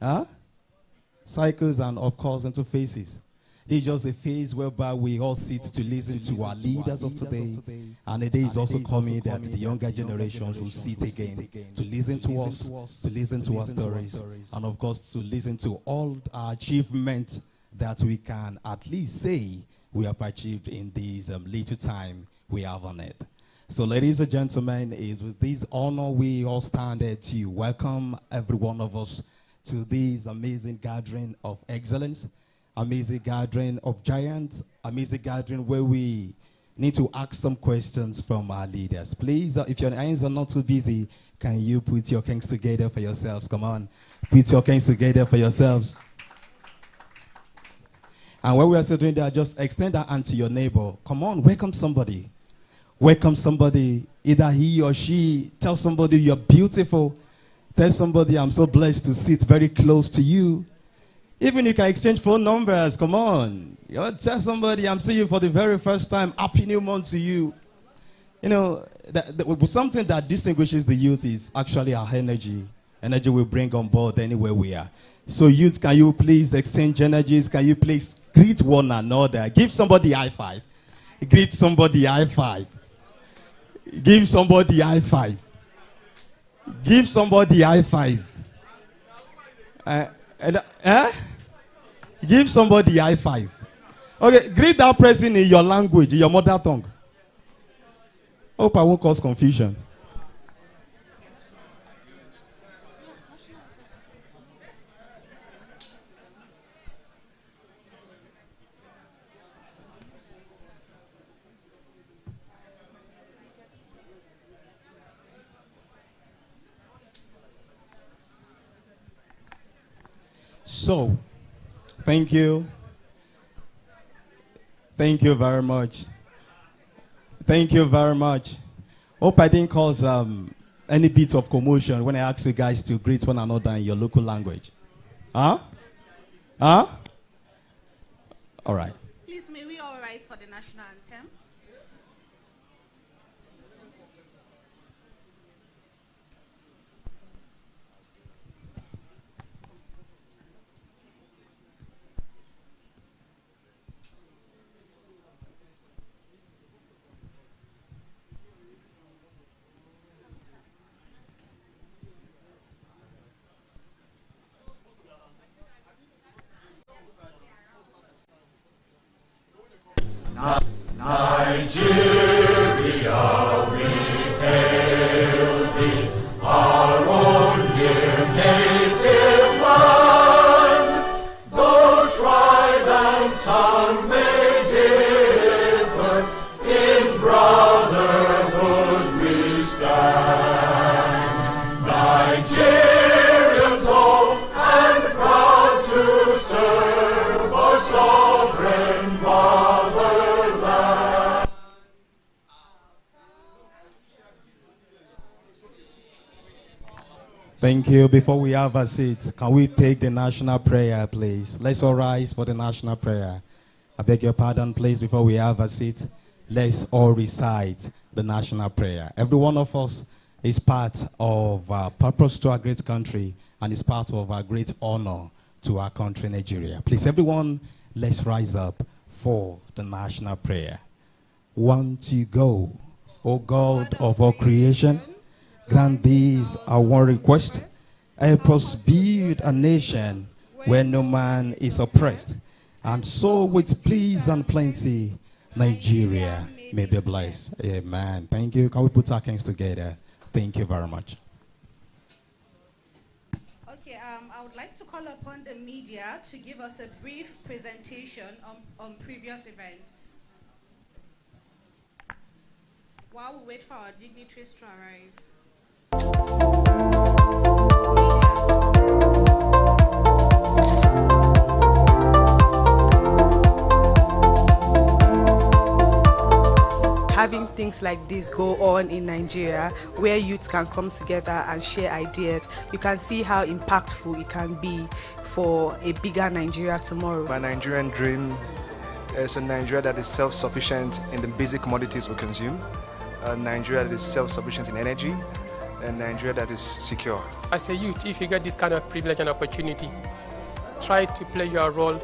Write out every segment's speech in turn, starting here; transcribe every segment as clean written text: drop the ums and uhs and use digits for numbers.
Huh? Cycles and, of course, into phases. It's just a phase whereby we all sit to listen to our leaders of today. And a day is also coming that the younger generations will sit again to listen to us, to listen to our stories, and of course to listen to all our achievements that we can at least say we have achieved in this little time we have on it. So ladies and gentlemen, it is with this honor we all stand here to welcome every one of us to this amazing gathering of excellence, amazing gathering of giants, amazing gathering where we need to ask some questions from our leaders. Please, if your hands are not too busy, can you put your hands together for yourselves? Come on, put your hands together for yourselves. And when we are still doing that, just extend that hand to your neighbor. Come on, welcome somebody. Welcome somebody, either he or she. Tell somebody you're beautiful. Tell somebody I'm so blessed to sit very close to you. Even you can exchange phone numbers. Come on. Tell somebody I'm seeing you for the very first time. Happy New Month to you. You know, something that distinguishes the youth is actually our energy. Energy we bring on board anywhere we are. So youth, can you please exchange energies? Can you please greet one another? Give somebody a high five. Greet somebody a high five. Give somebody a high five. Give somebody a high five. Give somebody a high five. Okay, greet that person in your language, in your mother tongue. Hope I won't cause confusion. So, thank you. Thank you very much. Thank you very much. Hope I didn't cause any bit of commotion when I asked you guys to greet one another in your local language. Huh? Huh? All right. Please, may we all rise for the national anthem? Nigeria, we hail thee, our own dear native land. Though tribe and tongue may differ, in brotherhood we stand. Nigerians old and proud to serve our sovereign fatherland. Thank you. Before we have a seat, can we take the national prayer, please? Let's all rise for the national prayer. I beg your pardon, please, before we have a seat. Let's all recite the national prayer. Every one of us is part of our purpose to our great country and is part of our great honor to our country, Nigeria. Please, everyone, let's rise up for the national prayer. 1, 2, go. O God of all creation, grant these our one request. Help us build a nation where no man is oppressed. And so with peace and plenty, Nigeria may be blessed. Amen. Thank you. Can we put our hands together? Thank you very much. Okay, I would like to call upon the media to give us a brief presentation on previous events, while we wait for our dignitaries to arrive. Having things like this go on in Nigeria, where youths can come together and share ideas, you can see how impactful it can be for a bigger Nigeria tomorrow. My Nigerian dream is a Nigeria that is self-sufficient in the basic commodities we consume, a Nigeria that is self-sufficient in energy, a Nigeria that is secure. As a youth, if you get this kind of privilege and opportunity, try to play your role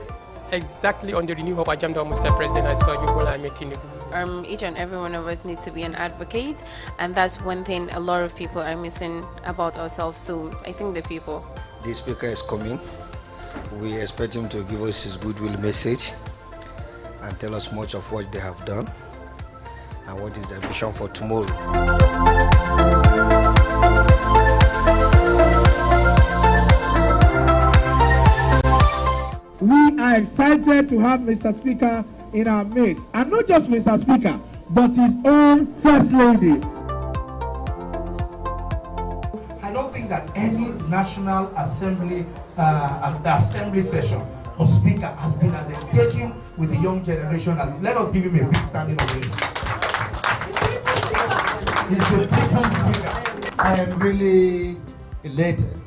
exactly on the renewal of agenda of Mr. President Bola Ahmed Tinubu. Each and every one of us needs to be an advocate, and that's one thing a lot of people are missing about ourselves. So I think the people. The speaker is coming. We expect him to give us his goodwill message and tell us much of what they have done and what is their vision for tomorrow. We are excited to have Mr. Speaker in our midst, and not just Mr. Speaker, but his own First Lady. I don't think that any National Assembly assembly session or speaker has been as engaging with the young generation as. Let us give him a big standing ovation. He's the people's speaker. I am really elated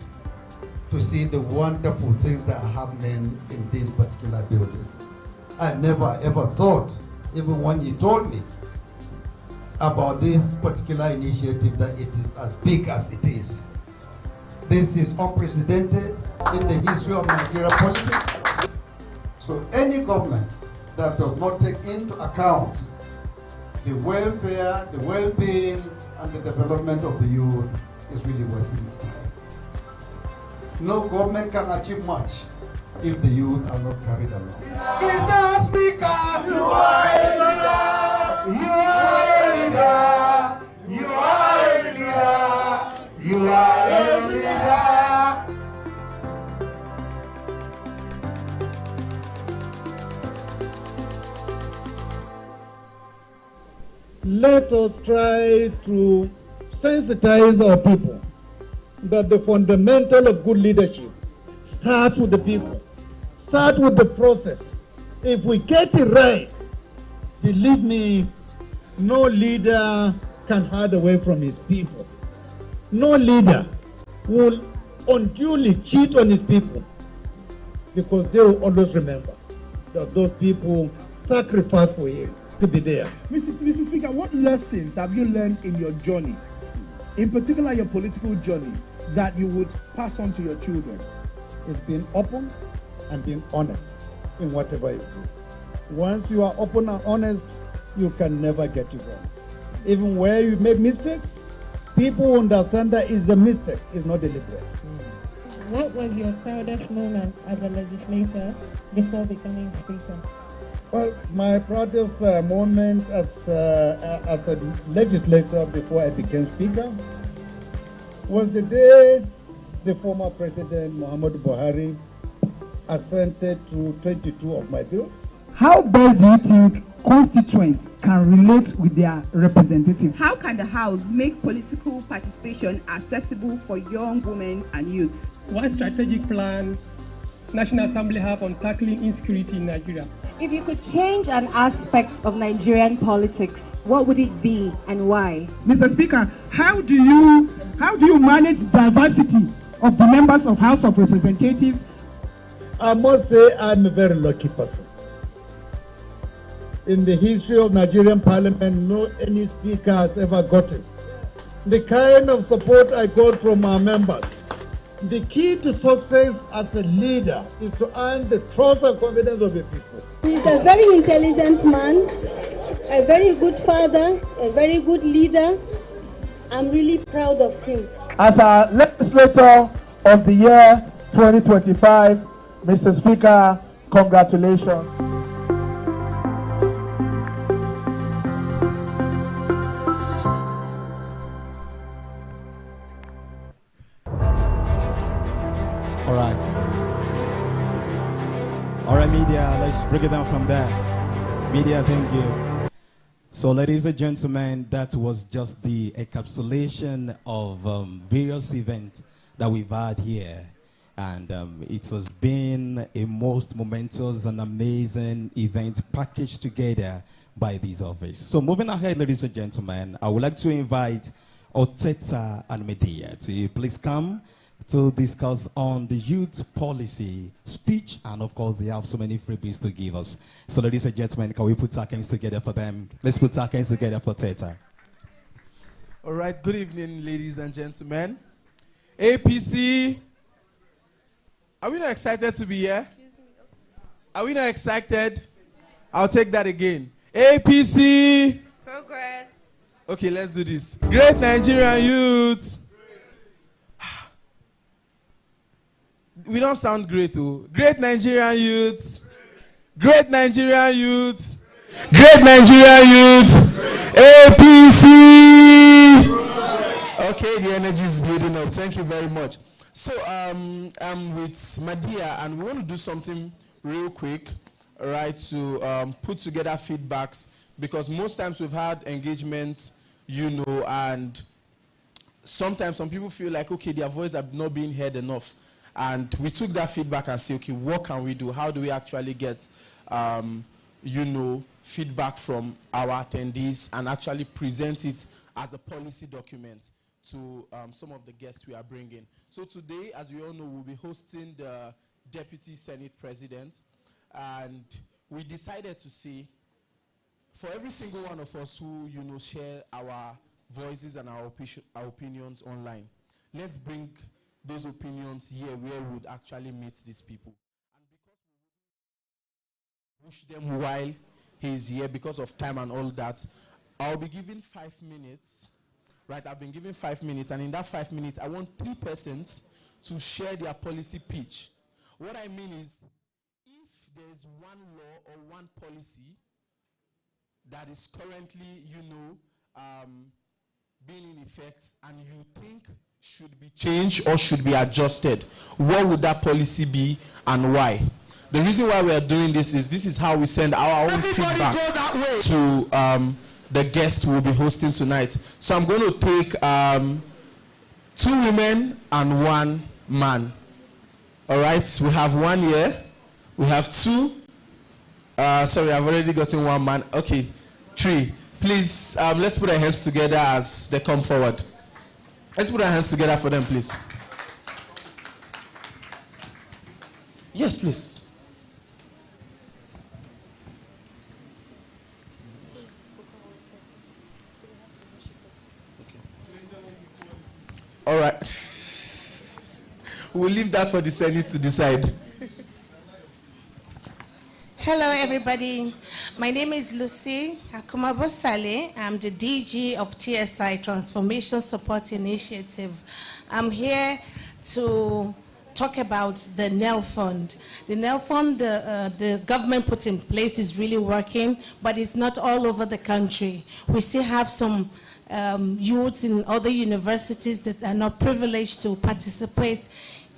to see the wonderful things that are happening in this particular building. I never ever thought, even when you told me about this particular initiative, that it is as big as it is. This is unprecedented in the history of Nigerian politics. So any government that does not take into account the welfare, the well-being, and the development of the youth is really wasting its time. No government can achieve much if the youth are not carried along. Mr. Speaker, you are a leader. You are a leader. You are a leader. You are a leader. Let us try to sensitize our people that the fundamental of good leadership starts with the people, start with the process. If we get it right, believe me, no leader can hide away from his people. No leader will unduly cheat on his people, because they will always remember that those people sacrificed for him to be there. Mr. Speaker, what lessons have you learned in your journey, in particular your political journey, that you would pass on to your children? It's being open and being honest in whatever you do. Once you are open and honest, you can never get it wrong. Even where you make mistakes, people understand that it's a mistake, it's not deliberate. What was your proudest moment as a legislator before becoming speaker? Well, my proudest moment as a legislator before I became speaker was the day the former President Muhammadu Buhari assented to 22 of my bills. How best do you think constituents can relate with their representatives? How can the House make political participation accessible for young women and youth? What strategic plan National Assembly have on tackling insecurity in Nigeria? If you could change an aspect of Nigerian politics, what would it be and why? Mr. Speaker, how do you manage diversity of the members of House of Representatives? I must say I'm a very lucky person. In the history of Nigerian Parliament, no any speaker has ever gotten the kind of support I got from our members. The key to success as a leader is to earn the trust and confidence of the people. He's a very intelligent man, a very good father, a very good leader. I'm really proud of him. As our legislator of the year 2025, Mr. Speaker, congratulations. All right, media, let's break it down from there. Media, thank you. So, ladies and gentlemen, that was just the encapsulation of various events that we've had here. And it has been a most momentous and amazing event packaged together by this office. So, moving ahead, ladies and gentlemen, I would like to invite Oteta and Medea to please come to discuss on the youth policy speech, and of course they have so many freebies to give us. So ladies and gentlemen, can we put our hands together for them? Let's put our hands together for Teta. All right, good evening, ladies and gentlemen. APC, are we not excited to be here? Are we not excited? I'll take that again. APC. Progress. Okay, let's do this. Great Nigerian youth. We don't sound great, though. Great Nigerian youth. Great Nigerian youth. Great Nigerian youth. APC. Okay, the energy is building up. Thank you very much. So I'm with Madia, and we want to do something real quick, all right, to put together feedbacks, because most times we've had engagements, you know, and sometimes some people feel like, okay, their voice have not been heard enough. And we took that feedback and said, okay, what can we do? How do we actually get, you know, feedback from our attendees and actually present it as a policy document to some of the guests we are bringing. So today, as we all know, we'll be hosting the Deputy Senate President. And we decided to see, for every single one of us who, you know, share our voices and our opinions online, let's bring those opinions here where we would actually meet these people. And because we push them while he's here because of time and all that, I'll be giving 5 minutes. Right, I've been given 5 minutes, and in that 5 minutes, I want 3 persons to share their policy pitch. What I mean is, if there's one law or one policy that is currently, you know, being in effect and you think should be changed or should be adjusted, what would that policy be and why? The reason why we are doing this is how we send our own feedback to the guest we'll be hosting tonight. So I'm going to take 2 women and 1 man. All right, we have 1 here. We have 2. Sorry, I've already gotten 1 man. Okay, 3. Please, let's put our hands together as they come forward. Let's put our hands together for them, please. Yes, please. All right. We'll leave that for the Senate to decide. Hello, everybody. My name is Lucy Akumabosale. I'm the DG of TSI, Transformation Support Initiative. I'm here to talk about the NEL Fund. The NEL Fund, the government put in place is really working, but it's not all over the country. We still have some youths in other universities that are not privileged to participate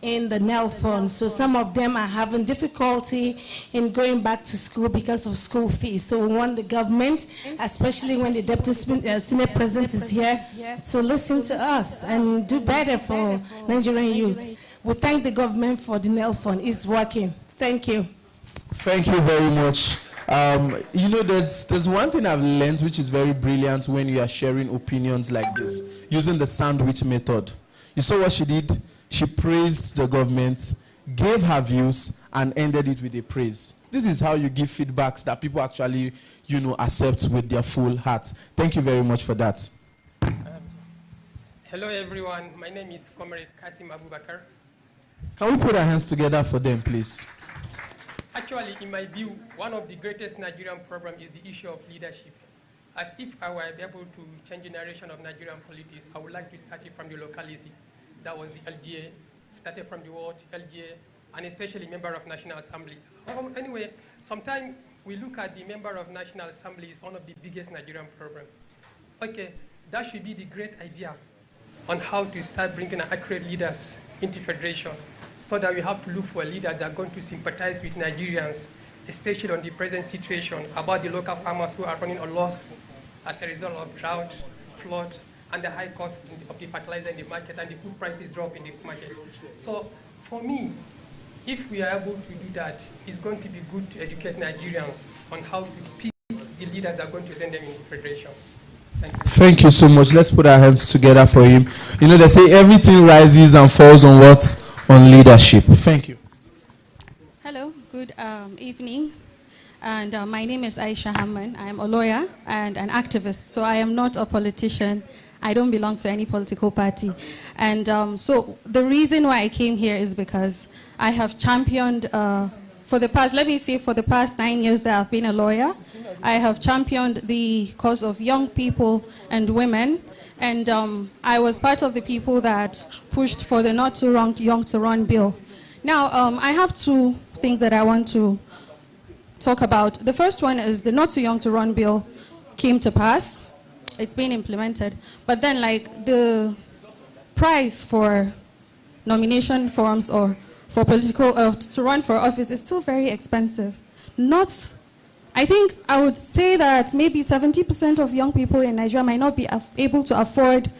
in the NEL Fund. So some of them are having difficulty in going back to school because of school fees. So we want the government, especially when the Deputy Senate President is here, to listen to us and do better for Nigerian youth. We thank the government for the NEL Fund. It's working. Thank you. Thank you very much. You know, there's one thing I've learned which is very brilliant when you are sharing opinions like this, using the sandwich method. You saw what she did? She praised the government, gave her views, and ended it with a praise. This is how you give feedbacks that people actually, you know, accept with their full heart. Thank you very much for that. Hello, everyone. My name is Comrade Kasim Abubakar. Can we put our hands together for them, please? Actually, in my view, one of the greatest Nigerian problems is the issue of leadership. And if I were able to change the narration of Nigerian politics, I would like to start it from the locality. That was the LGA, started from the ward, LGA, and especially member of National Assembly. Anyway, sometimes we look at the member of National Assembly as one of the biggest Nigerian problems. Okay, that should be the great idea on how to start bringing accurate leaders into federation, so that we have to look for a leader that are going to sympathize with Nigerians, especially on the present situation about the local farmers who are running a loss as a result of drought, flood, and the high cost of the fertilizer in the market, and the food prices drop in the market. So for me, if we are able to do that, it's going to be good to educate Nigerians on how to pick the leaders that are going to send them in the federation. Thank you. Thank you so much. Let's put our hands together for him. You know, they say everything rises and falls on what? On leadership. Thank you. Hello, good evening. And my name is Aisha Hamman. I'm a lawyer and an activist, so I am not a politician. I don't belong to any political party. And so the reason why I came here is because I have championed, for the past 9 years that I've been a lawyer, I have championed the cause of young people and women. And I was part of the people that pushed for the Not Too Young to Run bill. Now, I have two things that I want to talk about. The first one is the Not Too Young to Run bill came to pass. It's been implemented. But then, like, the price for nomination forms or for political, to run for office is still very expensive. I think I would say that maybe 70% of young people in Nigeria might not be able to afford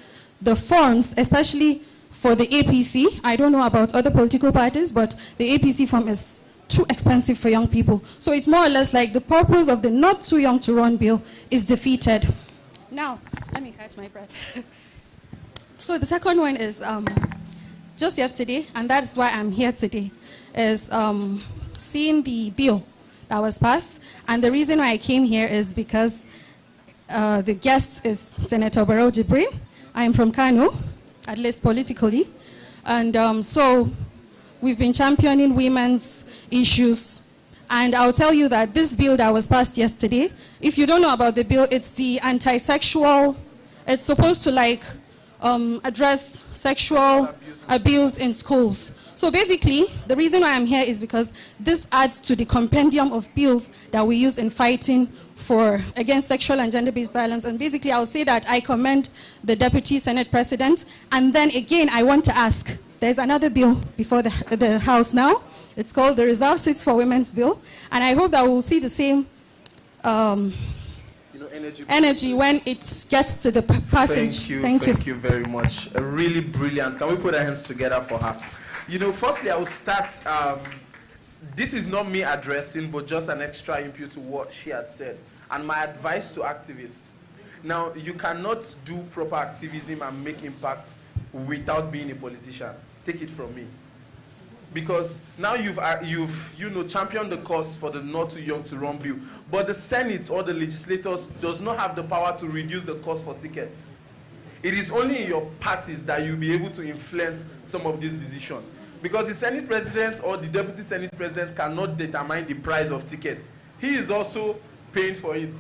the forms, especially for the APC. I don't know about other political parties, but the APC form is too expensive for young people. So it's more or less like the purpose of the Not Too Young to Run bill is defeated. Now, let me catch my breath. So the second one is just yesterday, and that's why I'm here today, is seeing the bill that was passed. And the reason why I came here is because the guest is Senator Barau Jibrin. I am from Kano, at least politically. And so we've been championing women's issues. And I'll tell you that this bill that was passed yesterday, if you don't know about the bill, it's the anti-sexual, it's supposed to address sexual abuse in schools. So basically, the reason why I'm here is because this adds to the compendium of bills that we use in fighting against sexual and gender-based violence. And basically, I'll say that I commend the Deputy Senate President. And then again, I want to ask, there's another bill before the House now. It's called the Reserved Seats for Women's Bill. And I hope that we'll see the same energy when it gets to the passage. Thank you very much. Really brilliant. Can we put our hands together for her? Firstly, I will start. This is not me addressing, but just an extra input to what she had said. And my advice to activists. Now, you cannot do proper activism and make impact without being a politician. Take it from me. Because now you've championed the cause for the Not Too Young to Run bill. But the Senate or the legislators does not have the power to reduce the cost for tickets. It is only in your parties that you'll be able to influence some of these decisions. Because the Senate President or the Deputy Senate President cannot determine the price of tickets. He is also paying for it.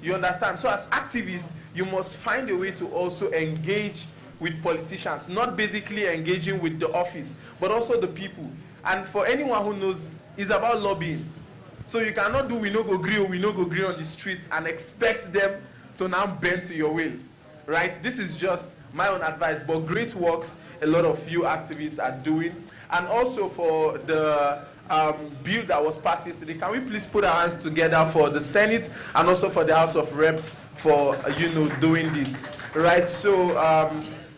You understand? So as activists, you must find a way to also engage with politicians, not basically engaging with the office, but also the people. And for anyone who knows, it's about lobbying. So you cannot do we no go gree on the streets and expect them to now bend to your will. Right? This is just my own advice, but great works a lot of you activists are doing. And also for the bill that was passed yesterday, can we please put our hands together for the Senate and also for the House of Reps for, doing this. Right? So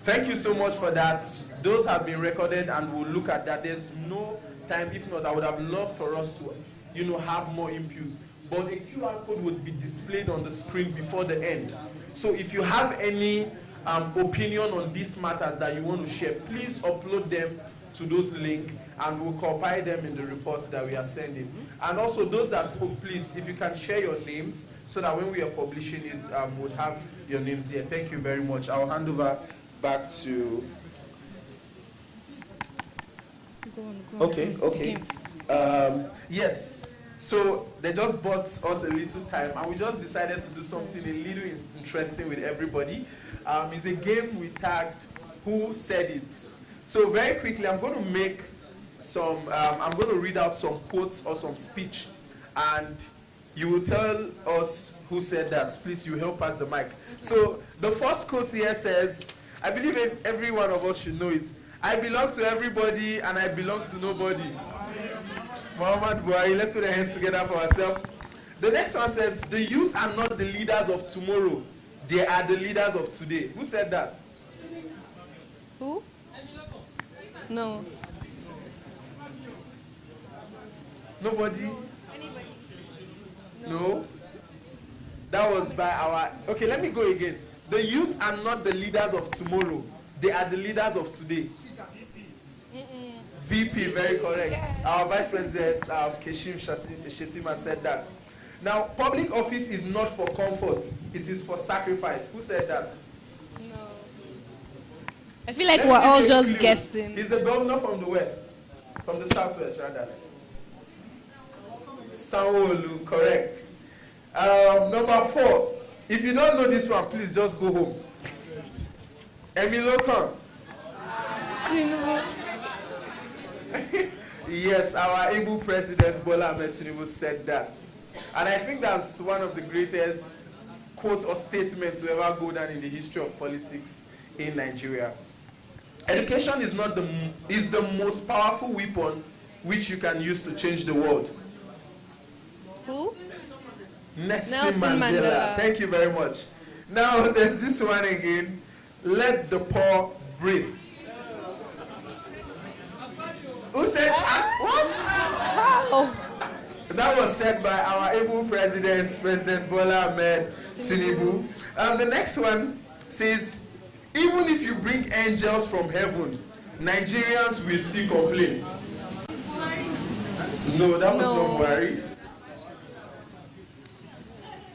thank you so much for that. Those have been recorded and we'll look at that. There's no time. If not, I would have loved for us to, have more inputs. But a QR code would be displayed on the screen before the end. So if you have any opinion on these matters that you want to share, please upload them to those links and we'll compile them in the reports that we are sending. And also those that spoke, please, if you can share your names so that when we are publishing it, we'll have your names here. Thank you very much. I'll hand over back to... Go on. Okay. Yes. So they just bought us a little time and we just decided to do something a little interesting with everybody. It's a game we tagged Who Said It. So very quickly, I'm going to make I'm going to read out some quotes or some speech and you will tell us who said that. Please, you help us the mic. So the first quote here says, I believe every one of us should know it. I belong to everybody and I belong to nobody. Muhammad Buhari, let's put our hands together for ourselves. The next one says, the youth are not the leaders of tomorrow. They are the leaders of today. Who said that? Who? No. Nobody? No? That was by our... Okay, let me go again. The youth are not the leaders of tomorrow. They are the leaders of today. VP, very correct. Yes. Our Vice President, Keshim Shetima, said that. Now, public office is not for comfort. It is for sacrifice. Who said that? I feel like we're all just guessing. He's a governor from the west, from the southwest rather. Sanwo-Olu, correct. Number 4. If you don't know this one, please just go home. Emilokan. Yes, our able president Bola Ahmed Tinubu said that. And I think that's one of the greatest quotes or statements to ever go down in the history of politics in Nigeria. Education is the most powerful weapon which you can use to change the world. Who? Nelson Mandela. Thank you very much. Now there's this one again. Let the poor breathe. Who said what? How? That was said by our able president, President Bola Ahmed Tinubu. The next one says, even if you bring angels from heaven, Nigerians will still complain. No, that was not Buhari.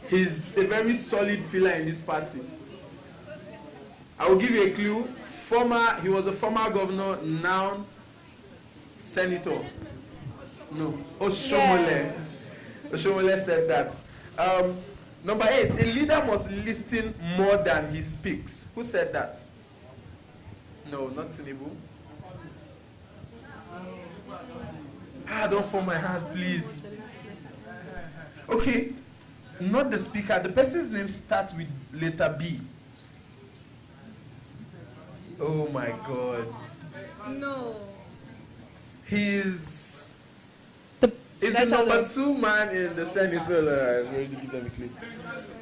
He's a very solid pillar in this party. I will give you a clue. He was a former governor, now senator. No. Oshomole. Yeah. Oshomole said that. Number 8, a leader must listen more than he speaks. Who said that? No, not Tinubu. Don't fall my hand, please. Okay, not the speaker. The person's name starts with letter B. Oh my God. No. He's the number 2 man in the Senate.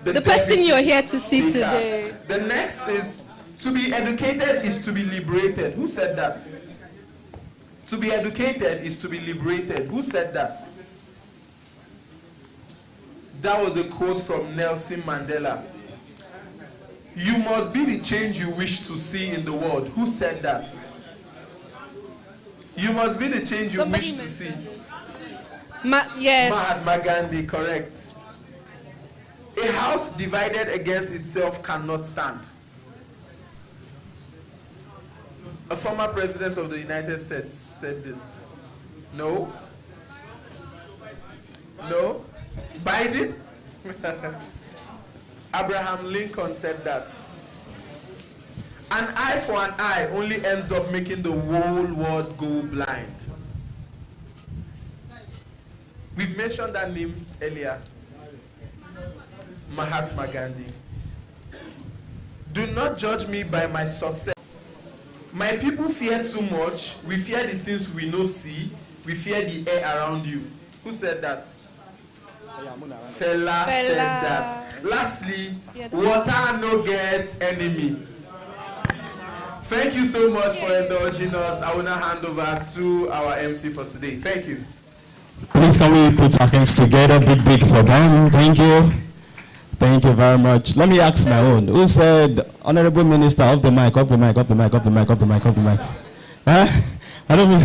The person you're here to see today. The next is, to be educated is to be liberated. Who said that? To be educated is to be liberated. Who said that? That was a quote from Nelson Mandela. You must be the change you wish to see in the world. Who said that? You must be the change you wish to see. Yes. Mahatma Gandhi, correct. A house divided against itself cannot stand. A former president of the United States said this. No? No? Biden? Abraham Lincoln said that. An eye for an eye only ends up making the whole world go blind. We've mentioned that name earlier. Mahatma Gandhi. Do not judge me by my success. My people fear too much. We fear the things we no see. We fear the air around you. Who said that? Fela said that. Lastly, water no gets enemy. Thank you so much for indulging us. I will now hand over to our MC for today. Thank you. Please can we put our hands together, big for them. Thank you. Thank you very much. Let me ask my own. Who said, Honorable Minister, off the mic, off the mic, off the mic, off the mic, off the mic, off the mic? Huh? I don't mean,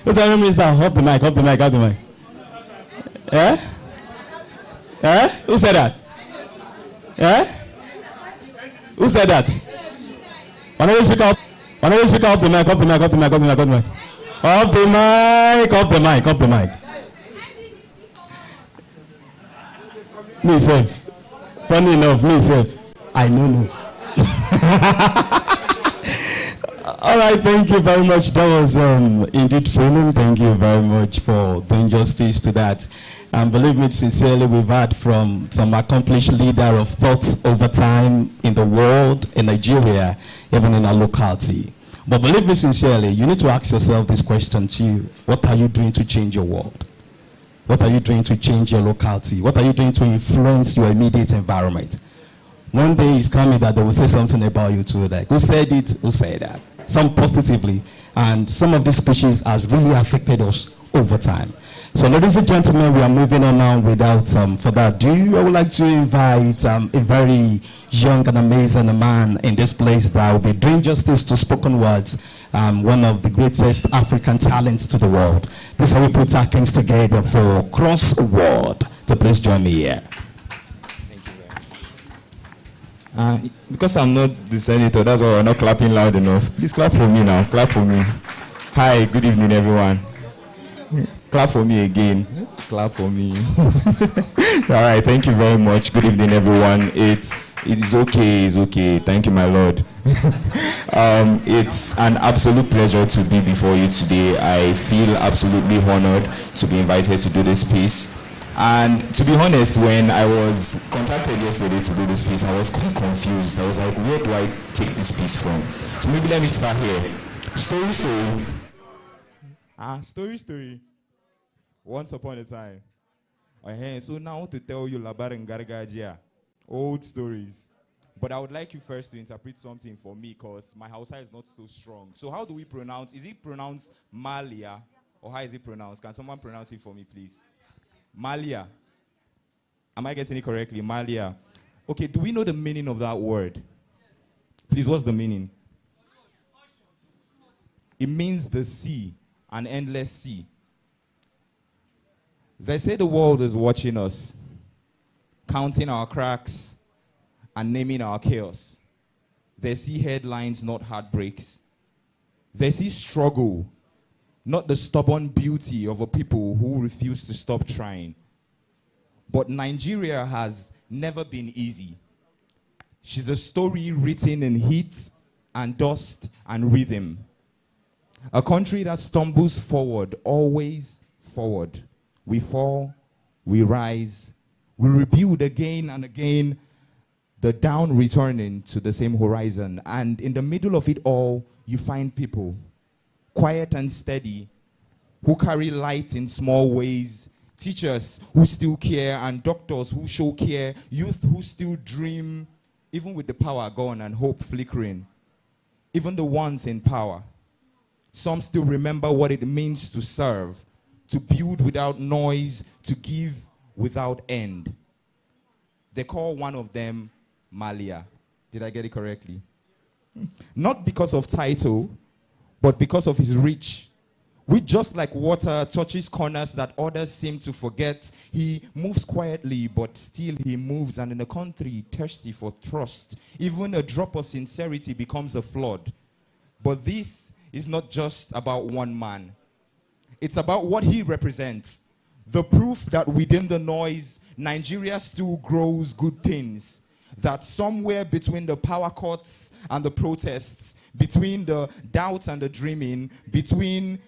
who said, Honorable Minister, off the mic, off the mic, off the mic? Yeah? Yeah? Who said that? Yeah? Who said that? Honorable Speaker, off the mic, off the mic, off the mic, off the mic, off the mic. Off the mic, off the mic, off the mic. Me safe. Funny enough, me safe. I know. All right, thank you very much. That was indeed thrilling. Thank you very much for doing justice to that. And believe me sincerely, we've heard from some accomplished leader of thoughts over time in the world, in Nigeria, even in our locality. But believe me sincerely, you need to ask yourself this question too. What are you doing to change your world? What are you doing to change your locality? What are you doing to influence your immediate environment? One day is coming that they will say something about you too, like, who said it, who said that? Some positively, and some of these speeches has really affected us over time. So ladies and gentlemen, we are moving on now without further ado. I would like to invite a very young and amazing man in this place that will be doing justice to spoken words, one of the greatest African talents to the world. This is how we put our things together for Crossword. So please join me here. Thank you, sir. Because I'm not the senator, that's why we're not clapping loud enough. Please clap for me now. Clap for me. Hi, good evening, everyone. Clap for me again. Clap for me. All right, thank you very much. Good evening, everyone. It's okay. It's okay. Thank you, my Lord. It's an absolute pleasure to be before you today. I feel absolutely honored to be invited to do this piece. And to be honest, when I was contacted yesterday to do this piece, I was quite confused. I was like, where do I take this piece from? So maybe let me start here. Story. Story. Once upon a time. So now I want to tell you Labar and Gargajia. Old stories. But I would like you first to interpret something for me because my Hausa is not so strong. So how do we pronounce? Is it pronounced Malia? Or how is it pronounced? Can someone pronounce it for me, please? Malia. Am I getting it correctly? Malia. Okay, do we know the meaning of that word? Please, what's the meaning? It means the sea, an endless sea. They say the world is watching us, counting our cracks and naming our chaos. They see headlines, not heartbreaks. They see struggle, not the stubborn beauty of a people who refuse to stop trying. But Nigeria has never been easy. She's a story written in heat and dust and rhythm. A country that stumbles forward, always forward. We fall, we rise, we rebuild again and again, the down returning to the same horizon. And in the middle of it all, you find people, quiet and steady, who carry light in small ways, teachers who still care, and doctors who show care, youth who still dream, even with the power gone and hope flickering. Even the ones in power. Some still remember what it means to serve, to build without noise, to give without end. They call one of them Malia. Did I get it correctly? Not because of title, but because of his reach. Which, just like water, touches corners that others seem to forget. He moves quietly, but still he moves. And in a country thirsty for trust, even a drop of sincerity becomes a flood. But this is not just about one man. It's about what he represents. The proof that within the noise, Nigeria still grows good things. That somewhere between the power cuts and the protests, between the doubt and the dreaming, between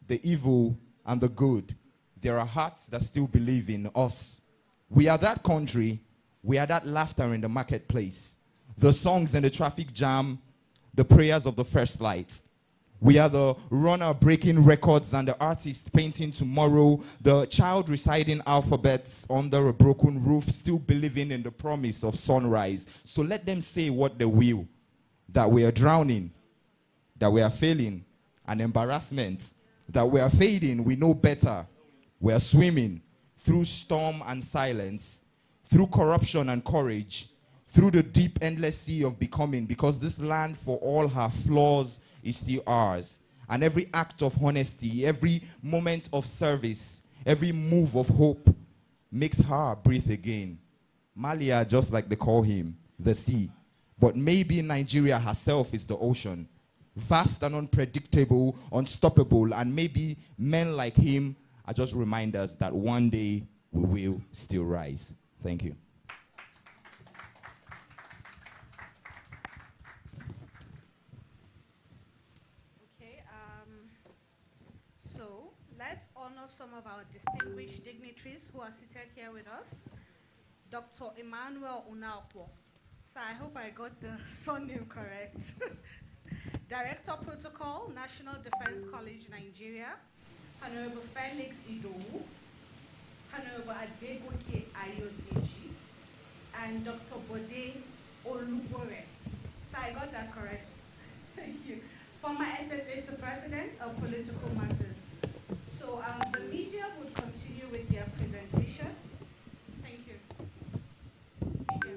the evil and the good, there are hearts that still believe in us. We are that country. We are that laughter in the marketplace. The songs in the traffic jam, the prayers of the first light. We are the runner breaking records and the artist painting tomorrow, the child reciting alphabets under a broken roof, still believing in the promise of sunrise. So let them say what they will, that we are drowning, that we are failing, an embarrassment, that we are fading, we know better. We are swimming through storm and silence, through corruption and courage, through the deep, endless sea of becoming, because this land, for all her flaws, is still ours. And every act of honesty, every moment of service, every move of hope makes her breathe again. Malia, just like they call him, the sea. But maybe Nigeria herself is the ocean. Vast and unpredictable, unstoppable, and maybe men like him are just reminders that one day we will still rise. Thank you. So let's honor some of our distinguished dignitaries who are seated here with us. Dr. Emmanuel Unakwo. So I hope I got the surname correct. Director Protocol, National Defense College, Nigeria. Honorable Felix Idowu. Honorable Adegoke Ayodeji. And Dr. Bode Olubore. So I got that correct. Thank you. Former SSA to President of Political Matters. So the media would continue with their presentation. Thank you. Media.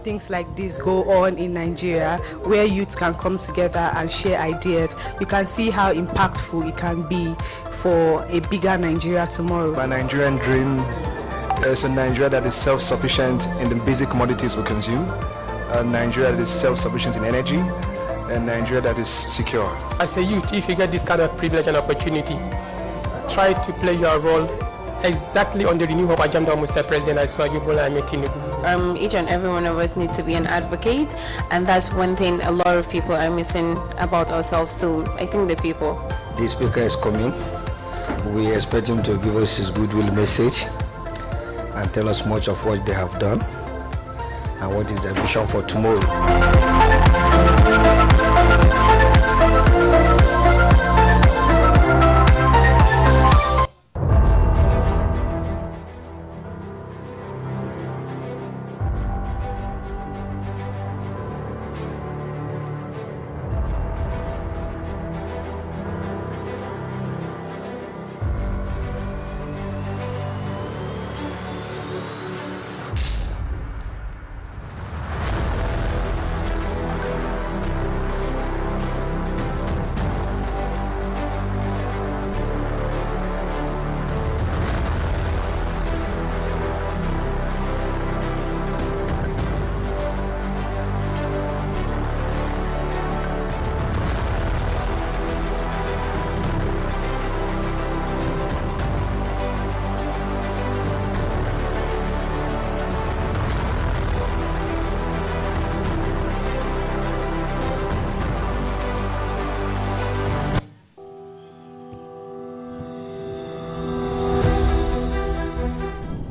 things like this go on in Nigeria, where youth can come together and share ideas, you can see how impactful it can be for a bigger Nigeria tomorrow. My Nigerian dream is a Nigeria that is self-sufficient in the basic commodities we consume, a Nigeria that is self-sufficient in energy, and Nigeria that is secure. As a youth, if you get this kind of privilege and opportunity, try to play your role exactly on the renewal agenda of Mr. President Asiwaju Bola Ahmed Tinubu. Each and every one of us need to be an advocate, and that's one thing a lot of people are missing about ourselves. So I think the people. The speaker is coming. We expect him to give us his goodwill message and tell us much of what they have done and what is their vision for tomorrow.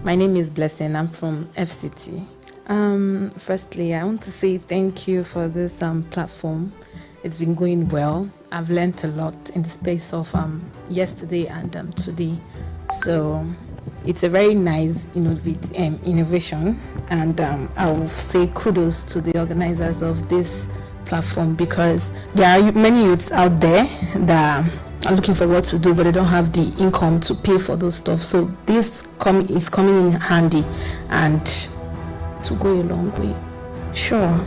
My name is Blessing. I'm from FCT. Firstly, I want to say thank you for this platform. It's been going well. I've learned a lot in the space of yesterday and today. So it's a very nice innovation, and I will say kudos to the organizers of this platform, because there are many youths out there that are looking for what to do, but they don't have the income to pay for those stuff. So this is coming in handy and to go a long way. Sure,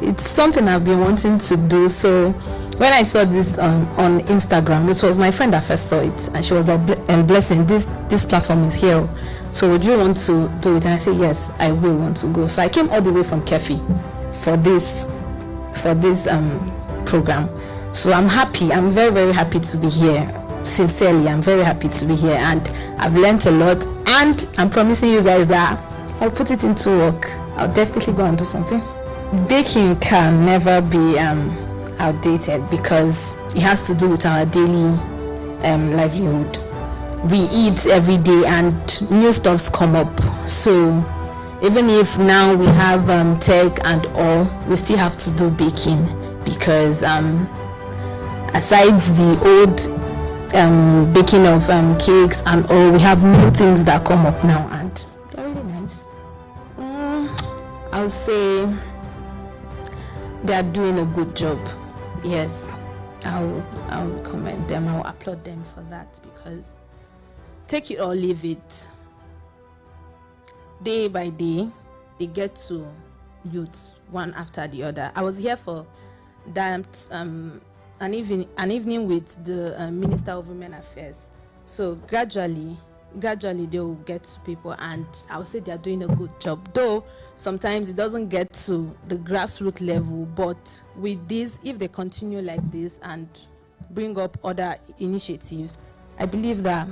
it's something I've been wanting to do. So when I saw this on Instagram, it was my friend that first saw it, and she was like, Blessing, this platform is here, so would you want to do it? And I said, yes, I will want to go. So I came all the way from Kefi for this program. So I'm happy. I'm very, very happy to be here. Sincerely, I'm very happy to be here, and I've learned a lot, and I'm promising you guys that I'll put it into work. I'll definitely go and do something. Baking can never be outdated, because it has to do with our daily livelihood. We eat every day and new stuffs come up. So even if now we have tech and all, we still have to do baking, because aside the old baking of cakes and all, we have new things that come up now, and they're really nice. I'll say they're doing a good job. Yes, I'll commend them. I'll applaud them for that, because take it or leave it. Day by day, they get to youths one after the other. I was here for that an evening with the Minister of Women Affairs. So gradually they will get to people, and I would say they are doing a good job. Though sometimes it doesn't get to the grassroots level, but with this, if they continue like this and bring up other initiatives, I believe that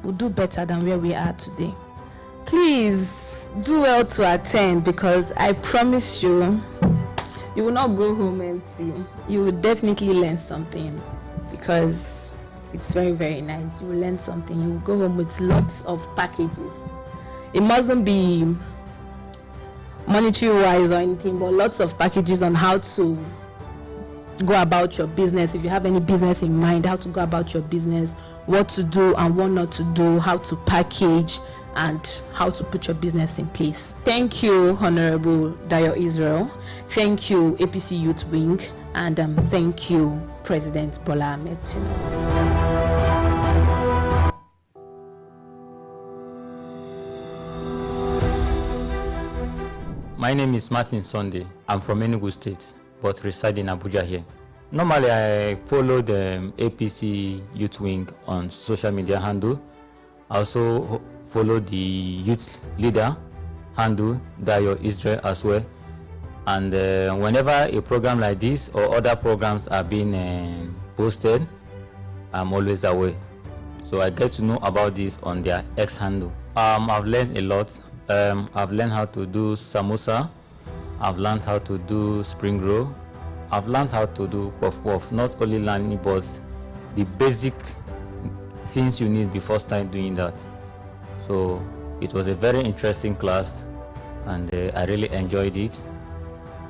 we'll do better than where we are today. Please do well to attend, because I promise you, you will not go home empty. You will definitely learn something, because it's very, very nice. You will learn something. You will go home with lots of packages. It mustn't be monetary wise or anything, but lots of packages on how to go about your business. If you have any business in mind, how to go about your business, what to do and what not to do, how to package, and how to put your business in place. Thank you, Honorable Dayo Israel. Thank you, APC Youth Wing, and thank you, President Bola Ahmed Tinubu. My name is Martin Sunday. I'm from Enugu State, but reside in Abuja here. Normally, I follow the APC Youth Wing on social media handle. I also follow the youth leader handle, Dayo Israel, as well. And whenever a program like this or other programs are being posted, I'm always aware. So I get to know about this on their X handle. I've learned a lot. I've learned how to do samosa. I've learned how to do spring roll. I've learned how to do puff puff. Not only learning, but the basic things you need before starting doing that. So it was a very interesting class, and I really enjoyed it.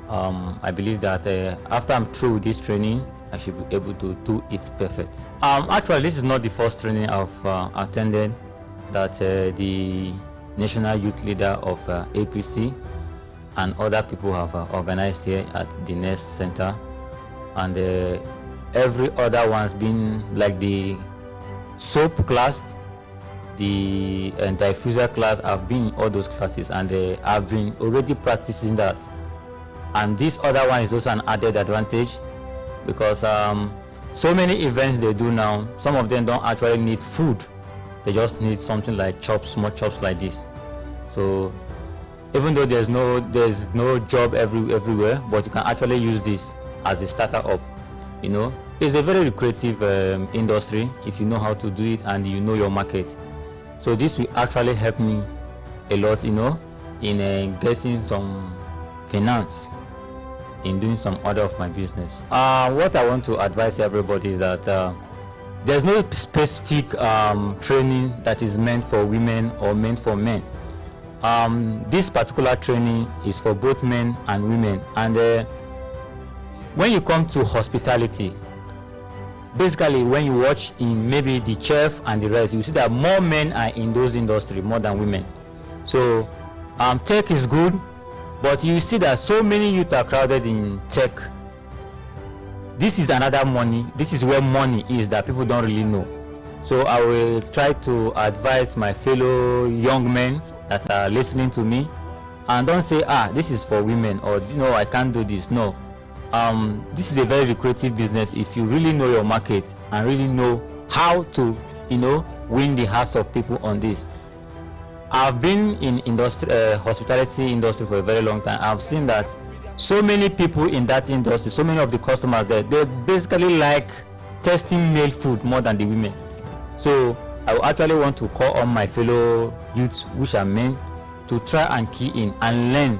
I believe that after I'm through with this training, I should be able to do it perfect. Actually, this is not the first training I've attended that the National Youth Leader of APC and other people have organized here at the Nest Center. And every other one's been like the soap class, the diffuser class. I've been in all those classes, and I've been already practicing that. And this other one is also an added advantage, because so many events they do now, some of them don't actually need food. They just need something like chops, small chops like this. So even though there's no job everywhere, but you can actually use this as a starter up. You know, it's a very lucrative industry if you know how to do it and you know your market. So this will actually help me a lot, you know, in getting some finance in doing some other of my business. What I want to advise everybody is that there's no specific training that is meant for women or meant for men. This particular training is for both men and women. And when you come to hospitality, basically when you watch in maybe the chef and the rest, you see that more men are in those industries more than women. So tech is good, but you see that so many youth are crowded in tech. This is another money. This is where money is that people don't really know. So I will try to advise my fellow young men that are listening to me, and don't say, this is for women, or no, I can't do this. No, this is a very lucrative business if you really know your market and really know how to, you know, win the hearts of people on this. I've been in hospitality industry for a very long time. I've seen that so many people in that industry, so many of the customers there, they basically like testing male food more than the women. So I actually want to call on my fellow youths, which are men, to try and key in and learn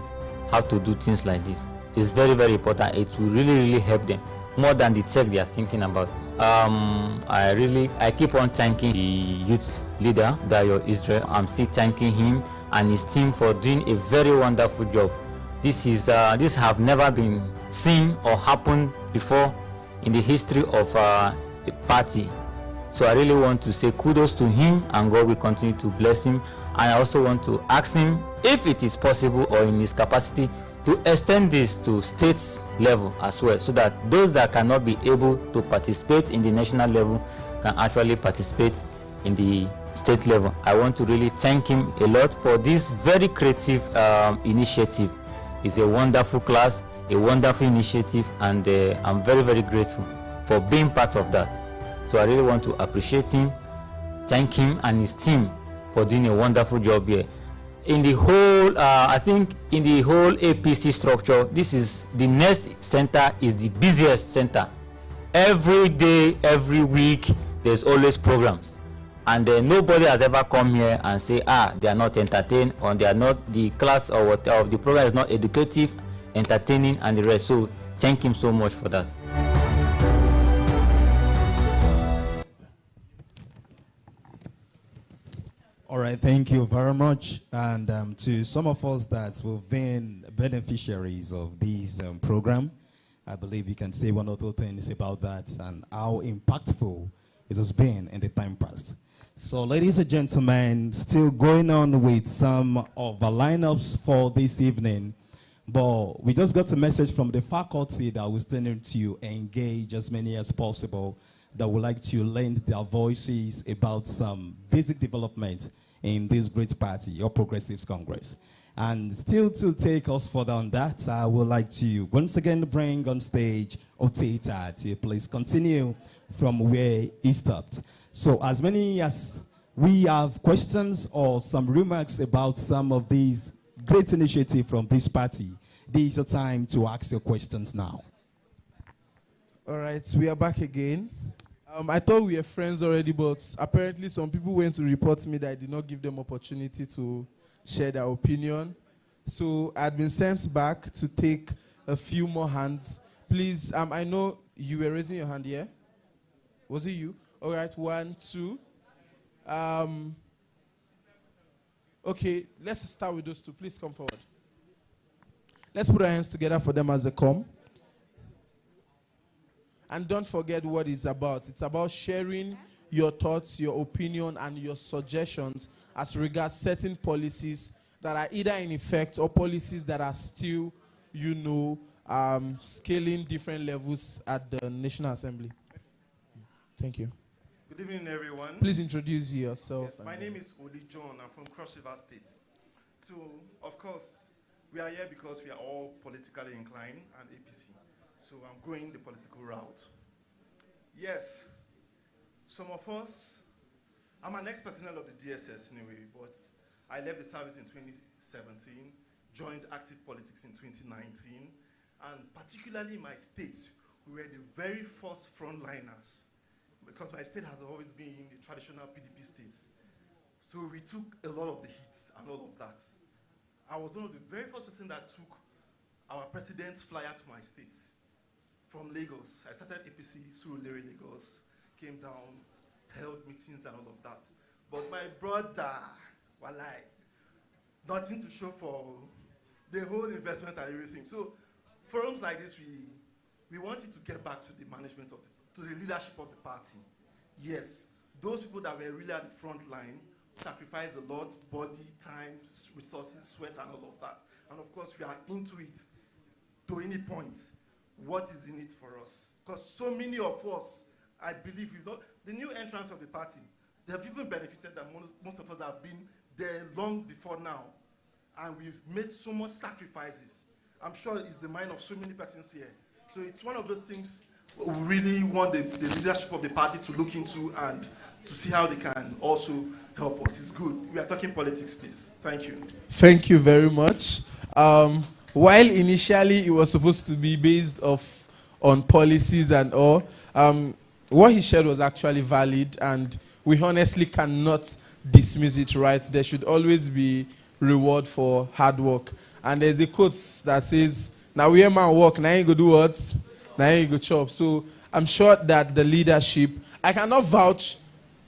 how to do things like this. It's very, very important. It will really, really help them more than the tech they are thinking about. I keep on thanking the youth leader, Dayo Israel. I'm still thanking him and his team for doing a very wonderful job. This have never been seen or happened before in the history of a party. So I really want to say kudos to him, and God will continue to bless him. And I also want to ask him if it is possible or in his capacity to extend this to state level as well, so that those that cannot be able to participate in the national level can actually participate in the state level. I want to really thank him a lot for this very creative initiative. It's a wonderful class, a wonderful initiative, and I'm very, very grateful for being part of that. So I really want to appreciate him, thank him and his team for doing a wonderful job here. In the whole, I think in the whole APC structure, this is the Nest Center is the busiest center. Every day, every week, there's always programs. And nobody has ever come here and say, they are not entertained, or they are not, the class or whatever of the program is not educative, entertaining, and the rest. So thank him so much for that. All right, thank you very much. And to some of us that have been beneficiaries of this program, I believe you can say one or two things about that and how impactful it has been in the time past. So, ladies and gentlemen, still going on with some of the lineups for this evening, but we just got a message from the faculty that was tending to engage as many as possible that would like to lend their voices about some basic development in this great party, your Progressives Congress. And still to take us further on that, I would like to once again bring on stage Oteta to please continue from where he stopped. So as many as we have questions or some remarks about some of these great initiatives from this party, this is your time to ask your questions now. All right, we are back again. I thought we were friends already, but apparently some people went to report me that I did not give them opportunity to share their opinion. So I had been sent back to take a few more hands. Please, I know you were raising your hand here. Was it you? All right, 1, 2. Okay, let's start with those two. Please come forward. Let's put our hands together for them as they come. And don't forget what it's about. It's about sharing your thoughts, your opinion, and your suggestions as regards certain policies that are either in effect or policies that are still, scaling different levels at the National Assembly. Thank you. Good evening, everyone. Please introduce yourself. Yes, my name is Odi John. I'm from Cross River State. So, of course, we are here because we are all politically inclined and APC. So I'm going the political route. Yes, some of us, I'm an ex-personnel of the DSS anyway, but I left the service in 2017, joined active politics in 2019, and particularly in my state, we were the very first frontliners, because my state has always been the traditional PDP state. So we took a lot of the hits and all of that. I was one of the very first person that took our president's flyer to my state. From Lagos, I started APC, Surulere, Lagos, came down, held meetings and all of that. But my brother, walai, nothing to show for the whole investment and everything. So forums like this, we wanted to get back to the management of to the leadership of the party. Yes, those people that were really at the front line sacrificed a lot, body, time, resources, sweat, and all of that. And of course, we are into it to any point. What is in it for us? Because so many of us, I believe, the new entrants of the party, they have even benefited that most of us have been there long before now. And we've made so much sacrifices. I'm sure it's the mind of so many persons here. So it's one of those things we really want the leadership of the party to look into and to see how they can also help us. It's good. We are talking politics, please. Thank you. Thank you very much. While initially it was supposed to be based on policies and all, what he shared was actually valid, and we honestly cannot dismiss it, right? There should always be reward for hard work. And there's a quote that says, now we man work, now you go do what? Now you go chop. So I'm sure that the leadership, I cannot vouch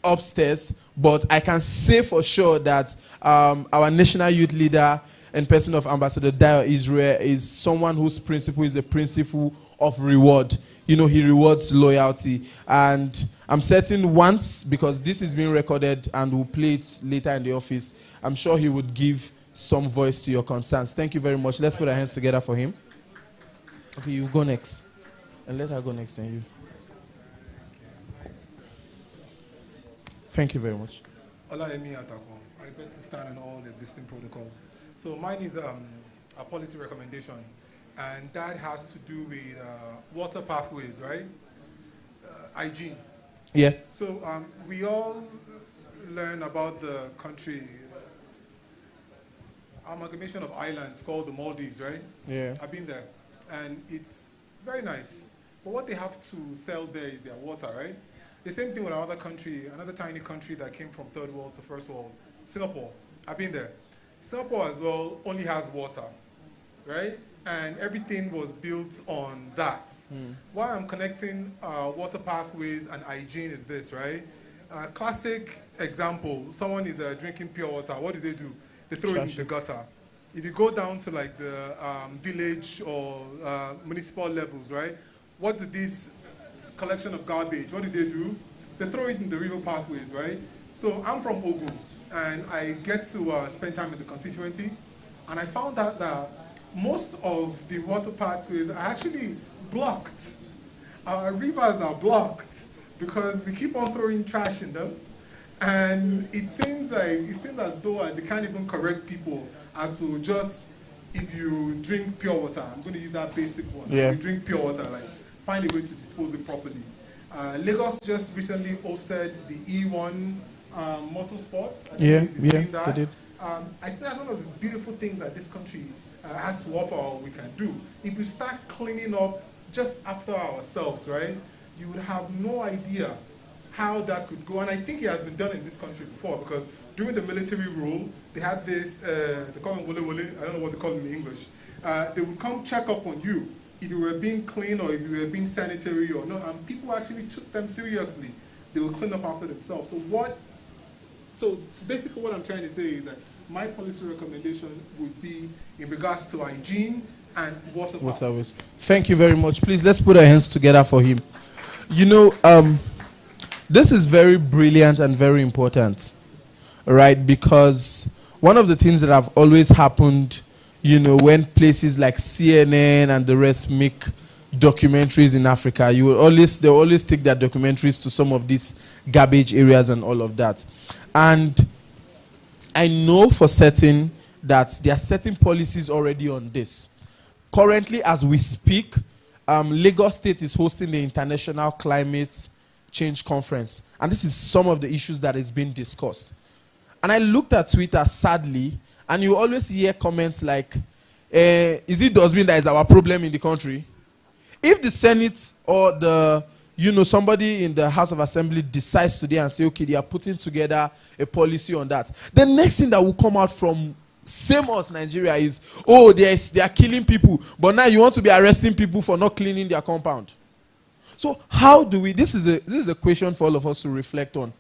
upstairs, but I can say for sure that our national youth leader in person of Ambassador Dio Israel is someone whose principle is a principle of reward. He rewards loyalty. And I'm certain once, because this is being recorded and we'll play it later in the office, I'm sure he would give some voice to your concerns. Thank you very much. Let's put our hands together for him. Okay, you go next. And let her go next and you. Thank you very much. Olaemi Atako. I expect to stand on all the existing protocols. So mine is a policy recommendation, and that has to do with water pathways, right? Hygiene. Yeah. So we all learn about the country, amalgamation of islands called the Maldives, right? Yeah. I've been there, and it's very nice. But what they have to sell there is their water, right? The same thing with another country, another tiny country that came from third world to first world, Singapore. I've been there. Singapore as well only has water, right? And everything was built on that. Why I'm connecting water pathways and hygiene is this, right? Classic example, someone is drinking pure water. What do? They throw it in the gutter. If you go down to like the village or municipal levels, right? What do these collection of garbage, what do? They throw it in the river pathways, right? So I'm from Ogun, and I get to spend time in the constituency, and I found out that most of the water pathways are actually blocked. Our rivers are blocked because we keep on throwing trash in them. And it seems as though they can't even correct people as to just, if you drink pure water, I'm going to use that basic one. Yeah. If you drink pure water, like, find a way to dispose it properly. Lagos just recently hosted the E1 motorsports. Yeah, they did. I think that's one of the beautiful things that this country has to offer, or we can do. If we start cleaning up just after ourselves, right, you would have no idea how that could go. And I think it has been done in this country before, because during the military rule, they had this, they call them wole wole, I don't know what they call them in English. They would come check up on you if you were being clean or if you were being sanitary or not, and people actually took them seriously. They would clean up after themselves. So basically what I'm trying to say is that my policy recommendation would be in regards to hygiene and water power. Thank you very much. Please, let's put our hands together for him. You know, this is very brilliant and very important, right? Because one of the things that have always happened, you know, when places like CNN and the rest make documentaries in Africa, they'll always take their documentaries to some of these garbage areas and all of that. And I know for certain that there are certain policies already on this. Currently, as we speak, Lagos State is hosting the International Climate Change Conference. And this is some of the issues that is being discussed. And I looked at Twitter, sadly, and you always hear comments like, is it dustbin that is our problem in the country? If the Senate or somebody in the House of Assembly decides today and say, okay, they are putting together a policy on that, the next thing that will come out from same as Nigeria is, oh, they are killing people, but now you want to be arresting people for not cleaning their compound. So how do we, this is a question for all of us to reflect on.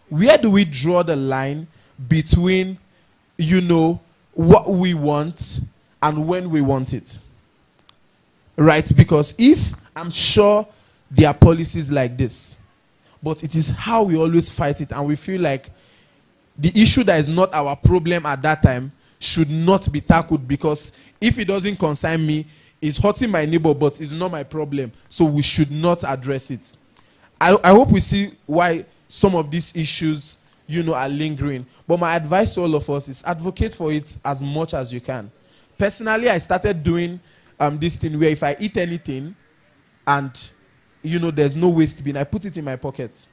Where do we draw the line between, what we want and when we want it? Right? Because if, I'm sure there are policies like this, but it is how we always fight it, and we feel like the issue that is not our problem at that time should not be tackled, because if it doesn't concern me, it's hurting my neighbor, but it's not my problem. So we should not address it. I hope we see why some of these issues, are lingering. But my advice to all of us is advocate for it as much as you can. Personally, I started doing this thing where if I eat anything and, there's no waste bin, I put it in my pocket.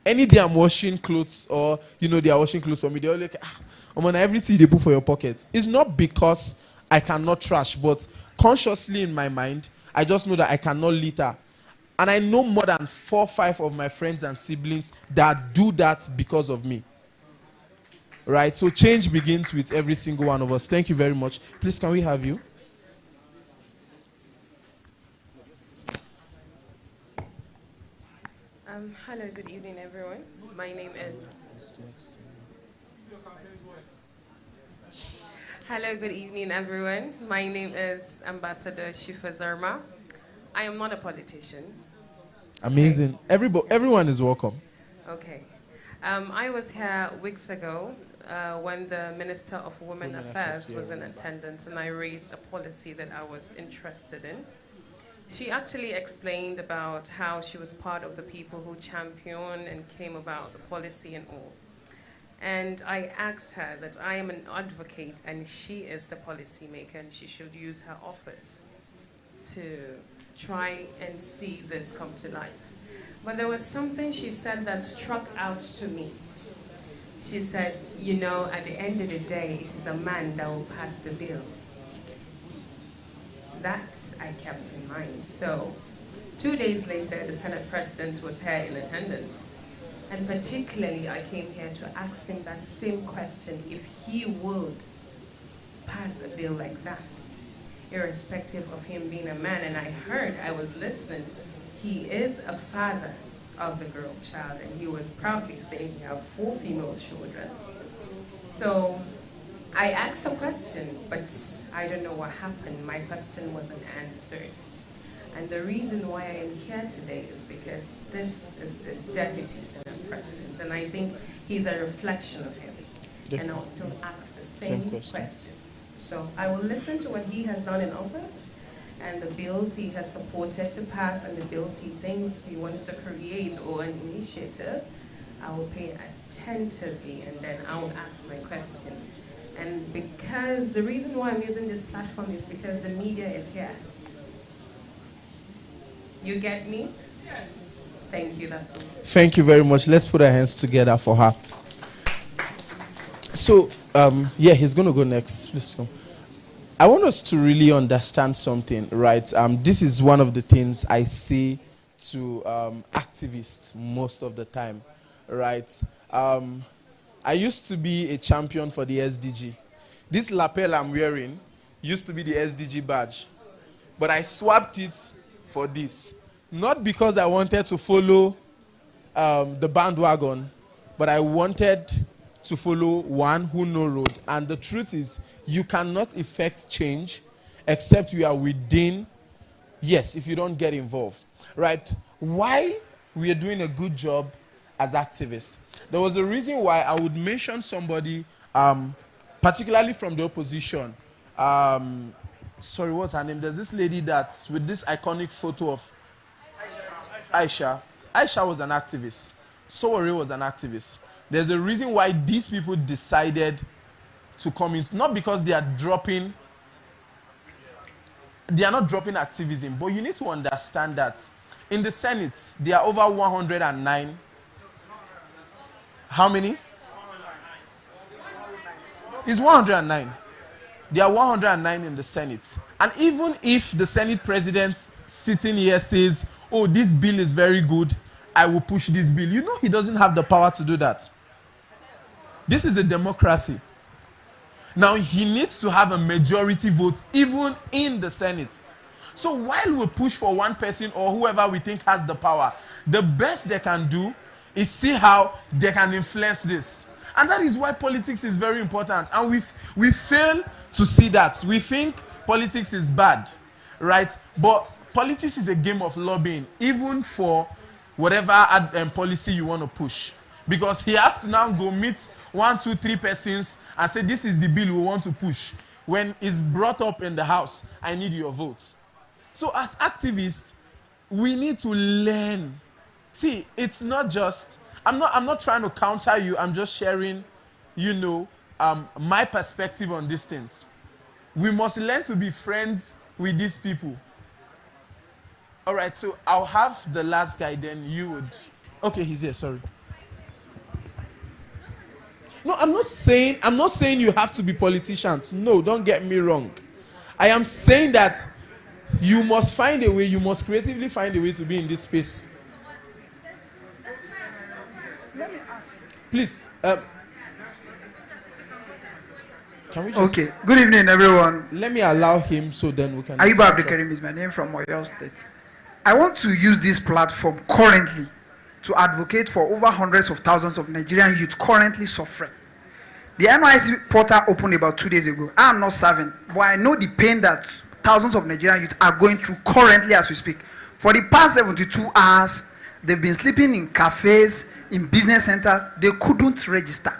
Any day I'm washing clothes or, they are washing clothes for me, they're like, everything they put for your pocket. It's not because I cannot trash, but consciously in my mind, I just know that I cannot litter. And I know more than 4 or 5 of my friends and siblings that do that because of me. Right? So change begins with every single one of us. Thank you very much. Please, can we have you? Hello, good evening, everyone. My name is... Hello, good evening, everyone. My name is Ambassador Shifa Zarma. I am not a politician. Amazing. Okay. Everyone is welcome. Okay. I was here weeks ago when the Minister of Women Affairs was in attendance, and I raised a policy that I was interested in. She actually explained about how she was part of the people who championed and came about the policy and all. And I asked her that I am an advocate and she is the policymaker, and she should use her office to try and see this come to light. But there was something she said that struck out to me. She said, at the end of the day, it is a man that will pass the bill. That I kept in mind. So 2 days later, the Senate President was here in attendance. And particularly, I came here to ask him that same question, if he would pass a bill like that, irrespective of him being a man. And I was listening, he is a father of the girl child, and he was proudly saying he have 4 female children. So I asked a question, but I don't know what happened. My question wasn't answered. And the reason why I am here today is because this is the Deputy Senate President, and I think he's a reflection of him. Definitely. And I'll still ask the same question. So I will listen to what he has done in office, and the bills he has supported to pass, and the bills he thinks he wants to create or an initiative. I will pay attentively, and then I will ask my question. And because the reason why I'm using this platform is because the media is here. You get me? Yes. Thank you, that's all. Thank you very much. Let's put our hands together for her. So, yeah, he's going to go next. Please come. I want us to really understand something, right? This is one of the things I say to activists most of the time, right? I used to be a champion for the SDG. This lapel I'm wearing used to be the SDG badge, but I swapped it for this. Not because I wanted to follow the bandwagon, but I wanted to follow one who knows road. And the truth is, you cannot effect change except you are within, yes, if you don't get involved, right? Why we are doing a good job as activists? There was a reason why I would mention somebody, particularly from the opposition. Sorry, what's her name? There's this lady that's with this iconic photo of Aisha. Aisha was an activist. Sowore was an activist. There's a reason why these people decided to come in. Not because they are not dropping activism, but you need to understand that in the Senate, there are over 109. How many? It's 109. There are 109 in the Senate. And even if the Senate president sitting here says, oh, this bill is very good, I will push this bill. You know he doesn't have the power to do that. This is a democracy. Now, he needs to have a majority vote even in the Senate. So while we push for one person or whoever we think has the power, the best they can do is see how they can influence this. And that is why politics is very important. And we fail to see that. We think politics is bad, right? But politics is a game of lobbying, even for whatever policy you want to push. Because he has to now go meet 1, 2, 3 persons and say, this is the bill we want to push. When it's brought up in the House, I need your vote. So as activists, we need to learn. See, it's not just, I'm not trying to counter you, I'm just sharing, you know, my perspective on these things. We must learn to be friends with these people. All right, so I'll have the last guy, then you would. Okay, he's here, sorry. No, I'm not saying you have to be politicians. No, don't get me wrong. I am saying that you must find a way, you must creatively find a way to be in this space. Let me ask. Please, can we just... Okay, good evening, everyone. Let me allow him so then we can... Ayuba Abdulkarim is my name, from Oyo State. I want to use this platform currently to advocate for over hundreds of thousands of Nigerian youth currently suffering. The NYSC portal opened about 2 days ago. I am not serving, but I know the pain that thousands of Nigerian youth are going through currently as we speak. For the past 72 hours, they've been sleeping in cafes, in business centers. They couldn't register.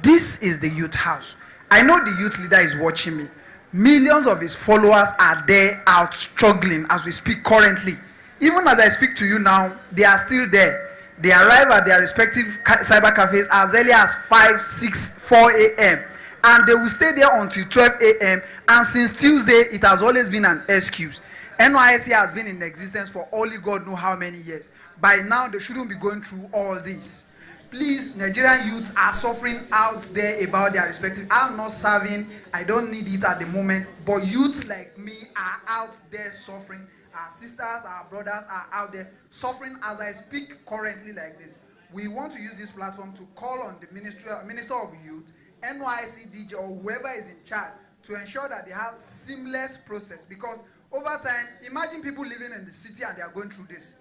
This is the youth house. I know the youth leader is watching me. Millions of his followers are there out struggling as we speak currently. Even as I speak to you now, they are still there. They arrive at their respective cyber cafes as early as 5, 6, 4 a.m. And they will stay there until 12 a.m. And since Tuesday, it has always been an excuse. NYSC has been in existence for only God knows how many years. By now, they shouldn't be going through all this. Please, Nigerian youths are suffering out there about their respective. I'm not serving. I don't need it at the moment. But youths like me are out there suffering. Our sisters, our brothers are out there suffering as I speak currently like this. We want to use this platform to call on the Minister of Youth, NYSC, DJ, or whoever is in charge to ensure that they have seamless process. Because over time, imagine people living in the city and they are going through this.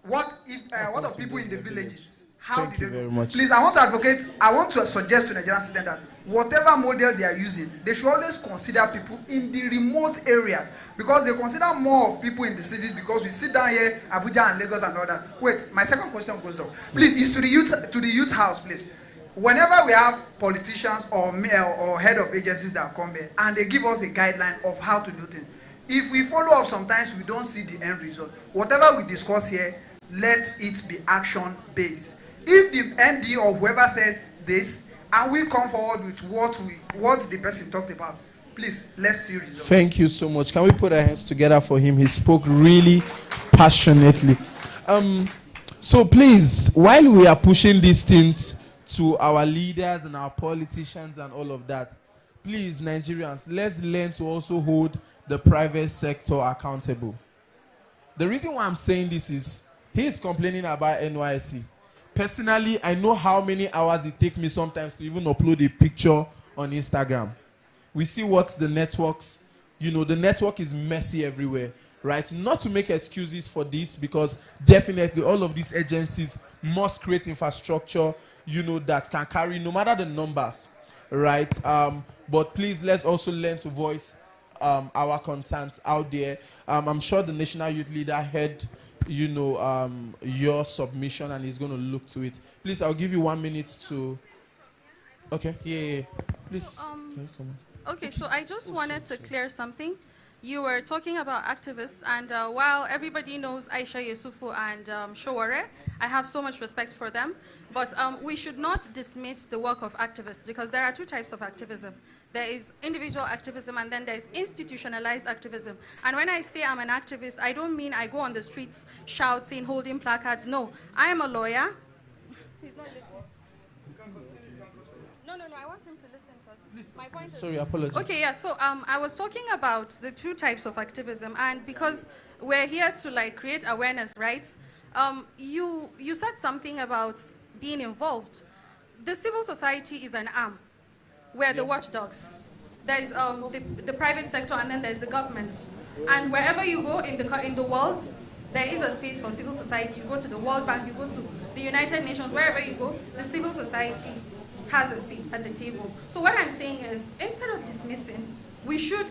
What of people in the villages? How Thank you very much. Please, I want to suggest to the Nigerian system that whatever model they are using, they should always consider people in the remote areas, because they consider more of people in the cities, because we sit down here, Abuja and Lagos and all that. Wait, my second question goes down. Please, is to the youth house, please. Whenever we have politicians or mayor or head of agencies that come here and they give us a guideline of how to do things, if we follow up, sometimes we don't see the end result. Whatever we discuss here, let it be action-based. If the ND or whoever says this, and we come forward with what the person talked about, please, let's see results. Thank you so much. Can we put our hands together for him? He spoke really passionately. So please, while we are pushing these things to our leaders and our politicians and all of that, please, Nigerians, let's learn to also hold the private sector accountable. The reason why I'm saying this is, he is complaining about NYSC. Personally, I know how many hours it takes me sometimes to even upload a picture on Instagram. We see what's the networks, the network is messy everywhere, right? Not to make excuses for this, because definitely all of these agencies must create infrastructure, that can carry no matter the numbers, right? But please, let's also learn to voice our concerns out there. I'm sure the National Youth Leader heard your submission and he's going to look to it. Please, I'll give you 1 minute to... Okay, yeah. Please, come on. Okay, so I just wanted to clear something. You were talking about activists, and while everybody knows Aisha Yusufu and Showore, I have so much respect for them, but we should not dismiss the work of activists, because there are two types of activism. There is individual activism, and then there's institutionalized activism. And when I say I'm an activist, I don't mean I go on the streets shouting, holding placards. No, I am a lawyer. He's not listening. No, I want him to listen first. My point is... Sorry, apologies. Okay, yeah, so I was talking about the two types of activism, and because we're here to create awareness, right? You said something about being involved. The civil society is an arm. We're the watchdogs. There's the private sector, and then there's the government. And wherever you go in the world, there is a space for civil society. You go to the World Bank, you go to the United Nations, wherever you go, the civil society has a seat at the table. So what I'm saying is, instead of dismissing, we should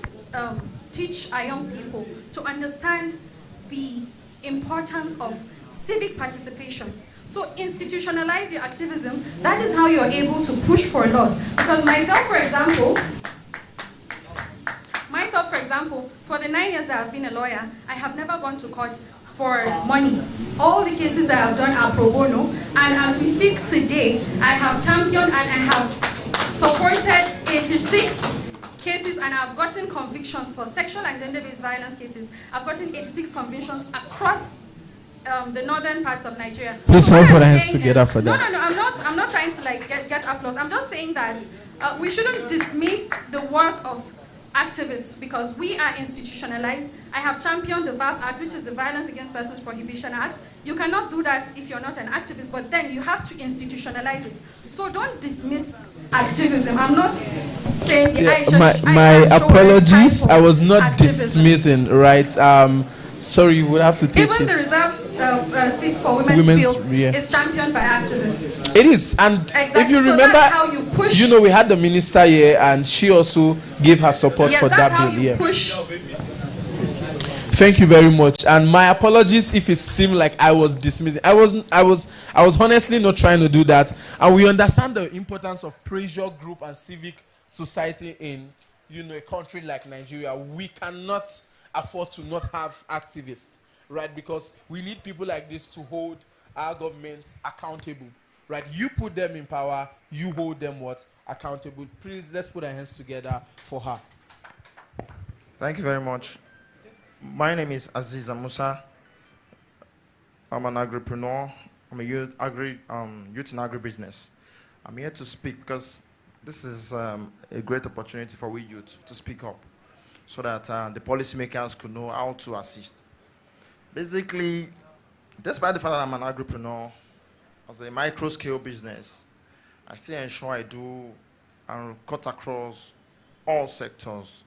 teach our young people to understand the importance of civic participation. So institutionalize your activism. That is how you're able to push for laws. Because myself, for example, for the 9 years that I've been a lawyer, I have never gone to court for money. All the cases that I've done are pro bono, and as we speak today, I have championed and I have supported 86 cases, and I've gotten convictions for sexual and gender-based violence cases. I've gotten 86 convictions across the northern parts of Nigeria. Please so hold our hands together for that. No, I'm not trying to get applause. I'm just saying that we shouldn't dismiss the work of activists, because we are institutionalized. I have championed the VAP Act, which is the Violence Against Persons Prohibition Act. You cannot do that if you're not an activist, but then you have to institutionalize it. So don't dismiss activism. I'm not saying my apologies. I was not dismissing, right? Sorry, you would have to take even this. The reserved seats for women's field is championed by activists. It is, and exactly. If you so remember, that's how you push. we had the minister here, and she also gave her support for that bill. Yes, push. Thank you very much, and my apologies if it seemed like I was dismissing. I was honestly not trying to do that, and we understand the importance of pressure group and civic society in a country like Nigeria. We cannot afford to not have activists, right? Because we need people like this to hold our governments accountable, right? You put them in power, you hold them accountable. Please, let's put our hands together for her. Thank you very much. My name is Aziz Musa. I'm an agripreneur. I'm a youth in agribusiness. I'm here to speak because this is a great opportunity for we youth to speak up, so that the policymakers could know how to assist. Basically, despite the fact that I'm an agripreneur, as a micro-scale business, I still ensure I do and cut across all sectors.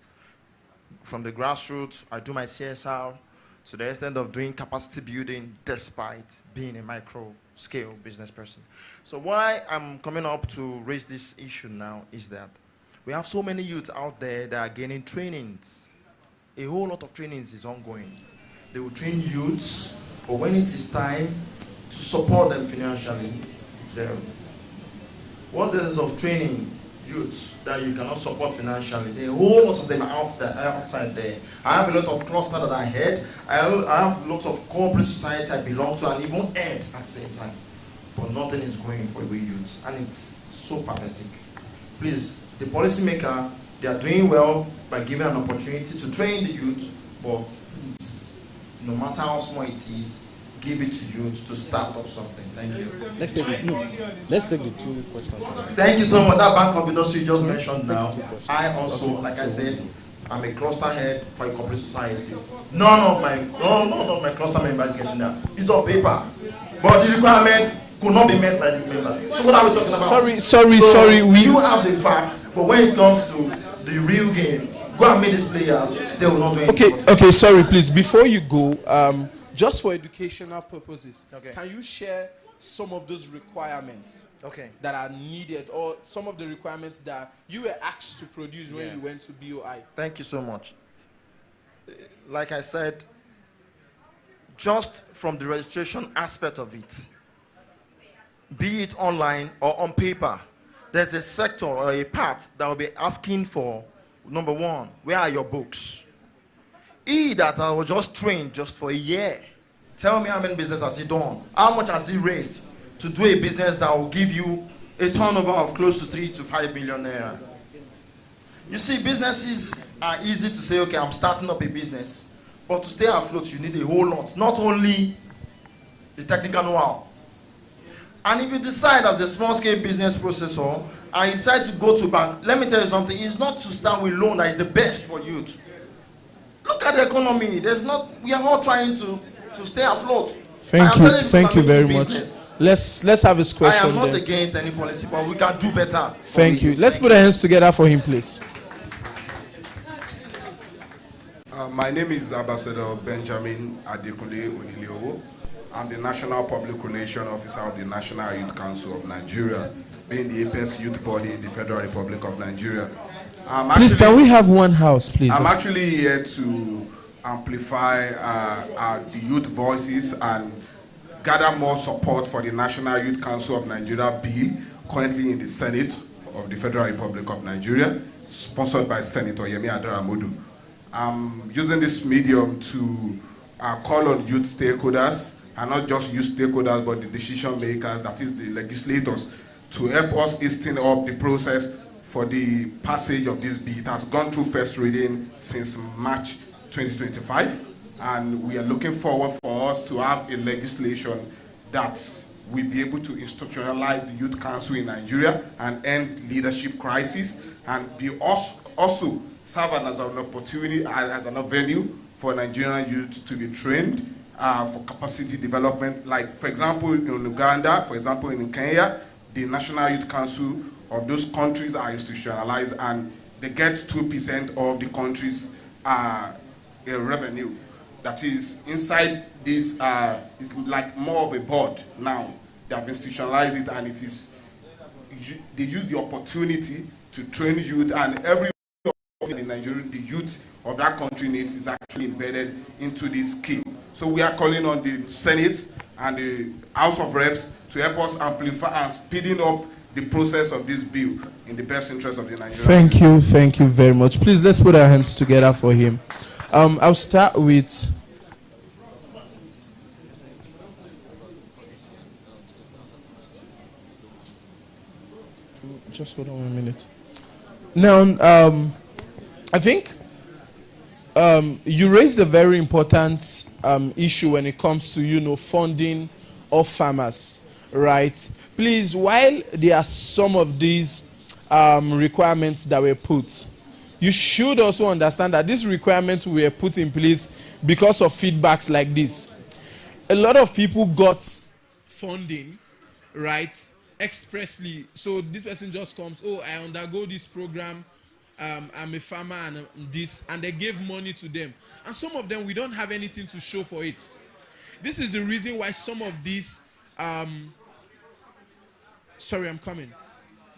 From the grassroots, I do my CSR to the extent of doing capacity building despite being a micro-scale business person. So why I'm coming up to raise this issue now is that we have so many youths out there that are getting trainings. A whole lot of trainings is ongoing. They will train youths, but when it is time to support them financially, zero. What's the sense of training youths that you cannot support financially? There are a whole lot of them outside there. I have a lot of clusters that I head. I have lots of corporate society I belong to and even head at the same time. but nothing is going for the youth, and it's so pathetic. Please, the policymaker, they are doing well by giving an opportunity to train the youth, but please, no matter how small it is, give it to youth to start up something. Thank you. Let's take the two questions. Thank you so much. That bank of industry you just mentioned now. I also, like I said, I'm a cluster head for a corporate society. None of my cluster members getting that. It's on paper, but the requirement could not be met by these members. So what are we talking about? Sorry. You have the facts, but when it comes to the real game, go and meet these players. They will not do anything. Okay. Sorry, please. Before you go, just for educational purposes, can you share some of those requirements that are needed, or some of the requirements that you were asked to produce when you went to BOI? Thank you so much. Like I said, just from the registration aspect of it, be it online or on paper, there's a sector or a part that will be asking for, number one, where are your books? That I was just trained just for a year. Tell me how many business has he done? How much has he raised to do a business that will give you a turnover of close to 3 to 5 million naira? You see, businesses are easy to say, okay, I'm starting up a business. But to stay afloat, you need a whole lot. Not only the technical know-how. And if you decide as a small-scale business processor, and you decide to go to bank, let me tell you something, it's not to start with loan that is the best for youth. Look at the economy. We are all trying to stay afloat. Thank you very much. Let's have his question. I am not against any policy, but we can do better. Thank you. Let's put our hands together for him, please. My name is Ambassador Benjamin Adekunle Oniliowo. I'm the National Public Relations Officer of the National Youth Council of Nigeria, being the apex youth body in the Federal Republic of Nigeria. Please, can we have one house, please? I'm actually here to amplify the youth voices and gather more support for the National Youth Council of Nigeria bill, currently in the Senate of the Federal Republic of Nigeria, sponsored by Senator Yemi Adaramodu. I'm using this medium to call on youth stakeholders, and not just youth stakeholders, but the decision makers, that is the legislators, to help us hasten up the process for the passage of this bill. It has gone through first reading since March 2025, and we are looking forward for us to have a legislation that will be able to institutionalize the Youth Council in Nigeria and end leadership crisis, and be also serve as an opportunity, as an venue for Nigerian youth to be trained for capacity development. Like, for example, in Uganda, for example, in Kenya, the National Youth Council of those countries are institutionalized, and they get 2% of the country's revenue. That is, inside this, it's like more of a board now. They have institutionalized it, and it is, they use the opportunity to train youth, and every in Nigeria, the youth of that country needs is actually embedded into this scheme. So we are calling on the Senate and the House of Reps to help us amplify and speeding up the process of this bill in the best interest of the Nigerian. Thank you very much. Please, let's put our hands together for him. I'll start with... Just hold on 1 minute. Now, I think you raised a very important issue when it comes to, funding of farmers, right? Please, while there are some of these requirements that were put, you should also understand that these requirements were put in place because of feedbacks like this. A lot of people got funding, right, expressly. So this person just comes, oh, I undergo this program, I'm a farmer and this, and they gave money to them. And some of them, we don't have anything to show for it. This is the reason why some of these,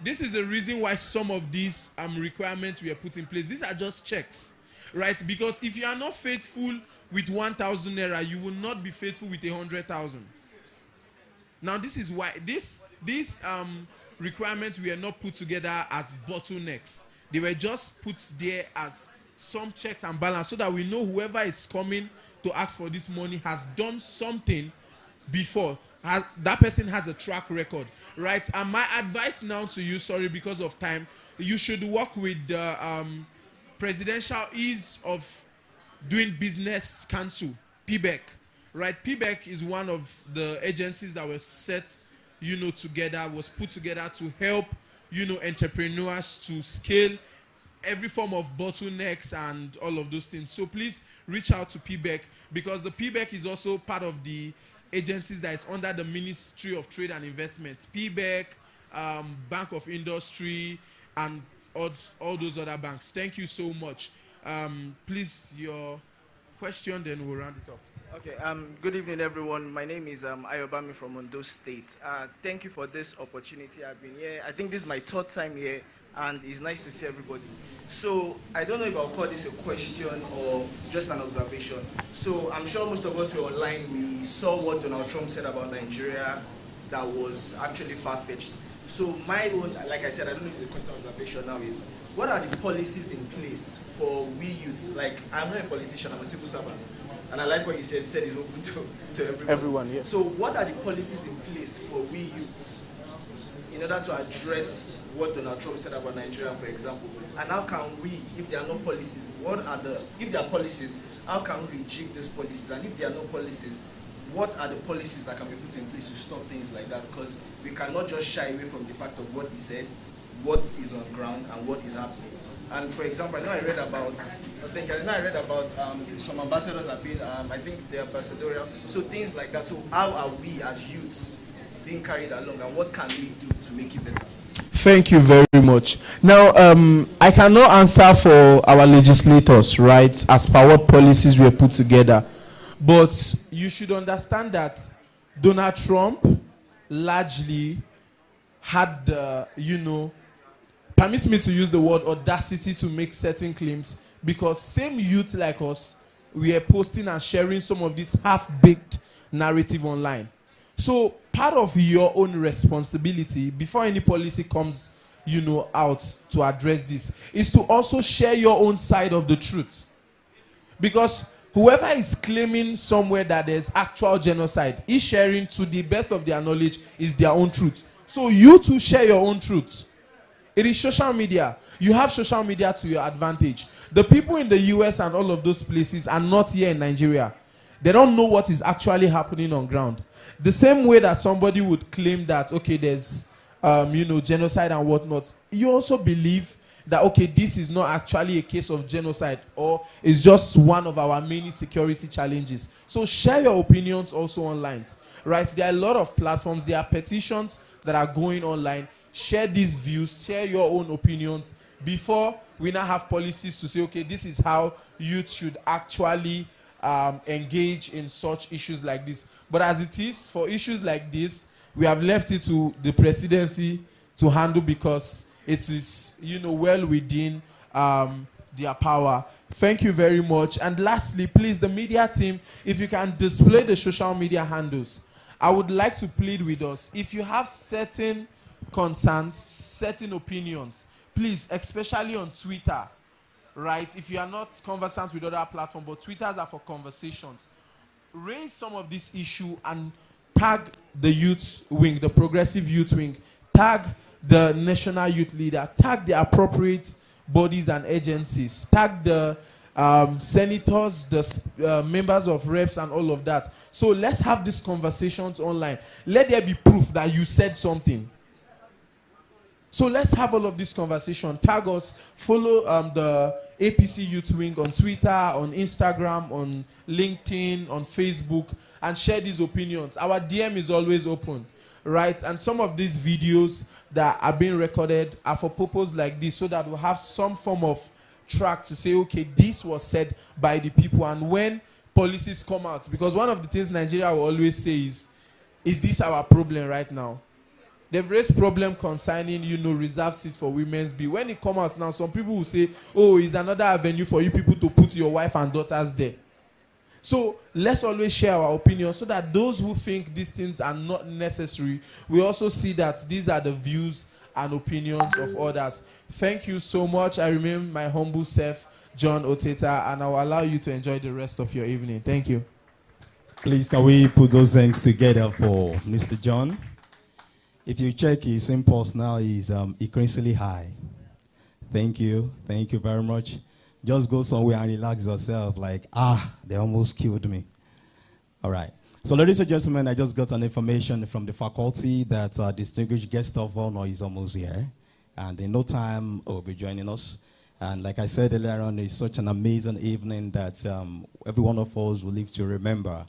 This is the reason why some of these requirements were put in place. These are just checks, right? Because if you are not faithful with 1,000 naira, you will not be faithful with 100,000. Now, this is why these requirements were not put together as bottlenecks. They were just put there as some checks and balance so that we know whoever is coming to ask for this money has done something before. that person has a track record, right? And my advice now to you, sorry, because of time, you should work with the Presidential Ease of Doing Business Council, PBEC, right? PBEC is one of the agencies that were set, together, was put together to help, entrepreneurs to scale every form of bottlenecks and all of those things. So please reach out to PBEC, because the PBEC is also part of the agencies that is under the Ministry of Trade and Investments. PBEC, Bank of Industry, and all those other banks. Thank you so much. Please, your question, then we'll round it up. Okay, good evening, everyone. My name is Ayobami from Ondo State. Thank you for this opportunity. I've been here. I think this is my third time here, and it's nice to see everybody. So I don't know if I'll call this a question or just an observation. So I'm sure most of us were online. We saw what Donald Trump said about Nigeria that was actually far-fetched. So my own, like I said, I don't know if it's a question or observation now, is what are the policies in place for we youths? Like, I'm not a politician, I'm a civil servant. And I like what you said it's open to everyone. Everyone, yeah. So what are the policies in place for we youths in order to address what Donald Trump said about Nigeria, for example? And how can we, if there are no policies, if there are policies, how can we reject these policies? And if there are no policies, what are the policies that can be put in place to stop things like that? Because we cannot just shy away from the fact of what he said, what is on ground, and what is happening. And for example, I read about some ambassadors have been, I think they are ambassadorial, so things like that. So how are we as youths being carried along, and what can we do to make it better? Thank you very much. Now, I cannot answer for our legislators, right, as per what policies were put together. But you should understand that Donald Trump largely had the, permit me to use the word audacity to make certain claims, because same youth like us, we are posting and sharing some of this half-baked narrative online. So part of your own responsibility before any policy comes, out to address this is to also share your own side of the truth. Because whoever is claiming somewhere that there's actual genocide is sharing, to the best of their knowledge, is their own truth. So you too share your own truth. It is social media. You have social media to your advantage. The people in the US and all of those places are not here in Nigeria. They don't know what is actually happening on ground. The same way that somebody would claim that, okay, there's, genocide and whatnot, you also believe that, okay, this is not actually a case of genocide, or it's just one of our many security challenges. So share your opinions also online, right? There are a lot of platforms. There are petitions that are going online. Share these views, share your own opinions before we now have policies to say, okay, this is how youth should actually engage in such issues like this. But as it is, for issues like this, we have left it to the presidency to handle, because it is, well within their power. Thank you very much. And lastly, please, the media team, if you can display the social media handles, I would like to plead with us. If you have certain concerns, certain opinions, please, especially on Twitter, right? If you are not conversant with other platforms, but Twitters are for conversations, raise some of this issue and tag the youth wing, the progressive youth wing, tag the national youth leader, tag the appropriate bodies and agencies, tag the senators, the members of reps and all of that. So let's have these conversations online. Let there be proof that you said something. So let's have all of this conversation. Tag us, follow the APC Youth Wing on Twitter, on Instagram, on LinkedIn, on Facebook, and share these opinions. Our DM is always open, right? And some of these videos that are being recorded are for purpose like this, so that we'll have some form of track to say, okay, this was said by the people. And when policies come out, because one of the things Nigeria will always say is this our problem right now? They've raised problem concerning, reserve seat for women's bill. When it comes out now, some people will say, oh, it's another avenue for you people to put your wife and daughters there. So let's always share our opinions, so that those who think these things are not necessary, we also see that these are the views and opinions of others. Thank you so much. I remain my humble self, John Oteta, and I will allow you to enjoy the rest of your evening. Thank you. Please, can we put those hands together for Mr. John? If you check his impulse now, he's increasingly high. Thank you. Thank you very much. Just go somewhere and relax yourself like, they almost killed me. All right. So, ladies and gentlemen, I just got an information from the faculty that our distinguished guest of honor is almost here. And in no time, will be joining us. And like I said earlier on, it's such an amazing evening that every one of us will live to remember,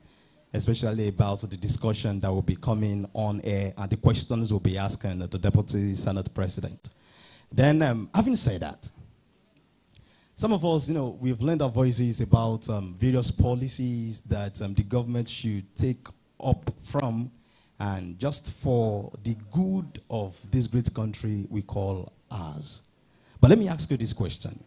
especially about the discussion that will be coming on air and the questions we'll be asking the Deputy Senate President. Then, having said that, some of us, we've lent our voices about various policies that the government should take up from, and just for the good of this great country we call ours. But let me ask you this question.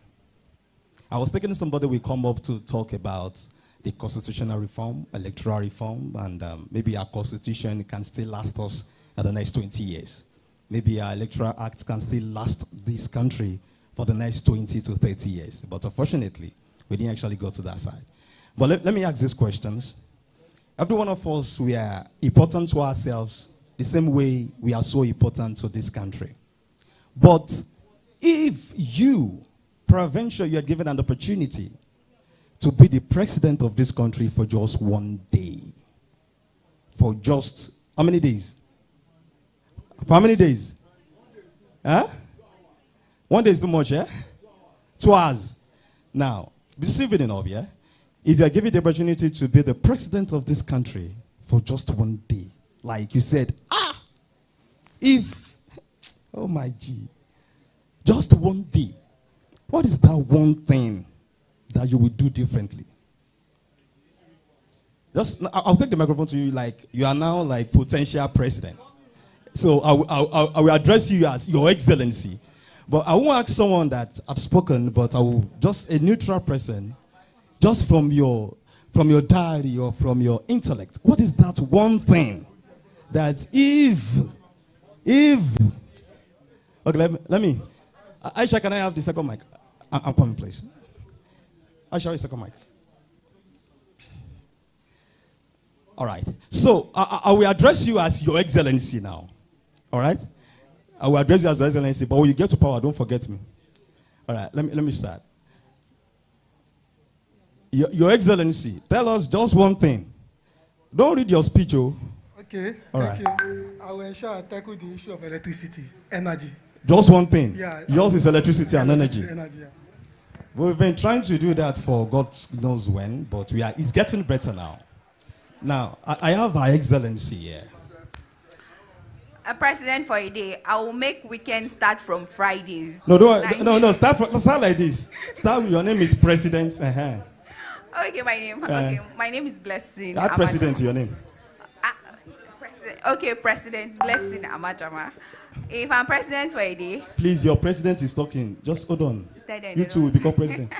I was thinking somebody will come up to talk about the constitutional reform, electoral reform, and maybe our constitution can still last us for the next 20 years. Maybe our electoral act can still last this country for the next 20 to 30 years. But unfortunately, we didn't actually go to that side. But let me ask these questions. Every one of us, we are important to ourselves the same way we are so important to this country. But if you, peradventure, you are given an opportunity to be the president of this country for just one day, for just, how many days? For how many days? Huh? 1 day is too much, yeah? 2 hours. Now, this evening of, yeah? If you are given the opportunity to be the president of this country for just one day, like you said, oh my G, just one day, what is that one thing that you would do differently? I'll take the microphone to you like you are now like potential president. So I will address you as Your Excellency. But I won't ask someone that has spoken, but I will just a neutral person, just from your diary or from your intellect. What is that one thing that if okay, let me Aisha, can I have the second mic? I'm coming, please. Aisha, the second mic. All right. So I will address you as Your Excellency now. All right. I will address you as Your Excellency, but when you get to power, don't forget me. All right. Let me start. Your Excellency, tell us just one thing. Don't read your speech, oh. Okay. All thank right. you. I will ensure I tackle the issue of electricity, energy. Just one thing. Yeah. Yours is electricity and energy. Energy, yeah. We've been trying to do that for God knows when, but it's getting better now. Now, I have Her Excellency here. A president for a day. I will make weekends start from Fridays. No, start like this. Start with your name is President. Okay, my name. Okay, my name is Blessing. Add President to your name. Okay, President Blessing Amajama. If I'm president for a day, please, your president is talking. Just hold on. You two will become president.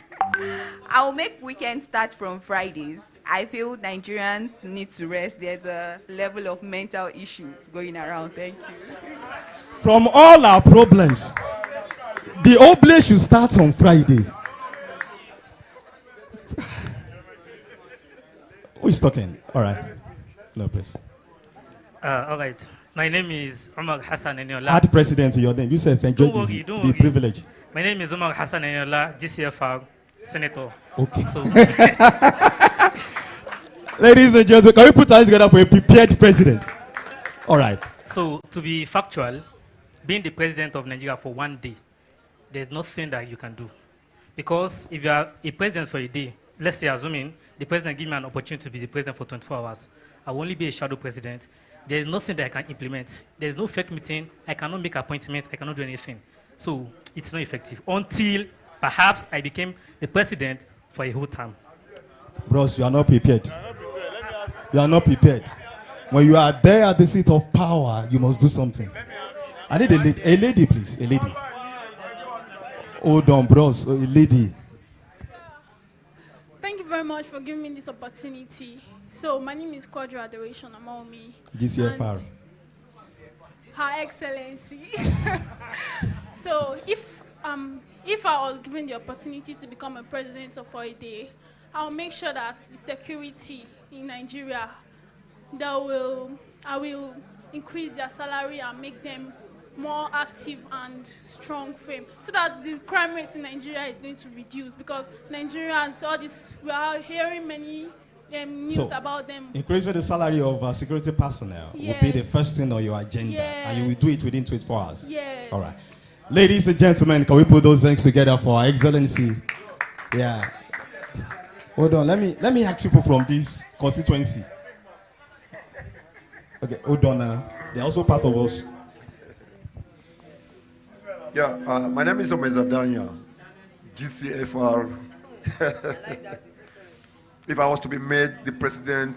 I will make weekends start from Fridays. I feel Nigerians need to rest. There's a level of mental issues going around. Thank you. From all our problems, the oblate should start on Friday. Who is talking? All right. No, please. All right. My name is Omar Hassan Eniola. Add president to your name. You said enjoy the privilege. My name is Omar Hassan Eniola, GCFR Senator. Okay. So, ladies and gentlemen, can we put our hands together for a prepared president? All right. So, to be factual, being the president of Nigeria for one day, there's nothing that you can do. Because if you are a president for a day, let's say assuming the president give me an opportunity to be the president for 24 hours, I will only be a shadow president. There is nothing that I can implement. There is no fake meeting. I cannot make appointments. I cannot do anything. So it's not effective until perhaps I became the president for a whole term. Bros, you are not prepared. You are not prepared. When you are there at the seat of power, you must do something. I need a lady, please. A lady. Hold on, bros. A lady. Thank you very much for giving me this opportunity. So my name is Quadro Adoration Amomi. GCFR. Her Excellency. So if I was given the opportunity to become a president for a day, I'll make sure that the security in Nigeria, I will increase their salary and make them more active and strong frame, so that the crime rate in Nigeria is going to reduce, because Nigerians, all this, we are hearing many news about them. Increasing the salary of security personnel will be the first thing on your agenda, and you will do it within 24 hours. Yes. All right. Ladies and gentlemen, can we put those things together for Our Excellency? Yeah. Hold on. Let me ask people from this constituency. Okay, hold on. They're also part of us. Yeah, my name is Omeza Danya, GCFR. If I was to be made the president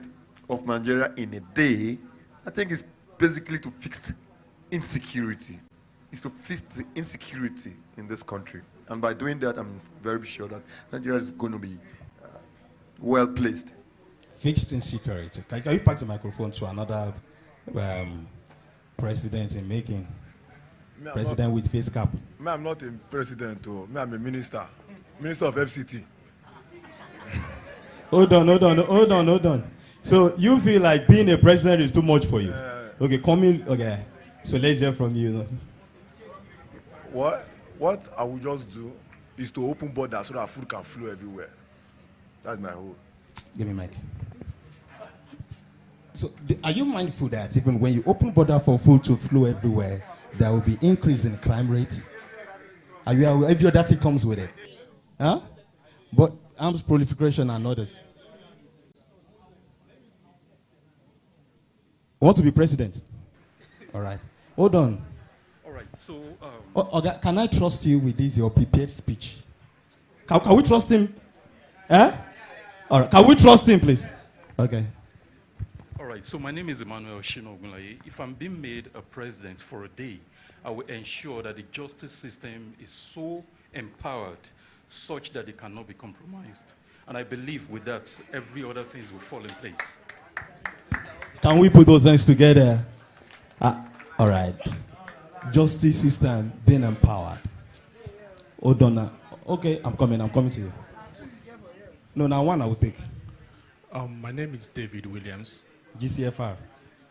of Nigeria in a day, I think it's basically to fix insecurity. It's to fix the insecurity in this country. And by doing that, I'm very sure that Nigeria is going to be well placed. Fixed insecurity. Can you pass the microphone to another president in making? President with face cap. Me, I'm not a president. Me, I'm a minister. Minister of FCT. Hold on. So you feel like being a president is too much for you? Okay, okay. So let's hear from you. What I will just do is to open borders so that food can flow everywhere. That's my hope. Give me mic. So are you mindful that even when you open border for food to flow everywhere, there will be increase in crime rate? Are you aware that it comes with it? Huh? But arms proliferation and others. Want to be president? All right. Hold on. All right. So. Okay, can I trust you with this, your prepared speech? Can we trust him? Eh? All right. Can we trust him, please? Okay. All right. So my name is Emmanuel Shino Ogunlaye. If I'm being made a president for a day, I will ensure that the justice system is so empowered such that it cannot be compromised. And I believe with that, every other things will fall in place. Can we put those things together? All right. Justice system being empowered. Hold on. Okay, I'm coming to you. No, now one I will take. My name is David Williams. GCFR.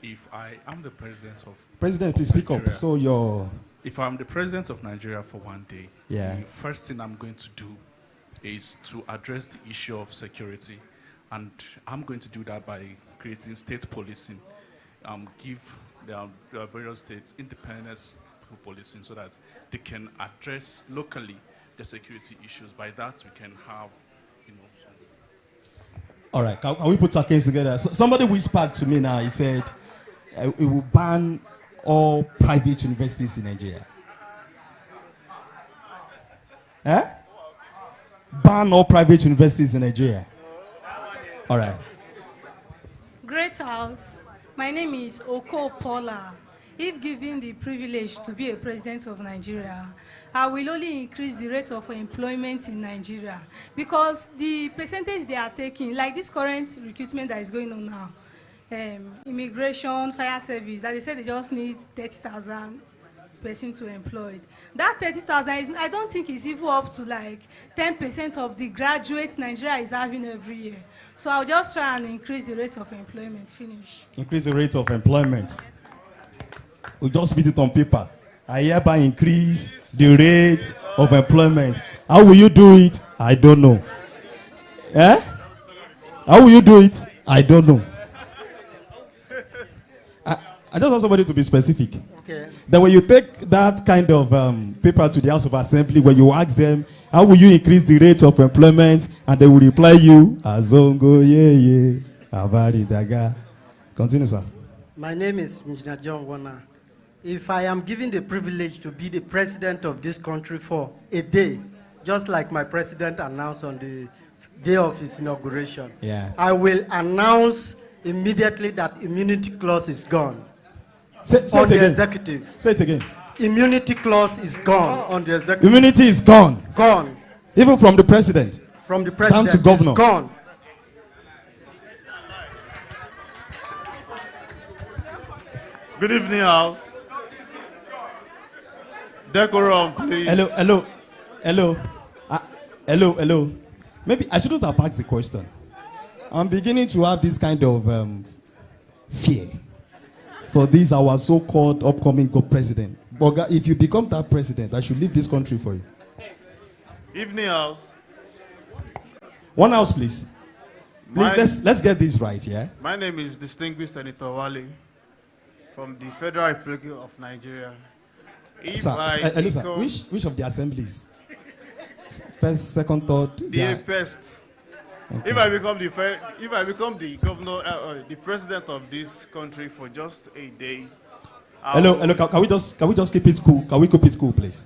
If I am the president of President, please speak Nigeria, up. So your. If I'm the president of Nigeria for one day, yeah, the first thing I'm going to do is to address the issue of security, and I'm going to do that by creating state policing, give the various states independence policing so that they can address locally the security issues. By that, we can have, some. All right, can we put our case together? Somebody whispered to me now. He said it will ban all private universities in Nigeria. Eh? Ban all private universities in Nigeria. All right. Great House. My name is Oko Paula. If given the privilege to be a president of Nigeria, I will only increase the rate of employment in Nigeria, because the percentage they are taking, like this current recruitment that is going on now, immigration, fire service, that they said they just need 30,000 persons to employ. That 30,000 is, I don't think is even up to like 10% of the graduates Nigeria is having every year. So I'll just try and increase the rate of employment. Finish. Increase the rate of employment. We just put it on paper. I hereby increase the rate of employment. How will you do it? I don't know. Eh? How will you do it? I don't know. I just want somebody to be specific. Okay. Then when you take that kind of paper to the House of Assembly, when you ask them, how will you increase the rate of employment? And they will reply you, Azongo, yeah. Abari, Daga. Continue, sir. My name is Engineer John Warner. If I am given the privilege to be the president of this country for a day, just like my president announced on the day of his inauguration, I will announce immediately that immunity clause is gone. Say on the again. executive. Say it again. Immunity clause is gone on the executive. Immunity is gone. Gone. Even from the president. From the president. Down to governor. It's gone. Good evening, House. Decorum, please. Hello. Maybe I shouldn't have asked the question. I'm beginning to have this kind of fear for this our so-called upcoming president. But if you become that president, I should leave this country for you. Evening House. One house, please. Let's get this right, yeah? My name is Distinguished Senator Wale from the Federal Republic of Nigeria. Which of the assemblies? First, second, third? The first. Okay. If I become the governor, the president of this country for just a day. Hello. Can we just keep it cool? Can we keep it cool, please?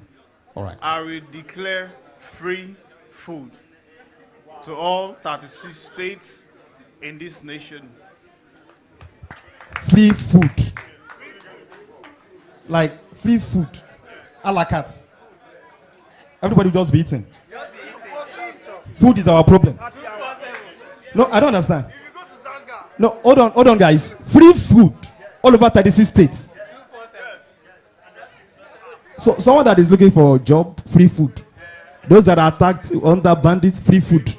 All right. I will declare free food to all 36 states in this nation. Free food. Like free food. A la carte. Everybody will just be eating. Food is our problem. No, I don't understand. No, hold on, guys. Free food all over 36 states. So someone that is looking for a job, free food. Those that are attacked under bandits, free food.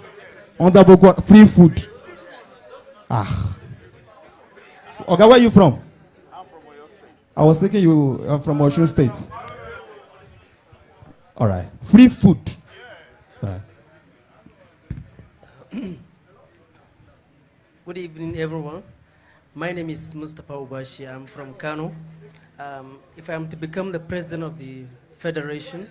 Under Boko, free food. Okay, where are you from? I'm from Oyo State. I was thinking you are from Osun State. All right. Free food. All right. Good evening, everyone. My name is Mustafa Ubashi. I'm from Kano. If I am to become the president of the federation,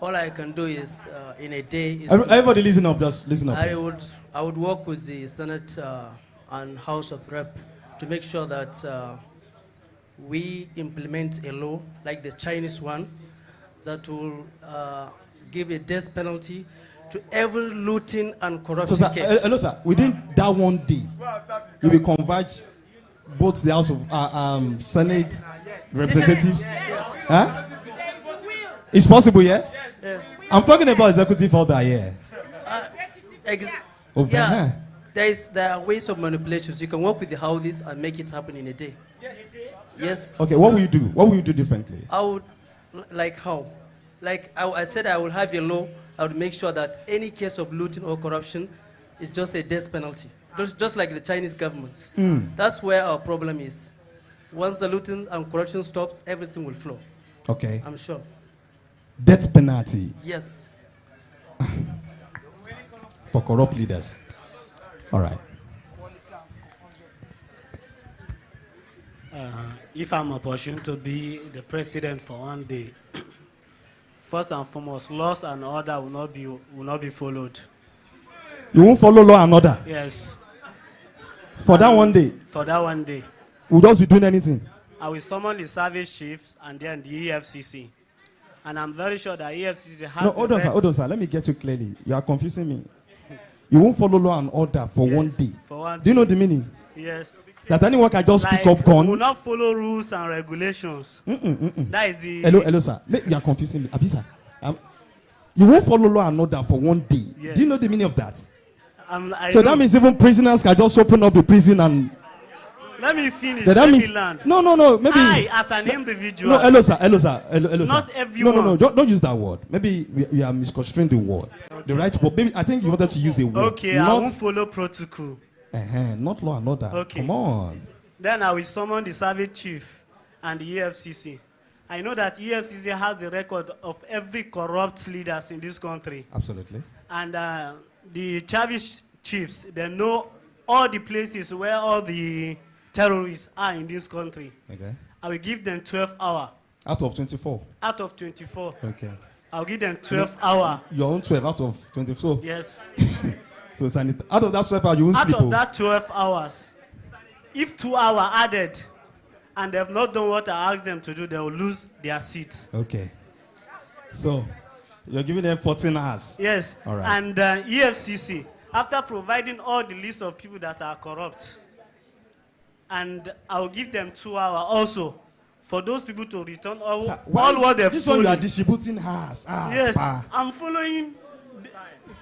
all I can do is in a day. Is everybody, listen up. Just listen up. I would work with the Senate and House of Rep to make sure that we implement a law like the Chinese one that will give a death penalty to every looting and corruption case. Hello, sir. Within that one day, you will converge both the House of Senate representatives. Yes. Huh? It's possible, yeah? Yes. I'm talking about executive order here. Yeah. There are ways of manipulations. You can work with the houses and make it happen in a day. Yes. Okay, what will you do? What will you do differently? I would, like how? Like I said, I will have a law. I would make sure that any case of looting or corruption is just a death penalty. Just like the Chinese government. That's where our problem is. Once the looting and corruption stops, everything will flow. Okay. I'm sure. Death penalty. Yes. For corrupt leaders. All right. If I'm opportune to be the president for one day, first and foremost, laws and order will not be followed. You won't follow law and order? Yes. For that one day? For that one day. We'll just be doing anything? I will summon the service chiefs and then the EFCC. And I'm very sure that EFCC has... No, hold on, sir. Let me get you clearly. You are confusing me. You won't follow law and order for one day. For one day. Do you know the meaning? Yes. That anyone can just pick up gun? We will not follow rules and regulations. That is the... Hello, sir. You are confusing me. Abisa, you won't follow law and order for one day. Yes. Do you know the meaning of that? So that means even prisoners can just open up the prison and... Let me finish. That means... No. Maybe... I, as an individual... No, hello, sir. Not everyone. No. Don't use that word. Maybe we are misconstruing the word. Okay. The right word. Maybe I think you wanted to use a word. Okay, I won't follow protocol. Not law and order. Okay. Come on. Then I will summon the service chief and the EFCC. I know that EFCC has the record of every corrupt leaders in this country. Absolutely. And the service chiefs, they know all the places where all the terrorists are in this country. Okay. I will give them 12 hours. Out of 24? Out of 24. Okay. I'll give them 12 hours. Your own 12 out of 24? Yes. So out of that 12 hours, you won't sleep. Out of that 12 hours, if 2 hours added, and they have not done what I asked them to do, they will lose their seat. Okay. So, you're giving them 14 hours? Yes. All right. And EFCC, after providing all the list of people that are corrupt, and I'll give them 2 hours also for those people to return all what they've this stolen. One you are distributing hours. Yes, I'm following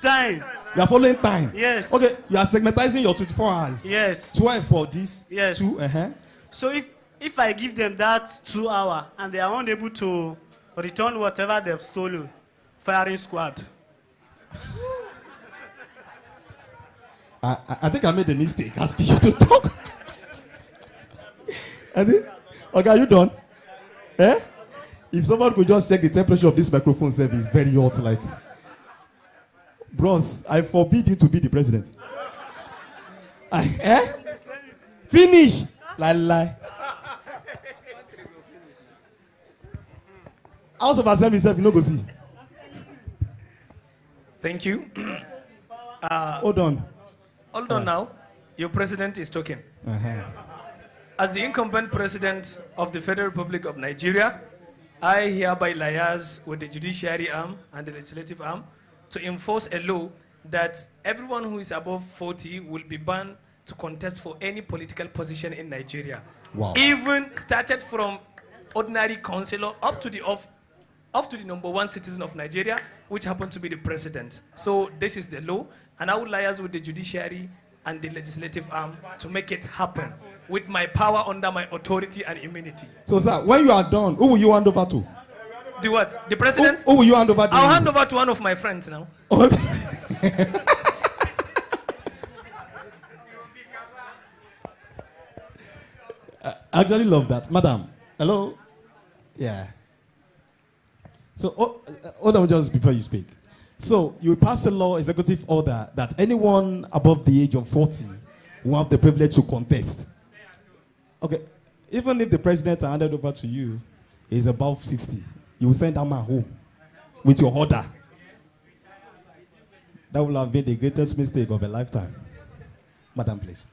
time. You are following time? Yes. Okay, you are segmentizing your 24 hours. Yes. 12 for this. Yes. 2, So if I give them that 2 hours and they are unable to return whatever they've stolen, firing squad. I think I made a mistake asking you to talk. I think, okay, are you done? Eh? If someone could just check the temperature of this microphone, sir, it's very hot. Like, bros, I forbid you to be the president. Eh? Finish. Lie. House of Assembly itself, you no go see. Thank you. Hold on. Hold on now. Your president is talking. As the incumbent president of the Federal Republic of Nigeria, I hereby liaise with the judiciary arm and the legislative arm to enforce a law that everyone who is above 40 will be banned to contest for any political position in Nigeria. Wow. Even started from ordinary councillor up to the number one citizen of Nigeria, which happened to be the president. So this is the law, and I will liaise with the judiciary and the legislative arm to make it happen with my power under my authority and immunity. So, sir, when you are done, who will you hand over to? The what? The president? Who will you hand over to? I'll hand over to one of my friends now. I actually love that. Madam, hello? Yeah. So, hold on just before you speak. So, you pass a law, executive order, that anyone above the age of 40 will have the privilege to contest. Okay, even if the president handed over to you is above 60, you will send that man home with your order. That will have been the greatest mistake of a lifetime. Madam, please.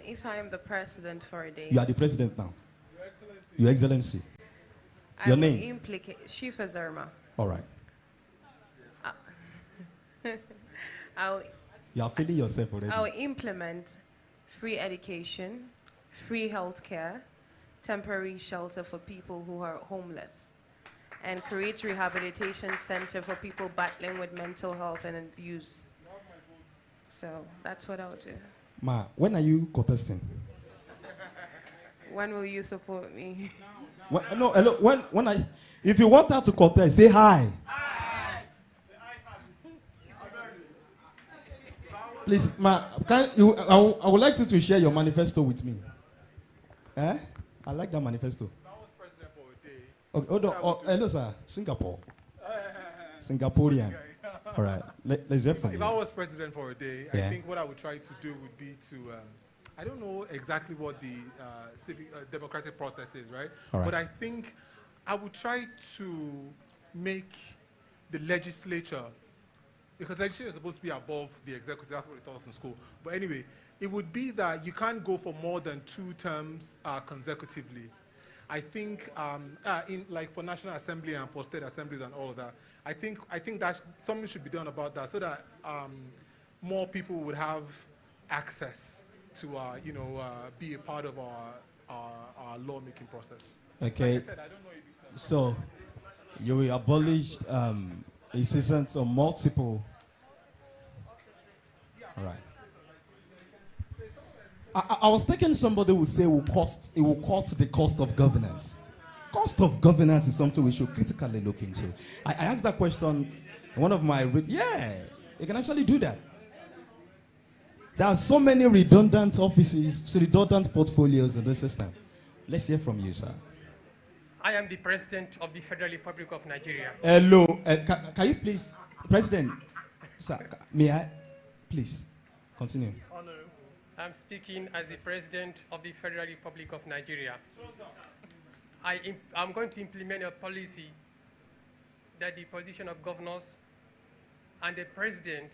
If I am the president for a day. You are the president now. Your Excellency. Your name? Shifa Zerma. All right. You are feeling yourself already. I'll implement free education, free health care, temporary shelter for people who are homeless, and create rehabilitation center for people battling with mental health and abuse. So that's what I'll do. Ma, when are you contesting? When will you support me? No, hello, if you want her to contest, say hi. Please, ma, I would like you to share your manifesto with me. Eh? I like that manifesto. Okay, hold on. Oh, hello, sir. Singapore. Singaporean. All right. Let's hear from you. If I was president for a day, Yeah. I think what I would try to do would be to, I don't know exactly what the democratic process is, right? All right. But I think I would try to make the legislature, because legislature is supposed to be above the executive, that's what they taught us in school. But anyway, it would be that you can't go for more than 2 terms consecutively. I think, like for National Assembly and for state assemblies and all of that, I think that something should be done about that, so that more people would have access to, be a part of our lawmaking process. Okay. Like I said, I don't know if So, you will abolish existence of multiple. All right. I was thinking somebody would say it will cut the cost of governance. Cost of governance is something we should critically look into. I asked that question in one of my, yeah, you can actually do that. There are so many redundant offices, redundant portfolios in the system. Let's hear from you, sir. I am the President of the Federal Republic of Nigeria. Hello. Can you please, President, sir, may I please continue? Honor, I'm speaking as the President of the Federal Republic of Nigeria. I'm going to implement a policy that the position of governors and the President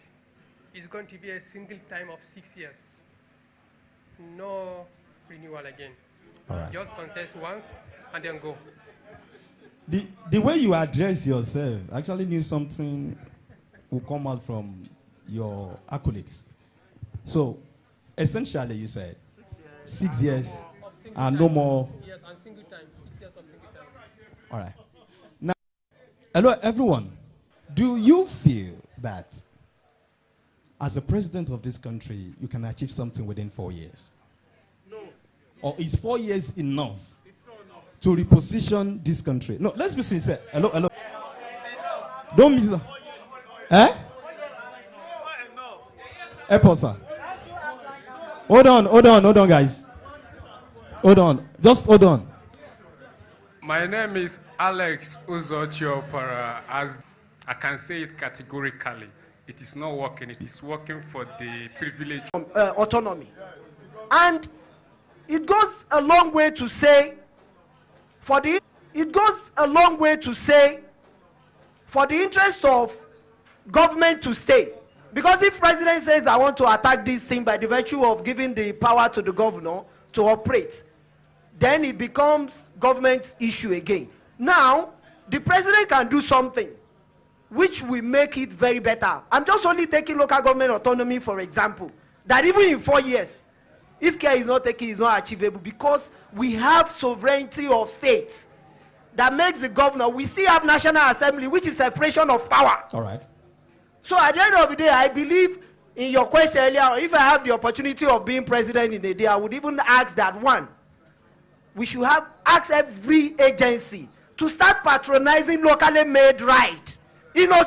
is going to be a single time of 6 years. No renewal again. All right. Just contest once and then go. The way you address yourself, I actually knew something will come out from your accolades. So, essentially, you said 6 years and no more. Yes, and single time. 6 years of single time. All right. Now, hello, everyone. Do you feel that as a president of this country, you can achieve something within 4 years? No. Or is 4 years enough to reposition this country? No, let's be sincere. Hello. Don't miss that. Eh? Apple, sir. hold on, guys. Hold on. Just hold on. My name is Alex Uzochiopara. As I can say it categorically, it is not working. It is working for the privilege. Autonomy. And it goes a long way to say, for the interest of government to stay. Because if president says, I want to attack this thing by the virtue of giving the power to the governor to operate, then it becomes government's issue again. Now, the president can do something which will make it very better. I'm just only taking local government autonomy, for example, that even in 4 years, if care is not taken, it's not achievable, because we have sovereignty of states that makes the governor. We still have National Assembly, which is separation of power. All right. So at the end of the day, I believe in your question earlier, if I have the opportunity of being president in a day, I would even ask that one, we should ask every agency to start patronizing locally made right.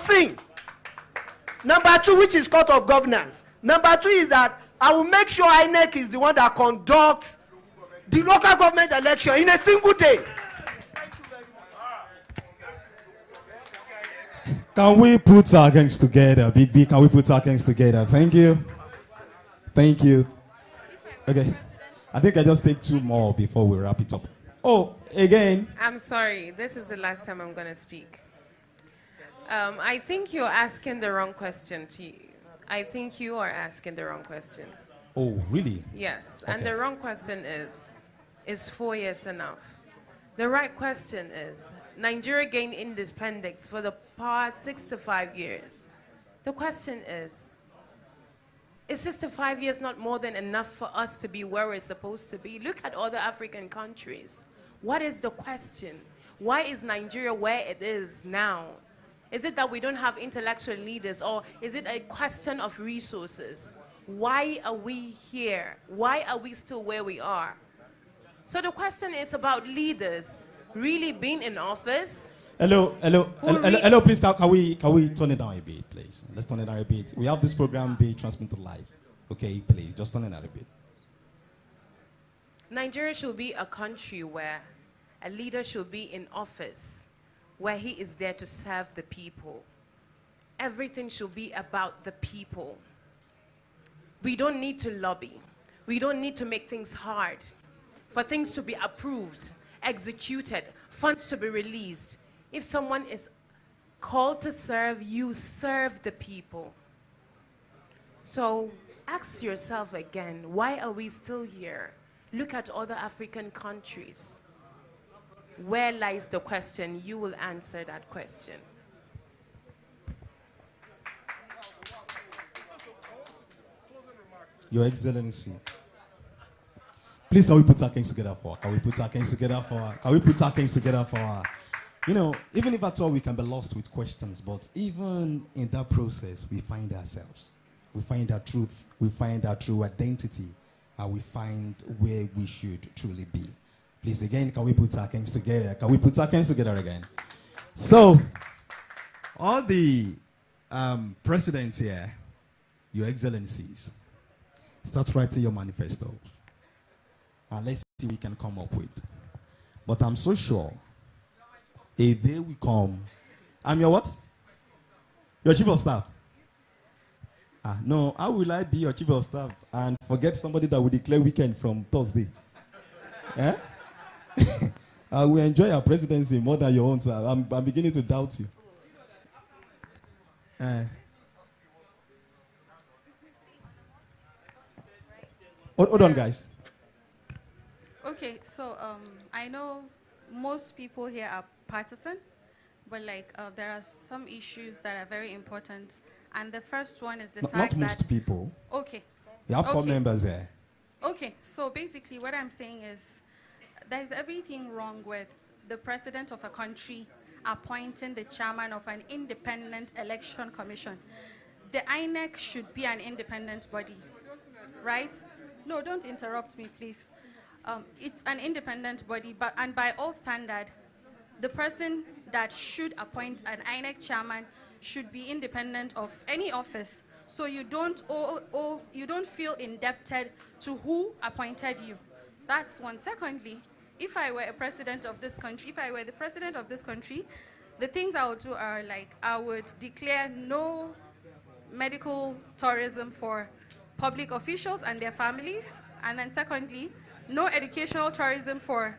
Sin. Number 2, which is court of governance. Number 2 is that I will make sure INEC is the one that conducts the local government election in a single day. Can we put our hands together? Big B, can we put our hands together? Thank you. Thank you. Okay. I think I just take 2 more before we wrap it up. Oh, again. I'm sorry. This is the last time I'm going to speak. I think you're asking the wrong question. I think you are asking the wrong question. Oh, really? Yes. Okay. And the wrong question is 4 years enough? The right question is, Nigeria gained independence for the past 65 years. The question is 65 years not more than enough for us to be where we're supposed to be? Look at other African countries. What is the question? Why is Nigeria where it is now? Is it that we don't have intellectual leaders, or is it a question of resources? Why are we here? Why are we still where we are? So the question is about leaders really being in office. Hello, please, can we turn it down a bit, please? Let's turn it down a bit. We have this program being transmitted live. Okay, please, just turn it down a bit. Nigeria should be a country where a leader should be in office, where he is there to serve the people. Everything should be about the people. We don't need to lobby. We don't need to make things hard for things to be approved, executed, funds to be released. If someone is called to serve, you serve the people. So ask yourself again, why are we still here? Look at other African countries. Where lies the question? You will answer that question. Your Excellency, please, can we put our hands together for? Can we put our hands together for? Can we put our hands together for? You know, even if at all we can be lost with questions, but even in that process, we find ourselves. We find our truth. We find our true identity. And we find where we should truly be. Please, again, can we put our hands together? Can we put our hands together again? So, all the presidents here, your excellencies, start writing your manifesto. And let's see what we can come up with. But I'm so sure a day will come. I'm your what? Your chief of staff. No, how will I be your chief of staff and forget somebody that will declare weekend from Thursday? Eh? I will enjoy your presidency more than your own, sir. I'm beginning to doubt you. Hold on, guys. Okay, so I know most people here are partisan, but there are some issues that are very important. And the first one is the fact that... Not most people. Okay. We have core members there. Okay, so basically what I'm saying is there's everything wrong with the president of a country appointing the chairman of an independent election commission. The INEC should be an independent body, right? No, don't interrupt me, please. It's an independent body, and by all standard, the person that should appoint an INEC chairman should be independent of any office. so you don't feel indebted to who appointed you. That's one. Secondly, if I were a president of this country, if I were the president of this country, the things I would do are like, I would declare no medical tourism for public officials and their families. And then secondly, no educational tourism for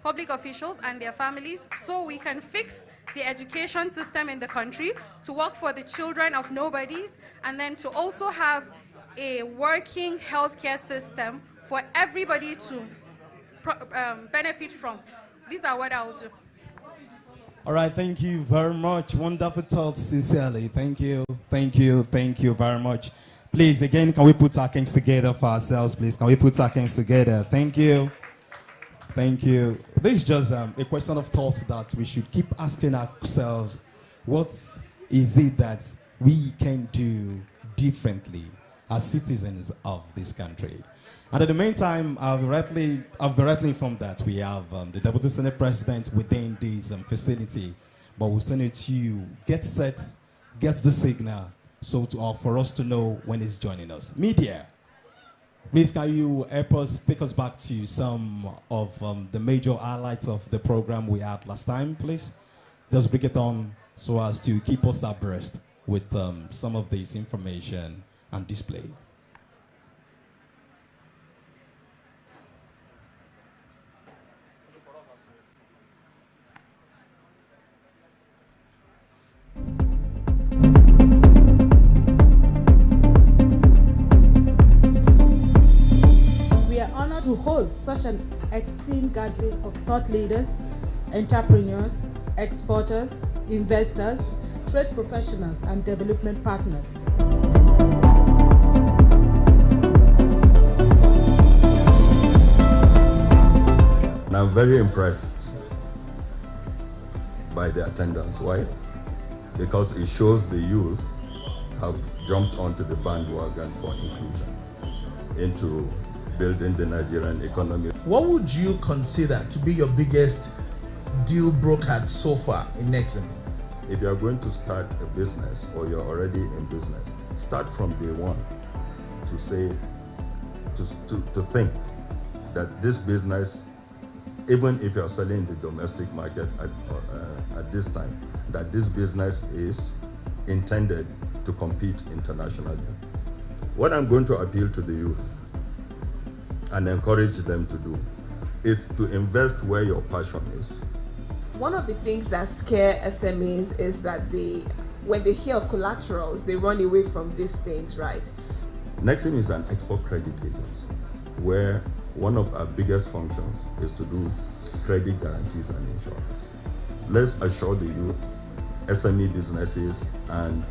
public officials and their families, so we can fix the education system in the country to work for the children of nobodies, and then to also have a working healthcare system for everybody to benefit from. These are what I will do. All right, thank you very much. Wonderful thoughts, sincerely. Thank you, thank you, thank you very much. Please, again, can we put our hands together for ourselves, please? Can we put our hands together? Thank you. Thank you. This is just a question of thought that we should keep asking ourselves. What is it that we can do differently as citizens of this country? And at the meantime, I've rightly informed that we have the Deputy Senate President within this facility, but we still need to get set, get the signal, so for us to know when he's joining us. Media. Please, can you help us, take us back to some of the major highlights of the program we had last time, please? Just break it on so as to keep us abreast with some of this information and display. To host such an esteemed gathering of thought leaders, entrepreneurs, exporters, investors, trade professionals, and development partners. And I'm very impressed by the attendance. Why? Because it shows the youth have jumped onto the bandwagon for inclusion into building the Nigerian economy. What would you consider to be your biggest deal brokered so far in Nexim? If you are going to start a business or you're already in business, start from day one to say, to think that this business, even if you're selling the domestic market at this time, that this business is intended to compete internationally. What I'm going to appeal to the youth and encourage them to do is to invest where your passion is. One of the things that scare SMEs is that when they hear of collaterals, they run away from these things, right? Nexim is an export credit agency where one of our biggest functions is to do credit guarantees and insurance. Let's assure the youth, SME businesses, and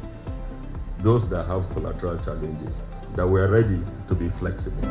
those that have collateral challenges that we are ready to be flexible.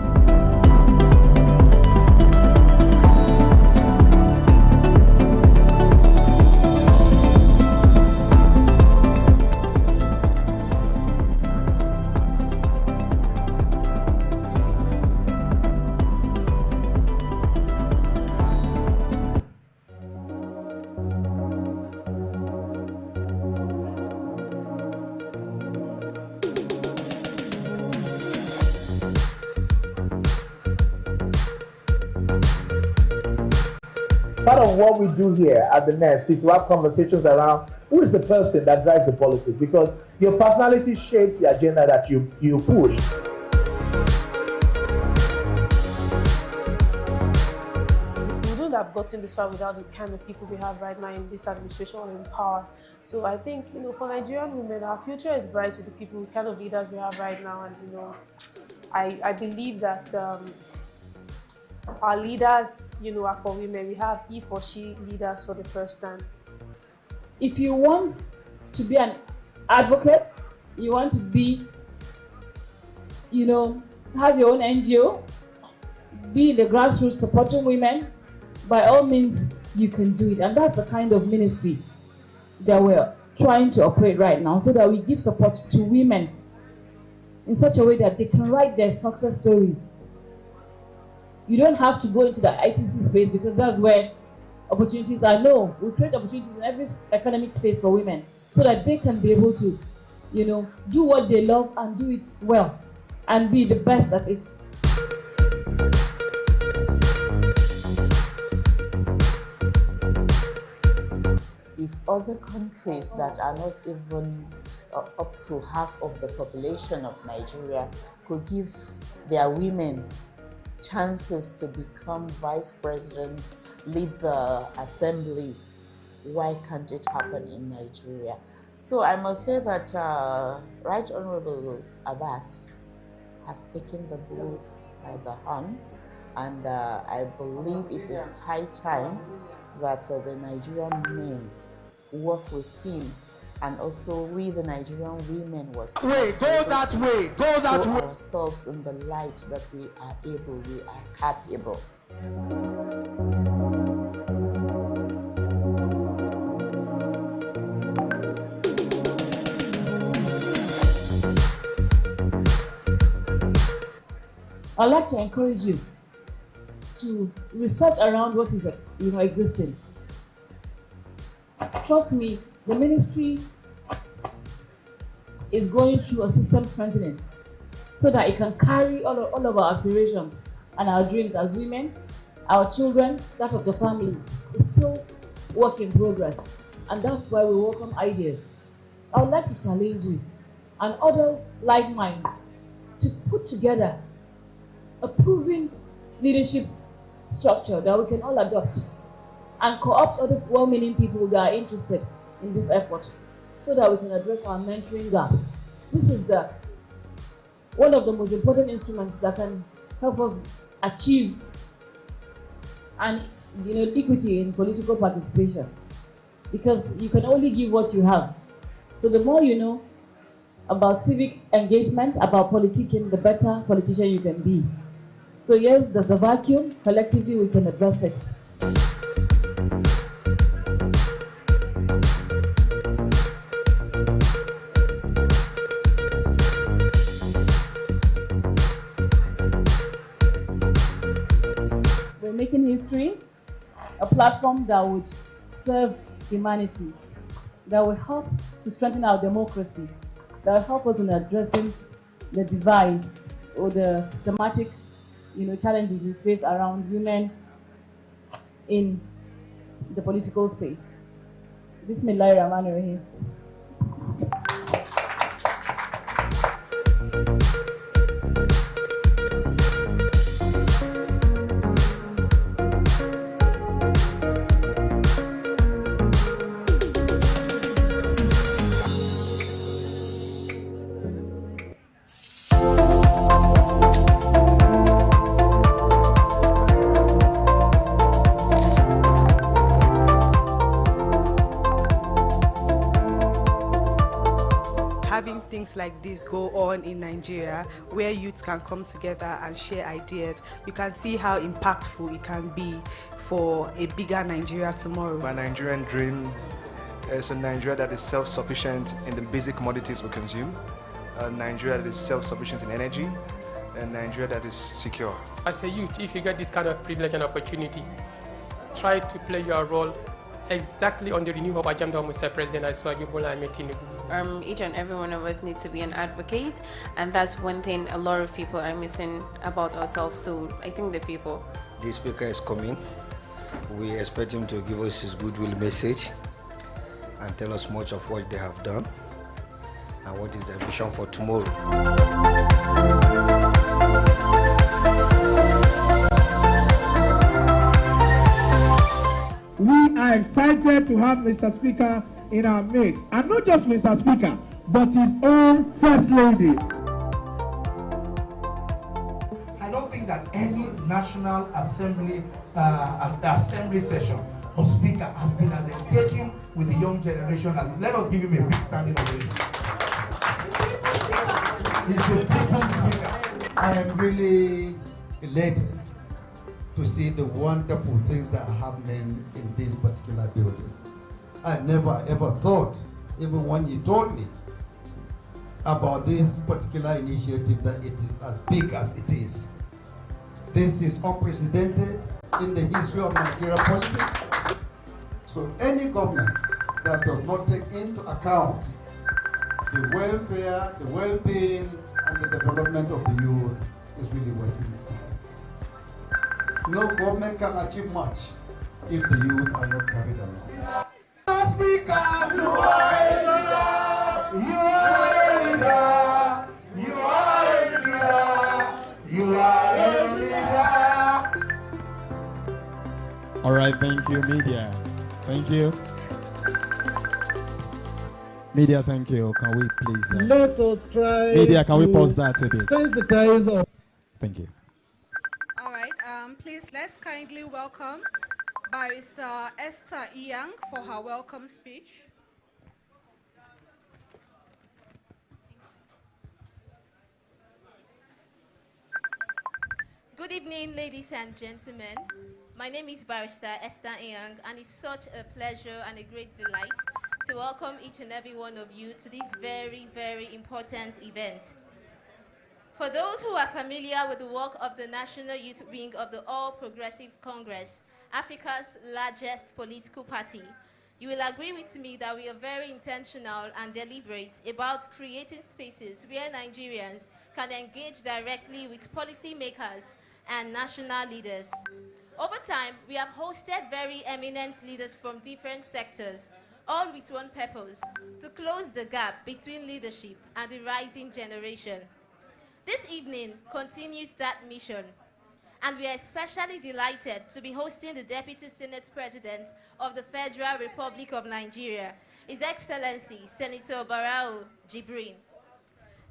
Part of what we do here at the Nest is to have conversations around who is the person that drives the politics, because your personality shapes the agenda that you push. We wouldn't have gotten this far without the kind of people we have right now in this administration in power. So I think, for Nigerian women, our future is bright with the people, the kind of leaders we have right now. And, I believe that our leaders, are for women. We have he for she leaders for the first time. If you want to be an advocate, you want to be, have your own NGO, be in the grassroots supporting women, by all means, you can do it. And that's the kind of ministry that we're trying to operate right now, so that we give support to women in such a way that they can write their success stories. You don't have to go into the ITC space, because that's where opportunities are. No, we create opportunities in every economic space for women so that they can be able to do what they love and do it well and be the best at it. If other countries that are not even up to half of the population of Nigeria could give their women chances to become vice presidents, lead the assemblies, why can't it happen in Nigeria? So I must say that Right Honorable Abbas has taken the bull by the horn, and I believe it is high time that the Nigerian men work with him, and also we, the Nigerian women, was go that way, go that way. Ourselves in the light that we are able, we are capable. I'd like to encourage you to research around what is existing. Trust me, the ministry is going through a system strengthening so that it can carry all of our aspirations and our dreams as women, our children, that of the family. It's still work in progress, and that's why we welcome ideas. I would like to challenge you and other like minds to put together a proven leadership structure that we can all adopt and co-opt other well-meaning people that are interested in this effort so that we can address our mentoring gap. This is one of the most important instruments that can help us achieve equity in political participation, because you can only give what you have. So the more you know about civic engagement, about politicking, the better politician you can be. So yes, there's a vacuum. Collectively, we can address it. We're making history, a platform that would serve humanity, that will help to strengthen our democracy, that will help us in addressing the divide or the systematic challenges we face around women in the political space. Bismillahirrahmanirrahim. Having things like this go on in Nigeria, where youth can come together and share ideas, you can see how impactful it can be for a bigger Nigeria tomorrow. My Nigerian dream is a Nigeria that is self-sufficient in the basic commodities we consume, a Nigeria that is self-sufficient in energy, a Nigeria that is secure. As a youth, if you get this kind of privilege and opportunity, try to play your role exactly on the renewal of agenda of Mr. President Asiwaju Bola Ahmed Tinubu. Each and every one of us need to be an advocate, and that's one thing a lot of people are missing about ourselves. So I think the people. The speaker is coming. We expect him to give us his goodwill message and tell us much of what they have done and what is their vision for tomorrow. We are excited to have Mr. Speaker in our midst, and not just Mr. Speaker, but his own First Lady. I don't think that any National Assembly session or speaker has been as engaging with the young generation as. Let us give him a big standing ovation. He's the people's speaker. I am really elated to see the wonderful things that are happening in this particular building. I never ever thought, even when you told me about this particular initiative, that it is as big as it is. This is unprecedented in the history of Nigerian politics. So any government that does not take into account the welfare, the well-being, and the development of the youth is really wasting its time. No government can achieve much if the youth are not carried along. Speaker, you are a leader. You are a leader. You are a leader. You are a leader. All right, thank you, media. Thank you. Media, thank you. Can we please... Let us try media, can we pause that a bit? Sensitize. Thank you. All right, please let's kindly welcome Barrister Esther Iyang for her welcome speech. Good evening, ladies and gentlemen. My name is Barrister Esther Iyang, and it's such a pleasure and a great delight to welcome each and every one of you to this very, very important event. For those who are familiar with the work of the National Youth Wing of the All Progressive Congress, Africa's largest political party, you will agree with me that we are very intentional and deliberate about creating spaces where Nigerians can engage directly with policymakers and national leaders. Over time, we have hosted very eminent leaders from different sectors, all with one purpose: to close the gap between leadership and the rising generation. This evening continues that mission, and we are especially delighted to be hosting the Deputy Senate President of the Federal Republic of Nigeria, His Excellency Senator Barau Jibrin.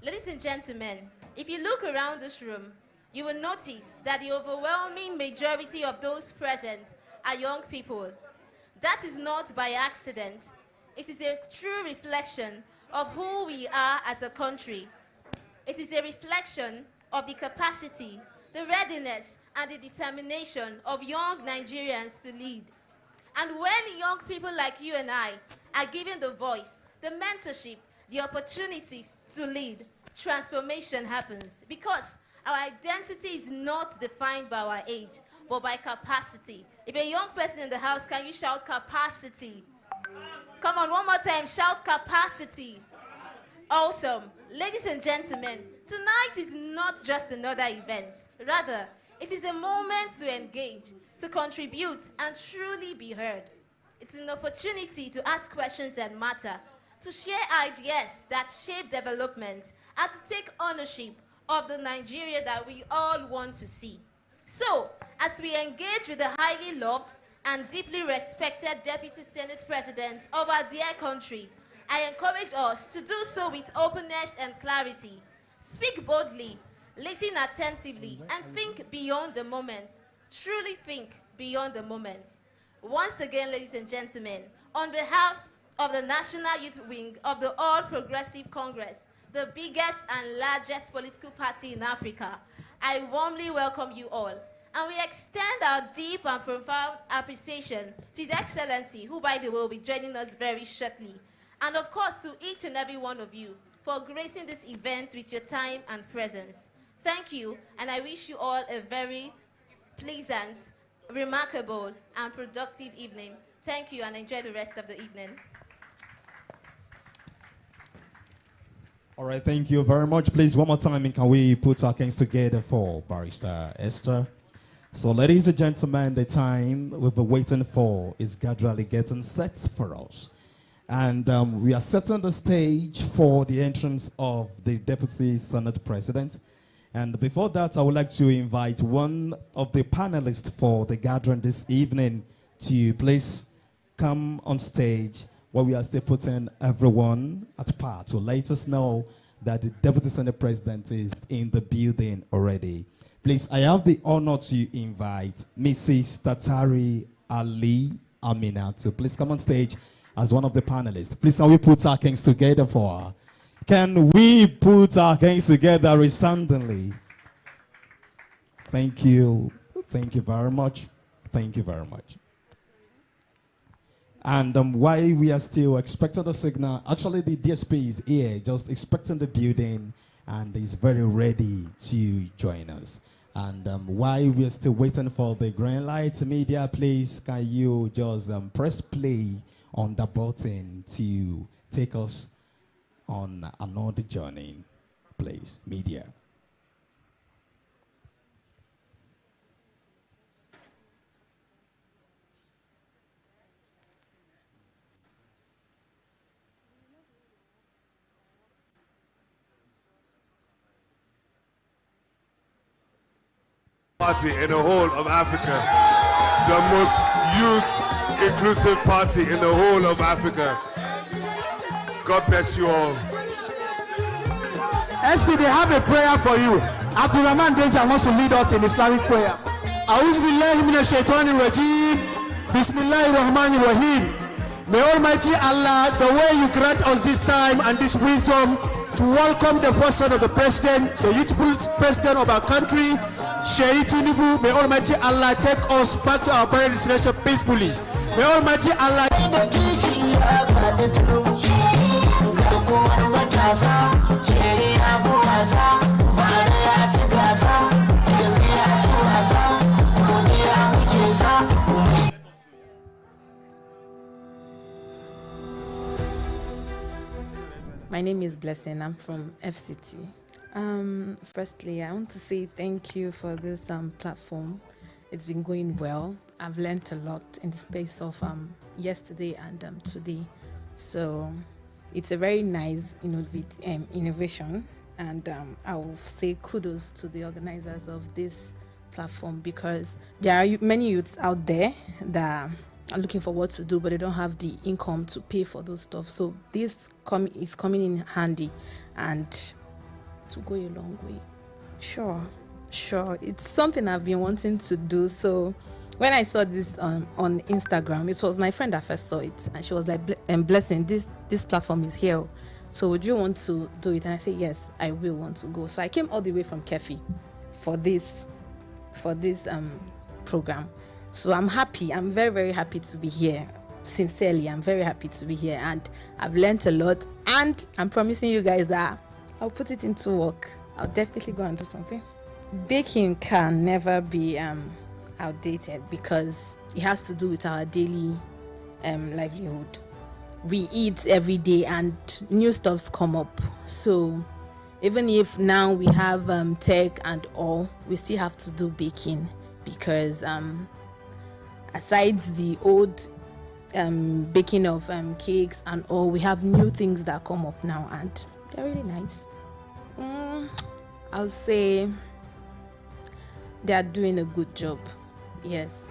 Ladies and gentlemen, if you look around this room, you will notice that the overwhelming majority of those present are young people. That is not by accident. It is a true reflection of who we are as a country. It is a reflection of the capacity, the readiness, and the determination of young Nigerians to lead. And when young people like you and I are given the voice, the mentorship, the opportunities to lead, transformation happens, because our identity is not defined by our age, but by capacity. If a young person in the house, can you shout capacity? Come on, one more time, shout capacity. Awesome. Ladies and gentlemen, tonight is not just another event. Rather, it is a moment to engage, to contribute, and truly be heard. It's an opportunity to ask questions that matter, to share ideas that shape development, and to take ownership of the Nigeria that we all want to see. So, as we engage with the highly loved and deeply respected Deputy Senate President of our dear country, I encourage us to do so with openness and clarity. Speak boldly, listen attentively, and think beyond the moment. Truly think beyond the moment. Once again, ladies and gentlemen, on behalf of the National Youth Wing of the All Progressive Congress, the biggest and largest political party in Africa, I warmly welcome you all. And we extend our deep and profound appreciation to His Excellency, who, by the way, will be joining us very shortly. And of course, to each and every one of you for gracing this event with your time and presence. Thank you, and I wish you all a very pleasant, remarkable, and productive evening. Thank you, and enjoy the rest of the evening. All right, thank you very much. Please, one more time, and can we put our hands together for Barrister Esther? So, ladies and gentlemen, the time we've been waiting for is gradually getting set for us. And we are setting the stage for the entrance of the Deputy Senate President. And before that, I would like to invite one of the panelists for the gathering this evening to please come on stage, where we are still putting everyone at part to let us know that the Deputy Senate President is in the building already. Please, I have the honor to invite Mrs. Tatari Ali Amina to please come on stage as one of the panelists. Please, can we put our hands together for her? Can we put our hands together resoundingly? Thank you. Thank you very much. Thank you very much. And while we are still expecting the signal, actually the DSP is here, just expecting the building, and is very ready to join us. And while we are still waiting for the green light, media, please, can you just press play on the button to take us on another journey, please, media. Party in the whole of Africa, the most youth inclusive party in the whole of Africa. God bless you all. SD, they have a prayer for you. Abdurrahman Denja wants to lead us in Islamic prayer. A'udhu minash shaitanir rajim. Bismillahir rahmanir rahim. May Almighty Allah, the way you grant us this time and this wisdom to welcome the first son of the president, the youthful president of our country, Sheikh Tinubu, may Almighty Allah take us back to our parent destination peacefully. May Almighty Allah. My name is Blessing. I'm from FCT. Firstly, I want to say thank you for this platform. It's been going well. I've learned a lot in the space of yesterday and today. So it's a very nice innovation, and I will say kudos to the organizers of this platform, because there are many youths out there that are looking for what to do, but they don't have the income to pay for those stuff. So this is coming in handy and to go a long way. Sure. It's something I've been wanting to do. So when I saw this on Instagram, it was my friend that first saw it, and she was like, Blessing, this platform is here. So would you want to do it? And I said, yes, I will want to go. So I came all the way from Kefi for this program. So I'm happy. I'm very, very happy to be here. Sincerely, I'm very happy to be here, and I've learned a lot, and I'm promising you guys that I'll put it into work. I'll definitely go and do something. Baking can never be outdated, because it has to do with our daily livelihood. We eat every day and new stuffs come up. So even if now we have tech and all, we still have to do baking, because aside the old baking of cakes and all, we have new things that come up now, and they're really nice. I'll say they're doing a good job. Yes,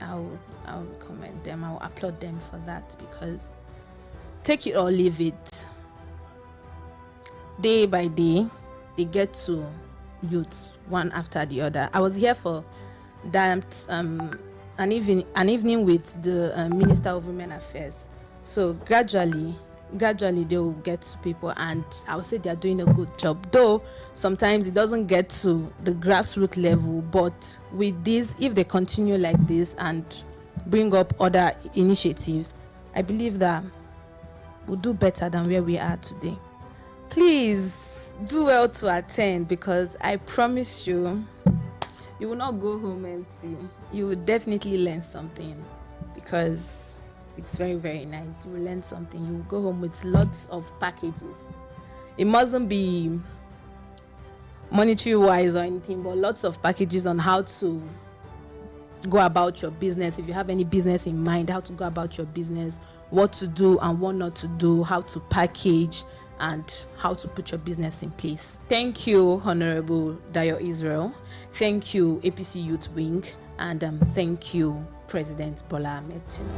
I'll recommend them. I'll applaud them for that, because take it or leave it. Day by day, they get to youths one after the other. I was here for that an evening with the Minister of Women Affairs. So gradually they will get to people, and I would say they are doing a good job. Though sometimes it doesn't get to the grassroots level, but with this, if they continue like this and bring up other initiatives, I believe that we'll do better than where we are today. Please do well to attend, because I promise you, you will not go home empty. You will definitely learn something, because it's very, very nice. You will learn something. You will go home with lots of packages. It mustn't be monetary-wise or anything, but lots of packages on how to go about your business. If you have any business in mind, how to go about your business, what to do and what not to do, how to package, and how to put your business in place. Thank you, Honorable Dayo Israel. Thank you, APC Youth Wing. And thank you, President Bola Ahmed Tinubu.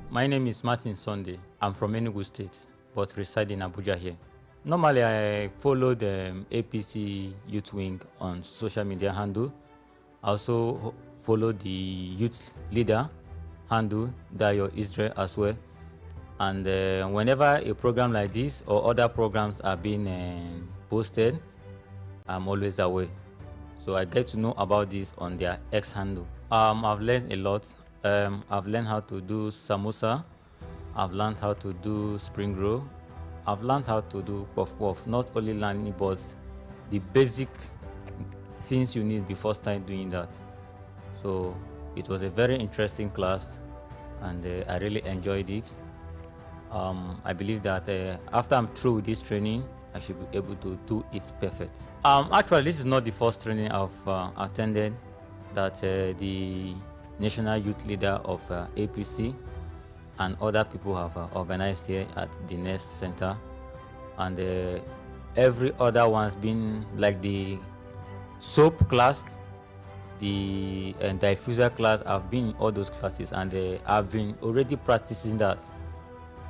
My name is Martin Sunday. I'm from Enugu State, but reside in Abuja here. Normally, I follow the APC Youth Wing on social media handle. I also follow the youth leader handle, Dayo Israel, as well. And whenever a program like this or other programs are being posted, I'm always aware. So I get to know about this on their X handle. I've learned a lot. I've learned how to do samosa. I've learned how to do spring roll. I've learned how to do puff puff. Not only learning, but the basic things you need before starting doing that. So it was a very interesting class, and I really enjoyed it. I believe that after I'm through with this training, I should be able to do it perfect. Actually, this is not the first training I've attended that the national youth leader of APC and other people have organized here at the Nest Center. And every other one's been like the soap class, the diffuser class. I've been in all those classes, and I've been already practicing that.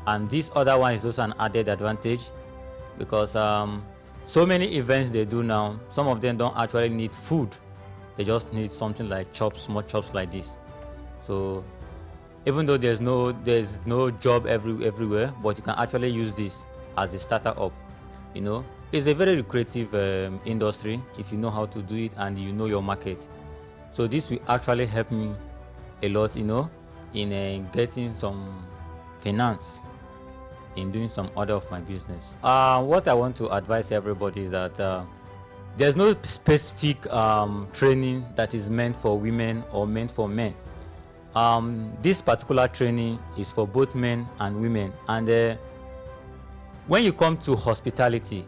And this other one is also an added advantage, because so many events they do now, some of them don't actually need food. They just need something like chops, small chops like this. So even though there's no job everywhere, but you can actually use this as a starter up. You know, it's a very lucrative industry if you know how to do it and you know your market. So this will actually help me a lot, you know, in getting some finance in doing some other of my business. What I want to advise everybody is that there's no specific training that is meant for women or meant for men. This particular training is for both men and women. And when you come to hospitality,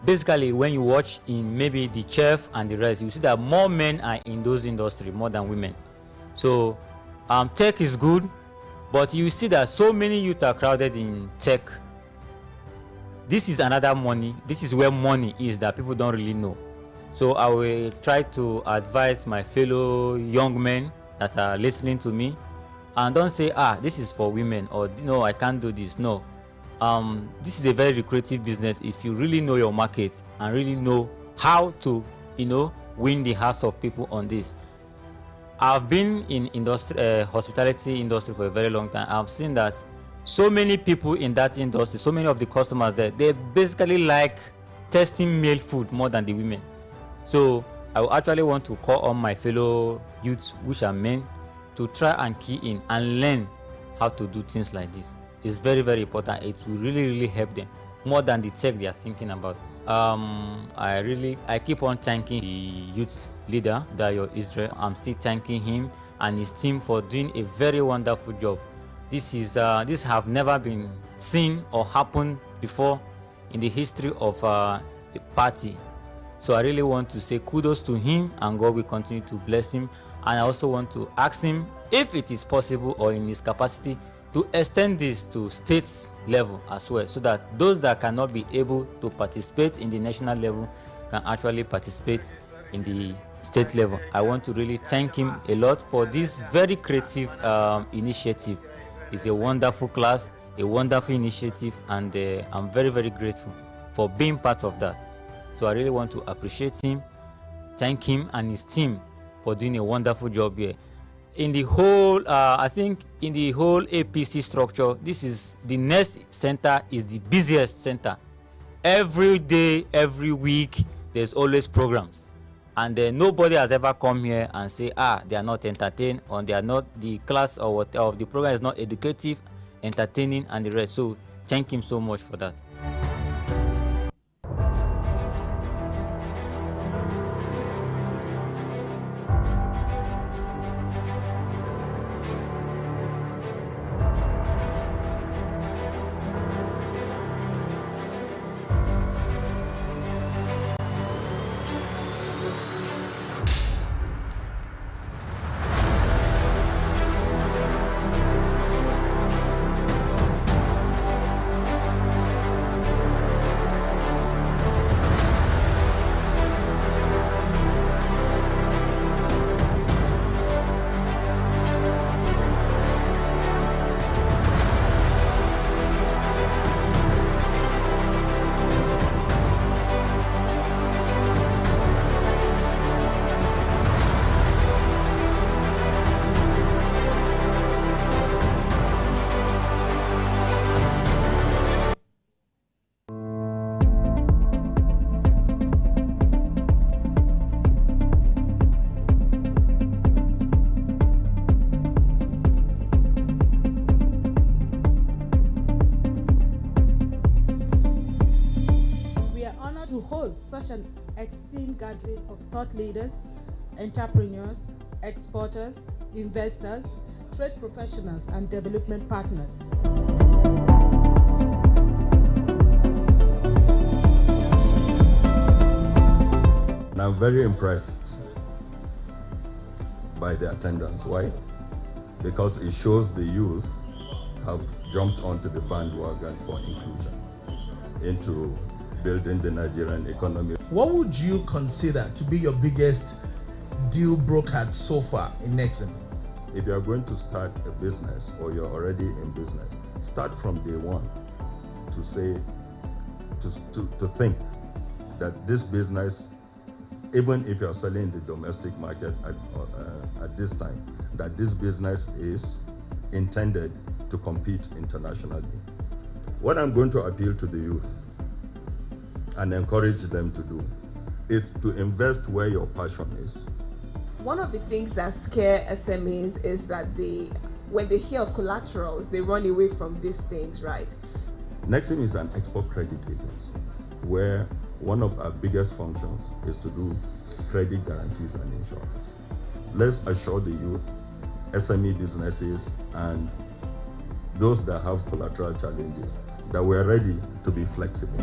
basically when you watch in maybe the chef and the rest, you see that more men are in those industries more than women. So tech is good, but you see that so many youth are crowded in tech. This is another money. This is where money is that people don't really know. So I will try to advise my fellow young men that are listening to me, and don't say, this is for women, or no, I can't do this. No, this is a very lucrative business if you really know your market and really know how to, you know, win the hearts of people on this. I've been in hospitality industry for a very long time. I've seen that so many people in that industry, so many of the customers there, they basically like testing male food more than the women. So I actually want to call on my fellow youths, which are men, to try and key in and learn how to do things like this. It's very, very important. It will really, really help them more than the tech they are thinking about. I keep on thanking the youth leader, Dayo Israel. I'm still thanking him and his team for doing a very wonderful job. This have never been seen or happened before in the history of a party. So I really want to say kudos to him, and God will continue to bless him. And I also want to ask him if it is possible or in his capacity to extend this to state level as well, so that those that cannot be able to participate in the national level can actually participate in the state level. I want to really thank him a lot for this very creative initiative. It's a wonderful class, a wonderful initiative, and I'm very, very grateful for being part of that. So I really want to appreciate him, thank him and his team for doing a wonderful job here. In the whole, I think in the whole APC structure, this is the Nest Center is the busiest center. Every day, every week, there's always programs. And nobody has ever come here and say, they are not entertained, or they are not, the class or whatever of the program is not educative, entertaining, and the rest. So thank him so much for that. gathering of thought leaders, entrepreneurs, exporters, investors, trade professionals, and development partners. And I'm very impressed by the attendance. Why? Because it shows the youth have jumped onto the bandwagon for inclusion into building the Nigerian economy. What would you consider to be your biggest deal broker so far in Nexim? If you are going to start a business or you're already in business, start from day one to say, to think that this business, even if you're selling in the domestic market at this time, that this business is intended to compete internationally. What I'm going to appeal to the youth and encourage them to do is to invest where your passion is. One of the things that scare SMEs is that when they hear of collaterals, they run away from these things, right? Nexim is an export credit agency where one of our biggest functions is to do credit guarantees and insurance. Let's assure the youth, SME businesses, and those that have collateral challenges that we're ready to be flexible.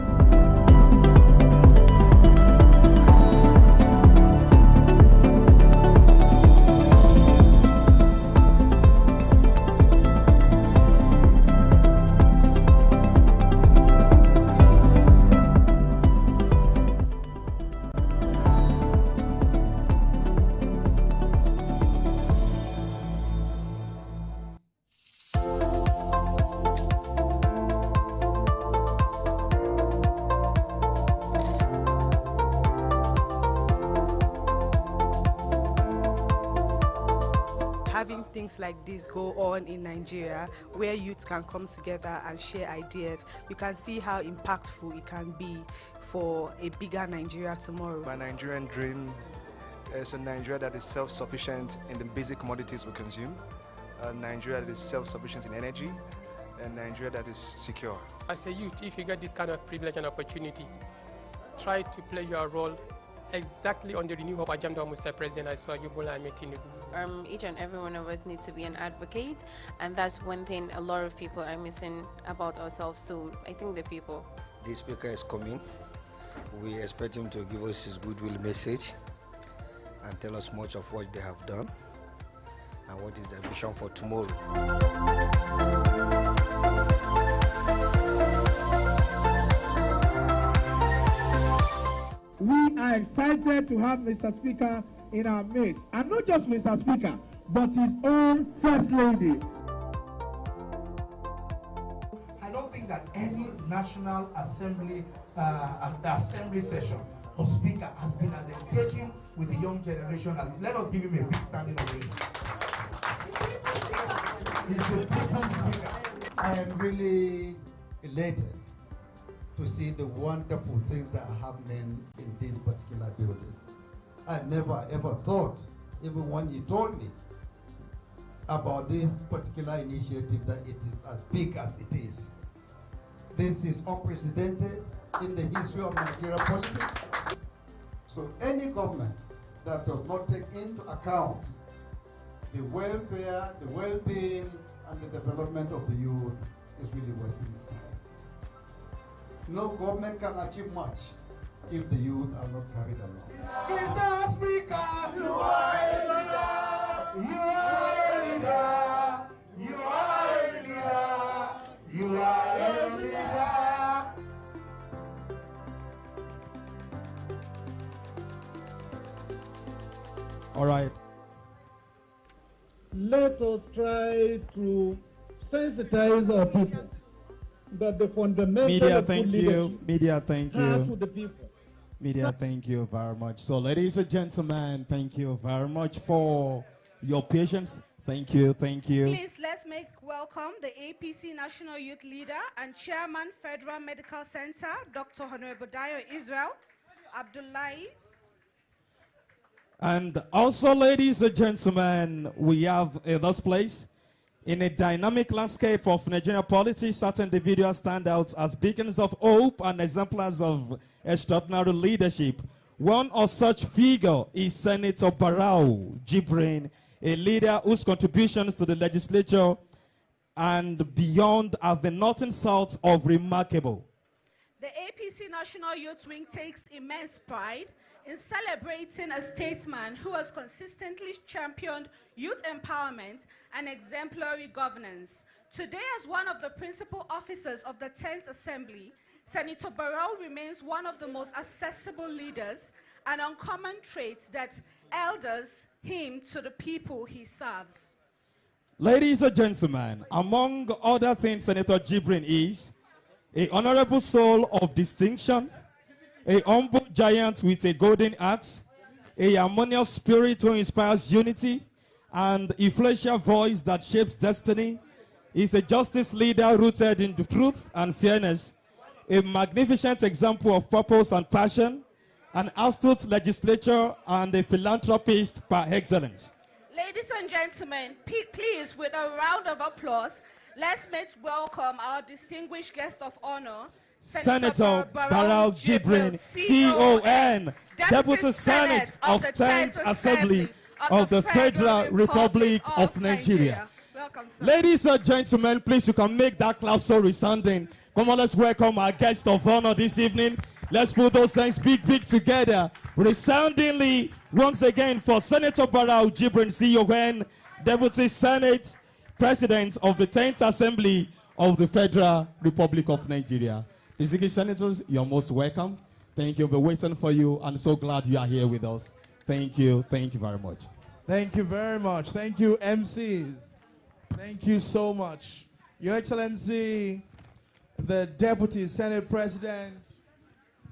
Having things like this go on in Nigeria, where youths can come together and share ideas, you can see how impactful it can be for a bigger Nigeria tomorrow. My Nigerian dream is a Nigeria that is self-sufficient in the basic commodities we consume, a Nigeria that is self-sufficient in energy, and Nigeria that is secure. As a youth, if you get this kind of privilege and opportunity, try to play your role exactly on the renewal of agenda of Mr. President Asiwaju Bola Ahmed Tinubu. Each and every one of us needs to be an advocate, and that's one thing a lot of people are missing about ourselves. So I think the people. The speaker is coming. We expect him to give us his goodwill message and tell us much of what they have done and what is their vision for tomorrow. We are excited to have Mr. Speaker in our midst, and not just Mr. Speaker, but his own First Lady. I don't think that any National Assembly assembly session or speaker has been as engaging with the young generation as. Let us give him a big standing ovation. He's the people's speaker. I am really elated to see the wonderful things that are happening in this particular building. I never ever thought, even when you told me about this particular initiative, that it is as big as it is. This is unprecedented in the history of Nigerian politics. So any government that does not take into account the welfare, the well-being, and the development of the youth is really wasting its time. No government can achieve much if the youth are not carried along. Mr. Speaker, you are a leader. You are a leader. You are a leader. You are a leader. All right. Let us try to sensitize our people that the fundamental Media, of good thank you. leadership Media, thank starts you. with the people. Media, thank you very much. So, ladies and gentlemen, thank you very much for your patience. Thank you, thank you. Please, let's make welcome the APC National Youth Leader and Chairman, Federal Medical Center, Dr. Honorable Dayo Israel Abdullahi. And also, ladies and gentlemen, we have in this place, in a dynamic landscape of Nigerian politics, certain individuals stand out as beacons of hope and exemplars of extraordinary leadership. One of such figure is Senator Barau Jibrin, a leader whose contributions to the legislature and beyond have been nothing short of remarkable. The APC National Youth Wing takes immense pride in celebrating a statesman who has consistently championed youth empowerment and exemplary governance. Today, as one of the principal officers of the 10th Assembly, Senator Barau remains one of the most accessible leaders, an uncommon trait that elders him to the people he serves. Ladies and gentlemen, among other things, Senator Jibrin is a honorable soul of distinction, a humble giant with a golden heart, a harmonious spirit who inspires unity, and influential voice that shapes destiny. He's a justice leader rooted in the truth and fairness, a magnificent example of purpose and passion, an astute legislator, and a philanthropist par excellence. Ladies and gentlemen, please, with a round of applause, let's welcome our distinguished guest of honor, Senator Barau Jibrin, CON, Deputy Senate of 10th Assembly of the Federal Republic of Nigeria. Welcome, sir. Ladies and gentlemen, please, you can make that clap so resounding. Come on, let's welcome our guest of honor this evening. Let's put those hands big together, resoundingly, once again, for Senator Barau Jibrin, CON, Deputy Senate President of the 10th Assembly of the Federal Republic of Nigeria. Distinguished senators, you're most welcome. Thank you. We're waiting for you. I'm so glad you are here with us. Thank you. Thank you very much. Thank you very much. Thank you, MCs. Thank you so much. Your Excellency, the Deputy Senate President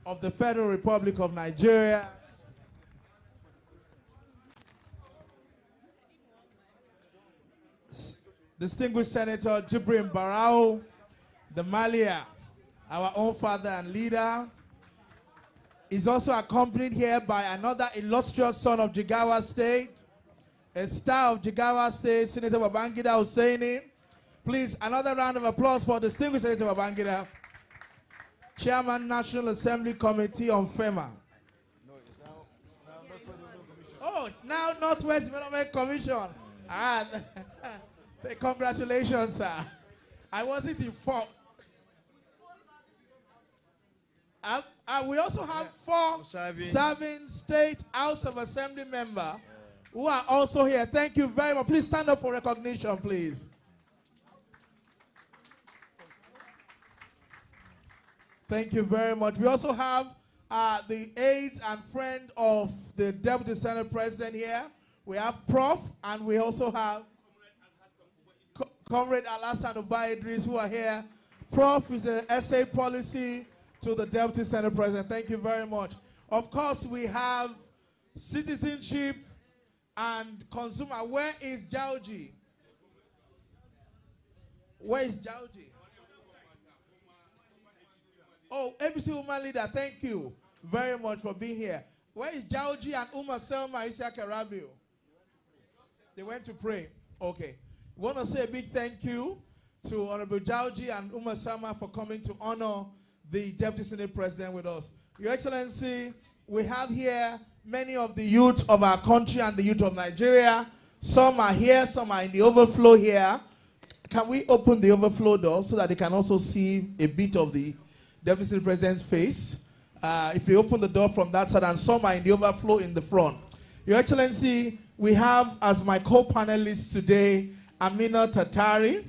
of the Federal Republic of Nigeria, Distinguished Senator Jibrin Barau, the Malia, our own father and leader, is also accompanied here by another illustrious son of Jigawa State, a star of Jigawa State, Senator Babangida Hussaini. Please, another round of applause for distinguished Senator Babangida, Chairman, National Assembly Committee on FEMA. Oh, now Northwest Development Commission. Congratulations, sir. I wasn't informed. We also have 4 serving State House of Assembly members who are also here. Thank you very much. Please stand up for recognition, please. Thank you very much. We also have the aide and friend of the Deputy Senate President here. We have Prof, and we also have Comrade Alhassan Uba Idris, who are here. Prof is an essay policy to the Deputy Senate President. Thank you very much. Of course, we have citizenship and consumer. Where is Jauji? Where is Jauji? Oh, ABC Woman Leader, thank you very much for being here. Where is Jauji and Uma Selma Isiaka Rabiu? They went to pray. Okay. We want to say a big thank you to Honorable Jauji and Uma Selma for coming to honor the Deputy Senate President with us. Your Excellency, we have here many of the youth of our country and the youth of Nigeria. Some are here, some are in the overflow here. Can we open the overflow door so that they can also see a bit of the Deputy Senate President's face? If you open the door from that side, and some are in the overflow in the front. Your Excellency, we have as my co-panelists today, Amina Tatari.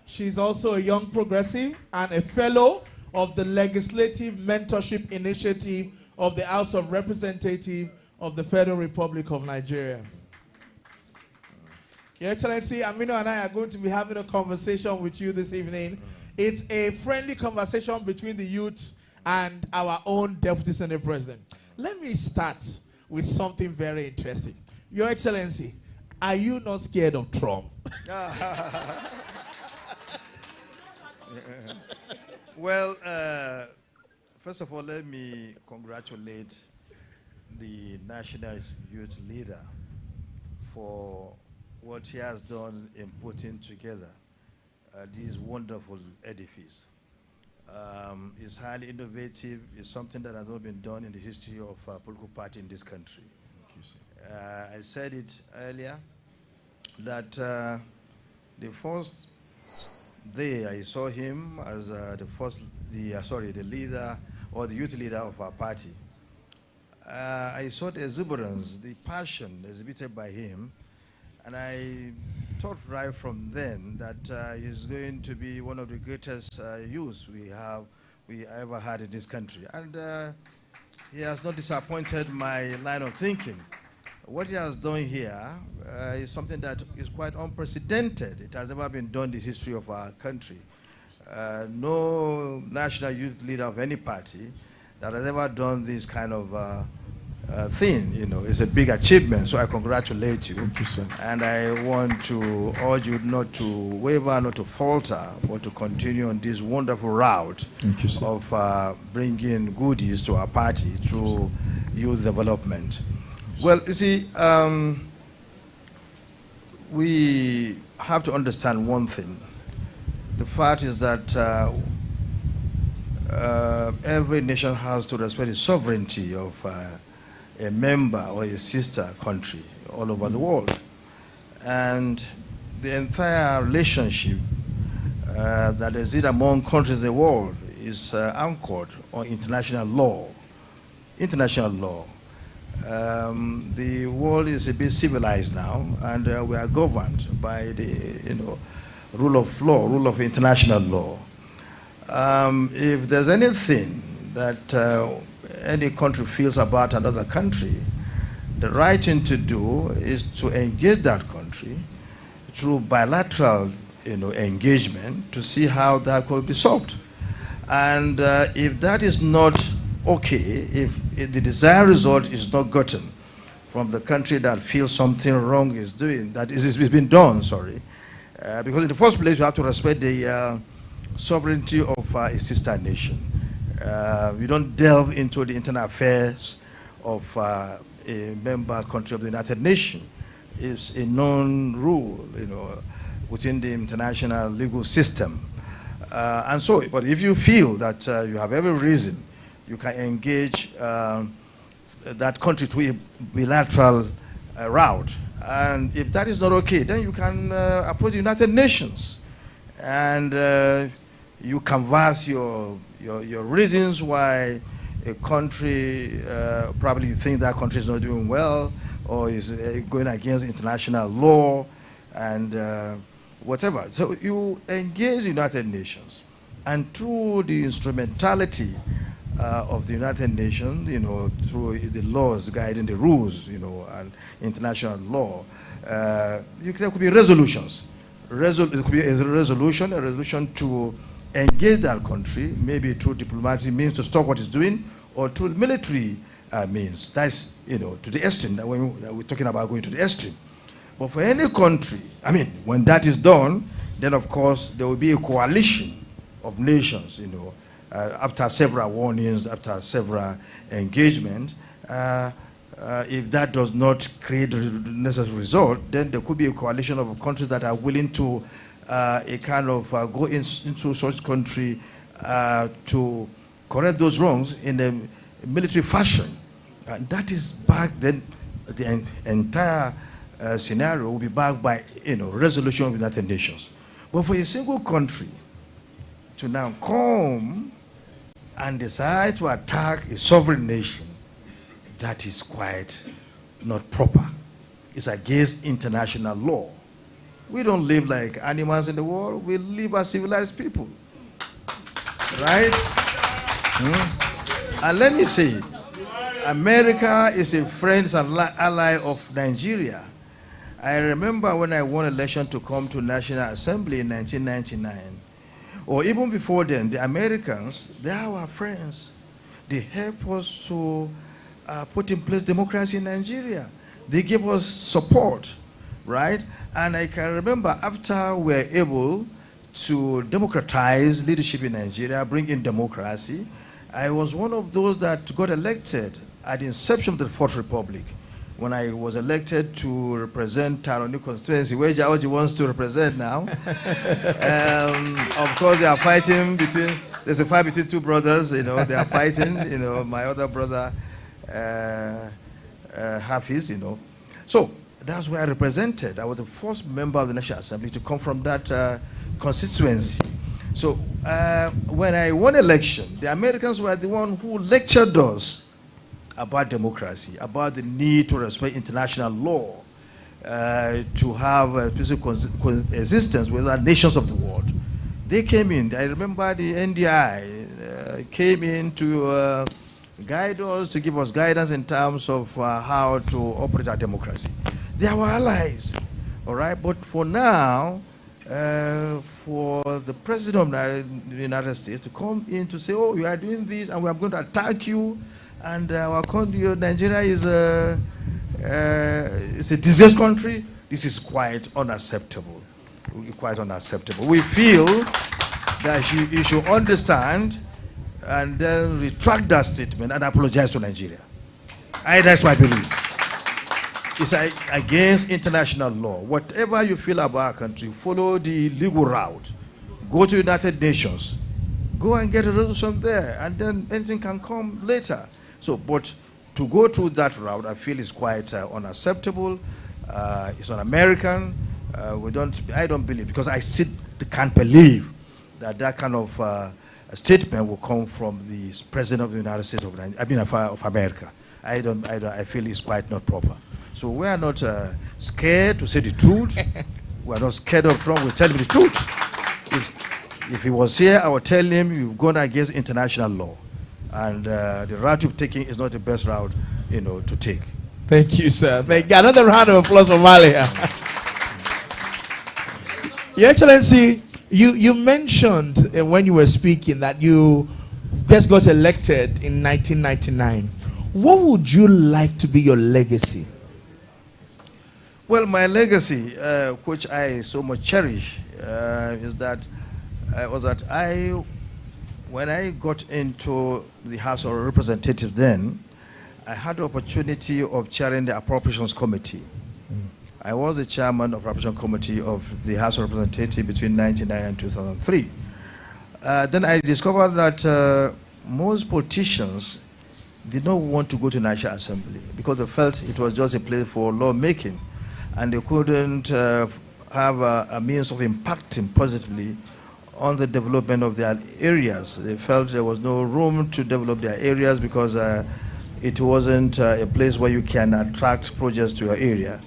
She's also a young progressive and a fellow of the Legislative Mentorship Initiative of the House of Representatives of the Federal Republic of Nigeria. Your Excellency, Amina and I are going to be having a conversation with you this evening. It's a friendly conversation between the youth and our own Deputy Senate President. Let me start with something very interesting. Your Excellency, are you not scared of Trump? Well, first of all, let me congratulate the National Youth Leader for what he has done in putting together this wonderful edifice. It's highly innovative. It's something that has not been done in the history of political party in this country. I said it earlier that the first day I saw him as the leader or the youth leader of our party, I saw the exuberance, the passion exhibited by him, and I thought right from then that he's going to be one of the greatest youths we ever had in this country. And he has not disappointed my line of thinking. What he has done here is something that is quite unprecedented. It has never been done in the history of our country. No national youth leader of any party that has ever done this kind of thing, you know, it's a big achievement. So I congratulate you. Thank you, sir. And I want to urge you not to waver, not to falter, but to continue on this wonderful route of bringing goodies to our party through youth development. Well, you see, we have to understand one thing. The fact is that every nation has to respect the sovereignty of a member or a sister country all over the world. And the entire relationship that exists among countries in the world is anchored on international law. International law. The world is a bit civilized now, and we are governed by the rule of law, rule of international law. If there's anything that any country feels about another country, the right thing to do is to engage that country through bilateral engagement to see how that could be solved. And if that is not okay, if the desired result is not gotten from the country that feels something wrong is doing, that is been done, sorry, because in the first place you have to respect the sovereignty of a sister nation. We don't delve into the internal affairs of a member country of the United Nations. It's a known rule, within the international legal system. And so, but if you feel that you have every reason, you can engage that country to a bilateral route. And if that is not okay, then you can approach the United Nations and you canvass your reasons why a country, probably you think that country is not doing well or is going against international law and whatever. So you engage the United Nations, and through the instrumentality of the United Nations, through the laws guiding the rules, and international law, there could be resolutions. It could be a resolution to engage that country, maybe through diplomatic means to stop what it's doing, or through military means. That's, to the extreme, that we're talking about going to the extreme. But for any country, when that is done, then of course there will be a coalition of nations, after several warnings, after several engagements. If that does not create the necessary result, then there could be a coalition of countries that are willing to go into such country to correct those wrongs in a military fashion. And that is back then, the entire scenario will be backed by resolution of the United Nations. But for a single country to now come and decide to attack a sovereign nation, that is quite not proper. It's against international law. We don't live like animals in the world. We live as civilized people. Right? And let me say, America is a friend and ally of Nigeria. I remember when I won election to come to National Assembly in 1999, or even before then, the Americans, they are our friends. They help us to put in place democracy in Nigeria. They give us support, right? And I can remember after we were able to democratize leadership in Nigeria, bring in democracy, I was one of those that got elected at the inception of the Fourth Republic, when I was elected to represent Taroni constituency, where Jaoji wants to represent now. Of course, they are fighting between there's a fight between two brothers, you know, they are fighting, you know, my other brother, Hafiz, you know. So that's where I represented. I was the first member of the National Assembly to come from that constituency. So when I won election, the Americans were the one who lectured us about democracy, about the need to respect international law, to have peaceful coexistence with other nations of the world. They came in. I remember the NDI came in to guide us, to give us guidance in terms of how to operate our democracy. They are our allies, all right? But for now, for the president of the United States to come in to say, oh, you are doing this and we are going to attack you, and our country, Nigeria is it's a disgraced country, this is quite unacceptable. Quite unacceptable. We feel that you should understand and then retract that statement and apologize to Nigeria. That's my belief. It's against international law. Whatever you feel about our country, follow the legal route. Go to United Nations. Go and get a resolution there, and then anything can come later. So, but to go through that route, I feel is quite unacceptable. It's un-American. I don't believe, because I can't believe that that kind of statement will come from the president of the United States of America. I feel it's quite not proper. So we are not scared to say the truth. We are not scared of Trump. We tell him the truth. If he was here, I would tell him you've gone against international law, and the route you're taking is not the best route, you know, to take. Thank you, sir. Thank you. Another round of applause for Malia. Your Excellency, you mentioned when you were speaking that you just got elected in 1999. What would you like to be your legacy? Well, my legacy, which I so much cherish, is that when I got into the House of Representatives then, I had the opportunity of chairing the Appropriations Committee. I was the chairman of the Appropriations Committee of the House of Representatives between 1999 and 2003. Then I discovered that most politicians did not want to go to National Assembly because they felt it was just a place for lawmaking, and they couldn't have a means of impacting positively on the development of their areas. They felt there was no room to develop their areas because it wasn't a place where you can attract projects to your area.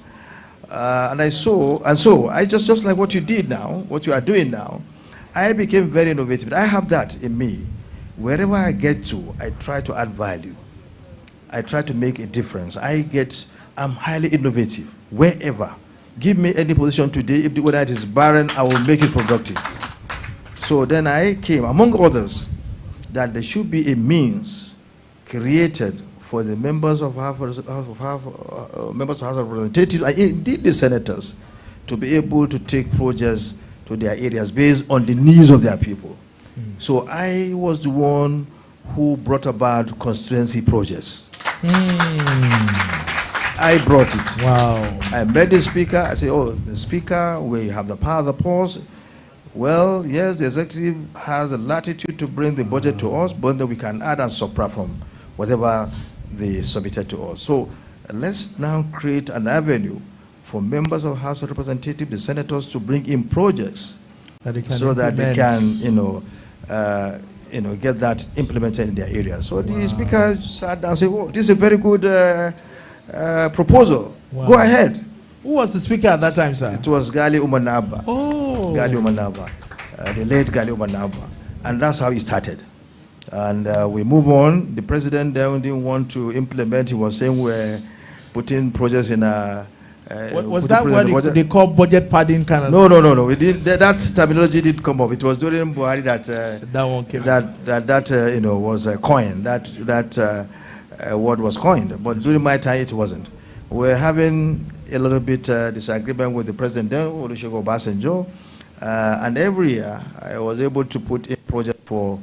So I just like what you did now, what you are doing now, I became very innovative. I have that in me. Wherever I get to, I try to add value. I try to make a difference. I'm highly innovative, wherever. Give me any position today, whether it is barren, I will make it productive. So then I came, among others, that there should be a means created for the members of House of Representatives, and indeed the senators, to be able to take projects to their areas based on the needs of their people. So I was the one who brought about constituency projects. I brought it. Wow. I met the speaker. I said, oh, the speaker, we have the power of the purse. Well, yes, the executive has a latitude to bring the budget to us, but then we can add and subtract from whatever they submitted to us. So let's now create an avenue for members of House of Representatives, the senators, to bring in projects so that they can, get that implemented in their area. So the speaker sat down and said, oh, this is a very good proposal. Wow. Go ahead. Who was the speaker at that time, sir? It was Gali Umanaba. Oh. Gali Umanaba. The late Gali Umanaba. And that's how it started. And we move on. The president didn't want to implement. He was saying we're putting projects in a... was that what they call budget padding kind of? No. We did, that terminology did come up. It was during Buhari that that one came. That was coined. That word was coined. But during my time, it wasn't. We're having a little bit disagreement with the president then, Olusegun Obasanjo, and every year I was able to put in project for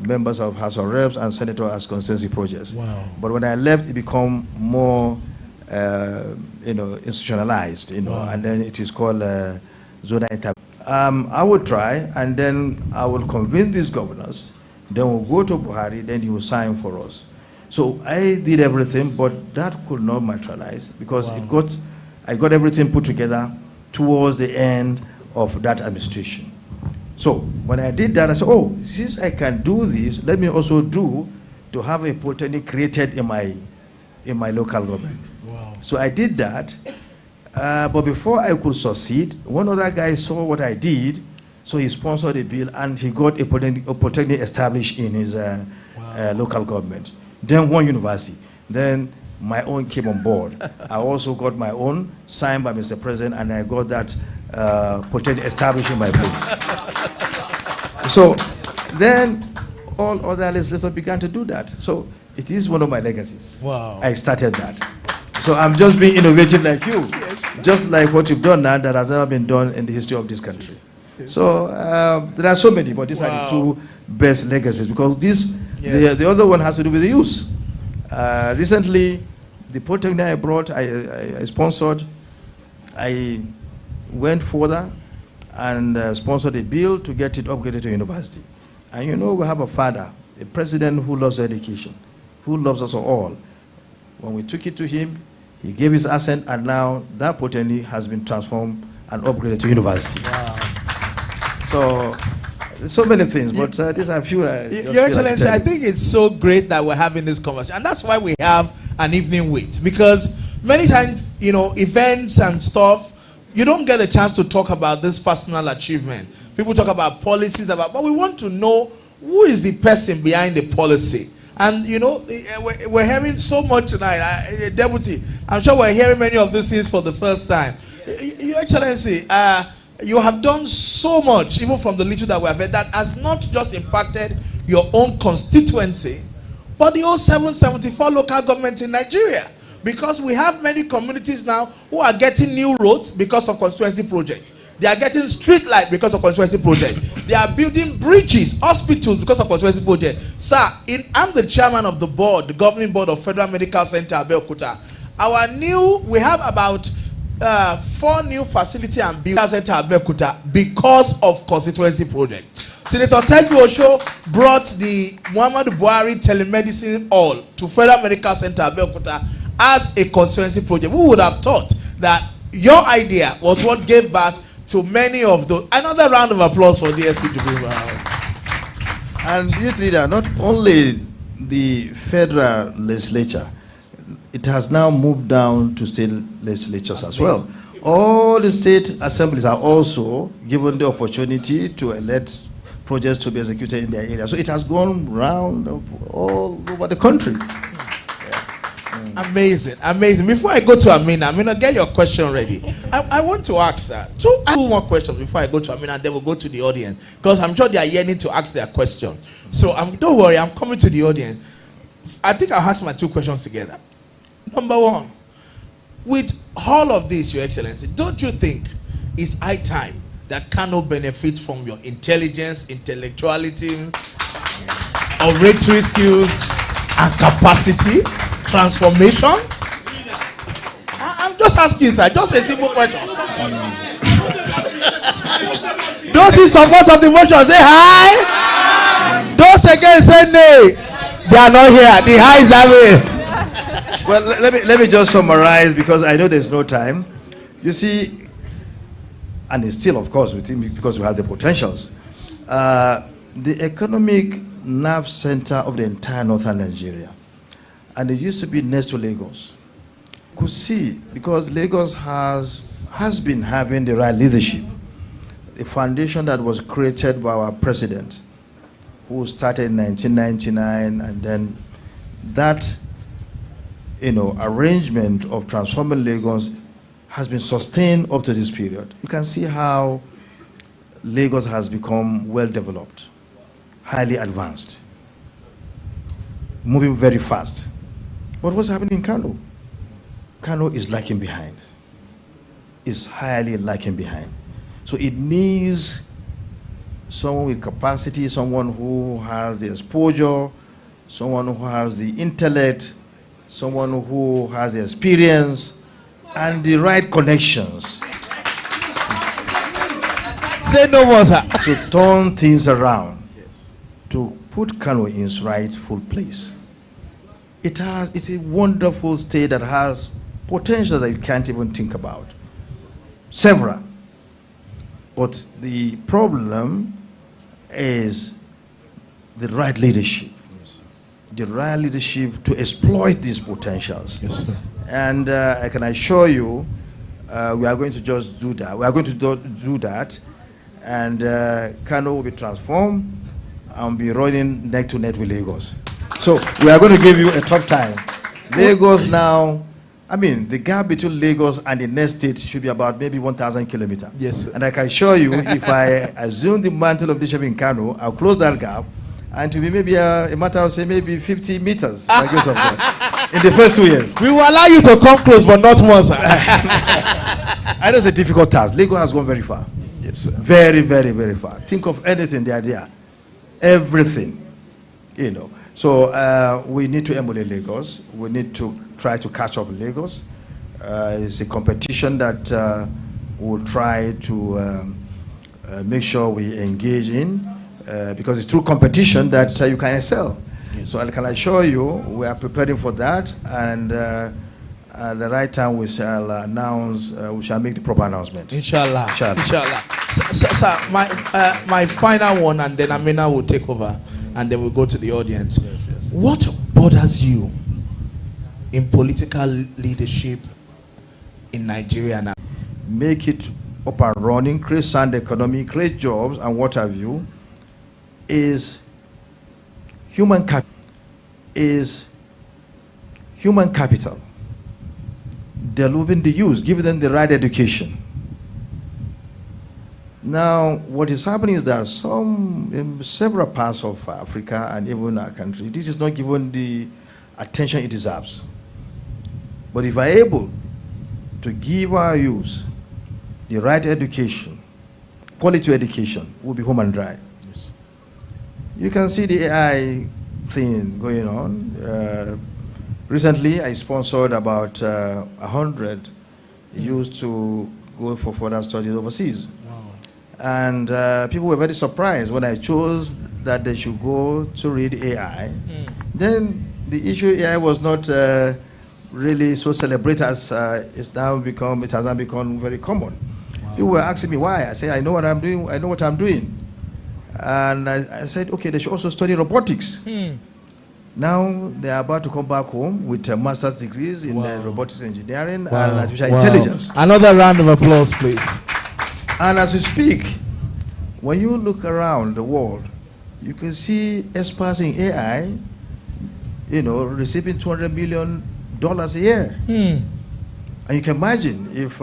members of House of Reps and Senators as constituency projects. Wow. But when I left, it became more institutionalized, wow. And then it is called Zona Inter. I will try, and then I will convince these governors. Then we'll go to Buhari, then he will sign for us. So I did everything, but that could not materialize because I got everything put together towards the end of that administration. So when I did that, I said, oh, since I can do this, let me also do to have a polytechnic created in my local government. Wow. So I did that. But before I could succeed, one other guy saw what I did, so he sponsored a bill and he got a polytechnic established in his local government. Then one university. Then my own came on board. I also got my own signed by Mr. President, and I got that polytechnic established in my place. So then all other legislators began to do that. So it is one of my legacies. Wow. I started that. So I'm just being innovative like you. Yes. Just like what you've done now that has never been done in the history of this country. Yes. So there are so many, but these are the two best legacies because this, the other one has to do with the youth. Recently, the polytechnic I brought, I sponsored, I went further and sponsored a bill to get it upgraded to university. And you know, we have a father, a president who loves education, who loves us all. When we took it to him, he gave his assent, and now that polytechnic has been transformed and upgraded to university. Wow. So, so many things, but these are few. Your Excellency, I think it's so great that we're having this conversation, and that's why we have an evening wait, because many times, you know, events and stuff, you don't get a chance to talk about this personal achievement. People talk about policies, but we want to know who is the person behind the policy. And you know, we're hearing so much tonight, Deputy. I'm sure we're hearing many of these things for the first time. Your Excellency, you have done so much, even from the little that we have heard, that has not just impacted your own constituency, but the whole 774 local governments in Nigeria. Because we have many communities now who are getting new roads because of constituency projects. They are getting street light because of constituency project. They are building bridges, hospitals because of constituency project. Sir, I'm the chairman of the board, the governing board of Federal Medical Center Abeokuta. We have about 4 new facility and building center Abeokuta because of constituency project. Senator Teju Osho brought the Muhammadu Buhari telemedicine hall to Federal Medical Center Abeokuta as a constituency project. Who would have thought that your idea was what gave birth to many of those? Another round of applause for DSP Jibrin. And youth leader, not only the federal legislature, it has now moved down to state legislatures as well. All the state assemblies are also given the opportunity to elect projects to be executed in their area. So it has gone round all over the country. Amazing, amazing. Before I go to Amina, get your question ready. I want to ask two more questions before I go to Amina, and then we'll go to the audience, because I'm sure they are yearning to ask their question. So don't worry, I'm coming to the audience. I think I'll ask my 2 questions together. Number 1, with all of this, Your Excellency, don't you think it's high time that Kano benefits from your intelligence, intellectuality, oratory skills, and capacity? Transformation? I'm just asking, sir. Just a simple question. Those in support of the motion say hi. Those against say nay. They are not here. The highs are here. Well, let me just summarize, because I know there's no time. You see, and it's still, of course, with him, because we have the potentials. The economic nerve center of the entire northern Nigeria, and it used to be next to Lagos. Could see, because Lagos has been having the right leadership, a foundation that was created by our president, who started in 1999, and then that, arrangement of transforming Lagos has been sustained up to this period. You can see how Lagos has become well developed, highly advanced, moving very fast. But what's happening in Kano? Kano is lagging behind. It's highly lagging behind. So it needs someone with capacity, someone who has the exposure, someone who has the intellect, someone who has the experience, and the right connections. Say no more, sir. To turn things around, to put Kano in its rightful place. It's a wonderful state that has potential that you can't even think about. Several. But the problem is the right leadership. The right leadership to exploit these potentials. Yes, sir. And I can assure you, we are going to just do that. We are going to do that, and Kano will be transformed and be running neck to neck with Lagos. So we are going to give you a tough time. Lagos now, I mean, the gap between Lagos and the next state should be about maybe 1,000 kilometers. Yes, sir. And I can assure you, if I assume the mantle of leadership in Kano, I'll close that gap, and to be maybe a matter of, say, maybe 50 meters, by grace of God, in the first 2 years. We will allow you to come close, but not more, sir. I know it's a difficult task. Lagos has gone very far. Yes, sir. Very, very, very far. Think of anything they are there. Everything, you know. So we need to emulate Lagos. We need to try to catch up with Lagos. It's a competition that we'll try to make sure we engage in, because it's through competition that you can excel. Yes. So I can assure you, we are preparing for that, and at the right time we shall announce, we shall make the proper announcement. Inshallah. Inshallah. Sir, my final one, and then Amina will take over, and then we'll go to the audience. Yes, yes. What bothers you in political leadership in Nigeria now? Make it up and running, create sound economy, create jobs, and what have you, is human capital. Developing the youth, giving them the right education. Now, what is happening is that in several parts of Africa and even our country, this is not given the attention it deserves. But if we're able to give our youth the right education, quality education, we'll be home and dry. Yes. You can see the AI thing going on. Recently, I sponsored about 100 youth to go for further studies overseas. And people were very surprised when I chose that they should go to read AI. Then the issue AI was not really so celebrated as it has now become very common. People were asking me why. I said, I know what I'm doing. I know what I'm doing. And I said, okay, they should also study robotics. Now they are about to come back home with master's degrees in robotics engineering and artificial intelligence. Another round of applause, please. And as we speak, when you look around the world, you can see experts in AI, you know, receiving $200 million a year. And you can imagine if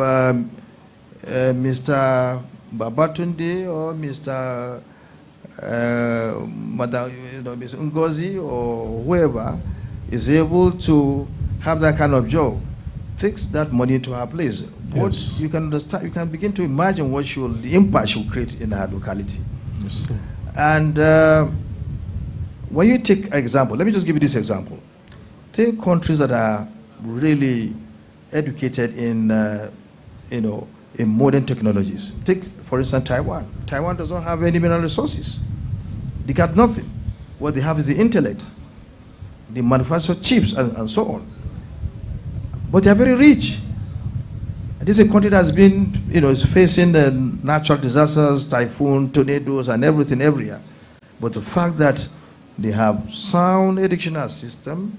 Mr. Babatunde or Mr. Mr. Ngozi or whoever is able to have that kind of job, takes that money to her place. What you can understand, you can begin to imagine what the impact she will create in her locality. Yes, sir. And when you take an example, let me just give you this example. Take countries that are really educated in, in modern technologies. Take, for instance, Taiwan. Taiwan does not have any mineral resources. They got nothing. What they have is the intellect. They manufacture chips and so on. But they are very rich. This is a country that has been, is facing the natural disasters, typhoon, tornadoes, and everything every year. But the fact that they have sound educational system,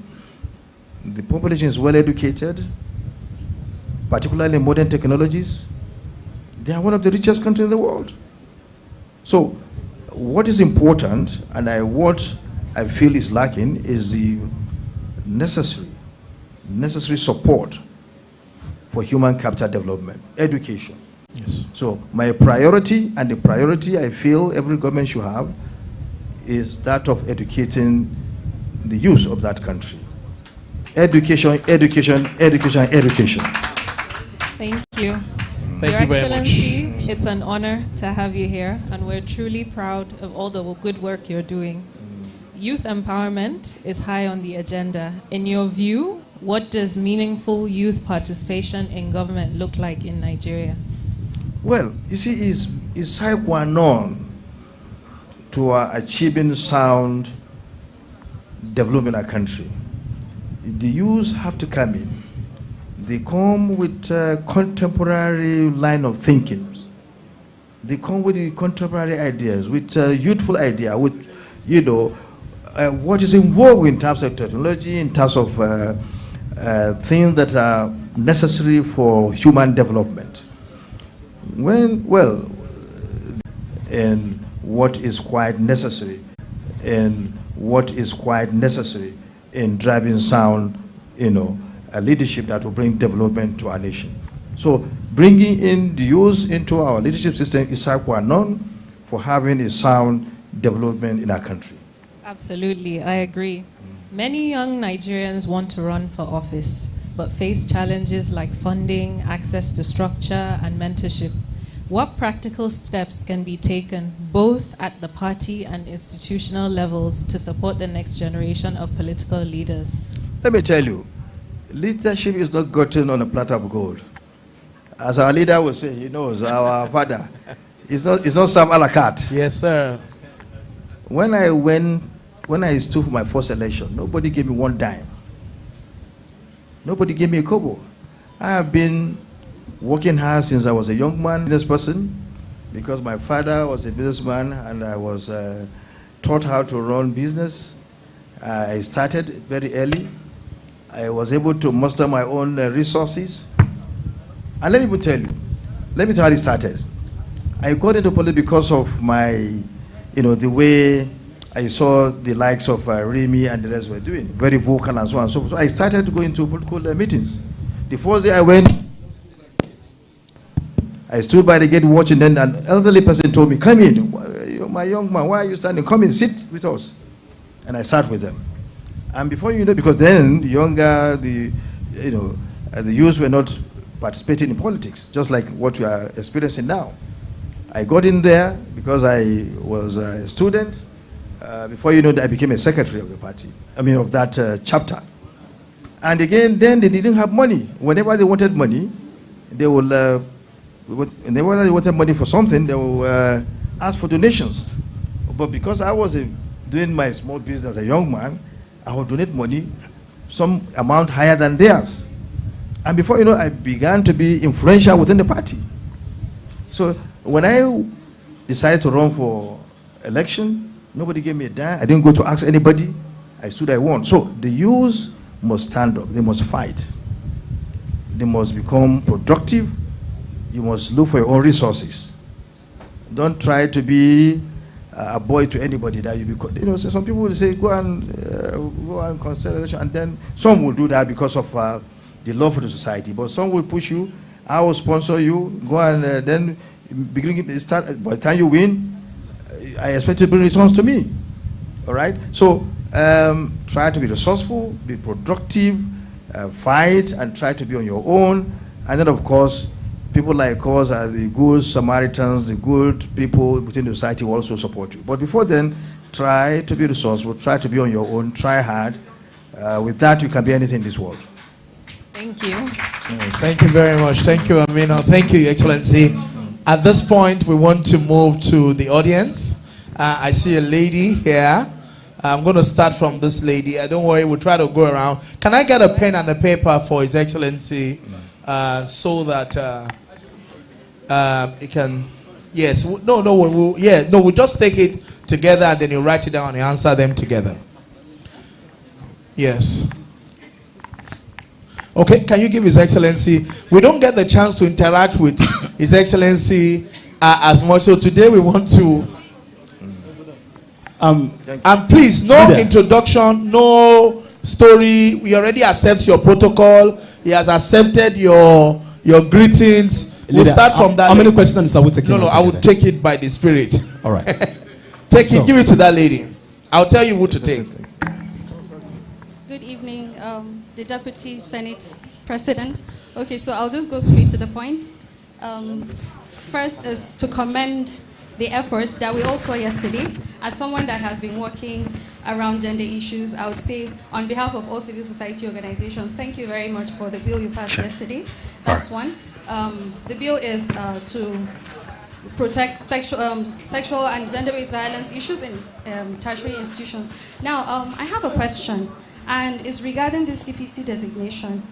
the population is well educated, particularly in modern technologies, they are one of the richest countries in the world. So, what is important, and what I feel is lacking, is the necessary support for human capital development, education. Yes. So my priority, and the priority I feel every government should have, is that of educating the youth of that country. Education, education, education, education. Thank you. Thank you very much. Your Excellency, it's an honor to have you here, and we're truly proud of all the good work you're doing. Youth empowerment is high on the agenda. In your view, what does meaningful youth participation in government look like in Nigeria? Well, you see, is sine qua non to achieving sound development in our country. The youth have to come in. They come with contemporary line of thinking. They come with the contemporary ideas, with youthful idea, with, you know, what is involved in terms of technology, in terms of things that are necessary for human development. And what is quite necessary, in driving sound, you know, a leadership that will bring development to our nation. So bringing in the youth into our leadership system is sine qua non for having a sound development in our country. Absolutely, I agree. Many young Nigerians want to run for office, but face challenges like funding, access to structure, and mentorship. What practical steps can be taken, both at the party and institutional levels, to support the next generation of political leaders? Let me tell you, leadership is not gotten on a platter of gold. As our leader will say, he knows, our father, it's not some a la carte. Yes, sir. When I stood for my first election, nobody gave me one dime. Nobody gave me a kobo. I have been working hard since I was a young man, business person, because my father was a businessman and I was taught how to run business. I started very early. I was able to muster my own resources. And let me tell you how it started. I got into politics because of my, you know, the way I saw the likes of Remy and the rest were doing, very vocal and so on and so forth. So I started to go into political meetings. The first day I went, I stood by the gate watching, then an elderly person told me, come in, my young man, why are you standing? Come in, sit with us. And I sat with them. And before you know, because then the youth were not participating in politics, just like what we are experiencing now. I got in there because I was a student. Before you know that, I became a secretary of the party, of that chapter. And again, then they didn't have money. Whenever they wanted money, they will, whenever they wanted money for something, they will ask for donations. But because I was doing my small business as a young man, I would donate money, some amount higher than theirs. And before you know, I began to be influential within the party. So when I decided to run for election, nobody gave me a dime. I didn't go to ask anybody. I stood, I won. So the youth must stand up. They must fight. They must become productive. You must look for your own resources. Don't try to be a boy to anybody that you become. You know, so some people will say, go and consider, and then some will do that because of the love for the society. But some will push you. I will sponsor you. Go and then start. By the time you win, I expect you to bring returns to me. All right. So try to be resourceful, be productive, fight, and try to be on your own. And then, of course, people like us are the good Samaritans, the good people within the society will also support you. But before then, try to be resourceful, try to be on your own, try hard. With that, you can be anything in this world. Thank you. Thank you very much. Thank you, Amina. Thank you, Your Excellency. At this point, we want to move to the audience. I see a lady here. I'm going to start from this lady. Don't worry, we'll try to go around. Can I get a pen and a paper for His Excellency so that it can... Yes, we'll just take it together and then you write it down and you answer them together. Yes. Okay, can you give His Excellency? We don't get the chance to interact with His Excellency as much. So today we want to... and please, no introduction, no story. We already accept your protocol. He has accepted your greetings. We'll start from that. How many questions are we taking? No, I will take it by the Spirit. All right. Take it, give it to that lady. I'll tell you who to take. Good evening, the Deputy Senate President. Okay, so I'll just go straight to the point. First is to commend the efforts that we all saw yesterday. As someone that has been working around gender issues, I would say on behalf of all civil society organizations, thank you very much for the bill you passed yesterday. That's one. The bill is to protect sexual and gender-based violence issues in tertiary institutions. Now, I have a question, and it's regarding this CPC designation.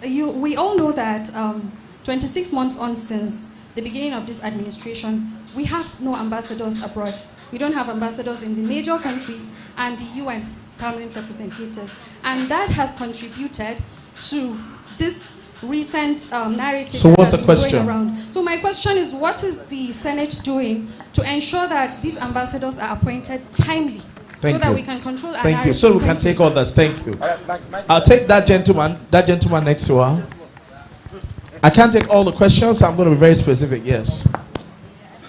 We all know that 26 months on since the beginning of this administration, we have no ambassadors abroad. We don't have ambassadors in the major countries and the UN permanent representative. And that has contributed to this recent narrative. So what's the going question? around. So my question is, what is the Senate doing to ensure that these ambassadors are appointed timely? Thank so that you. we can control our Thank you. narrative? So we can take others. Thank you. I'll take that gentleman next to her. I can't take all the questions. I'm going to be very specific. Yes.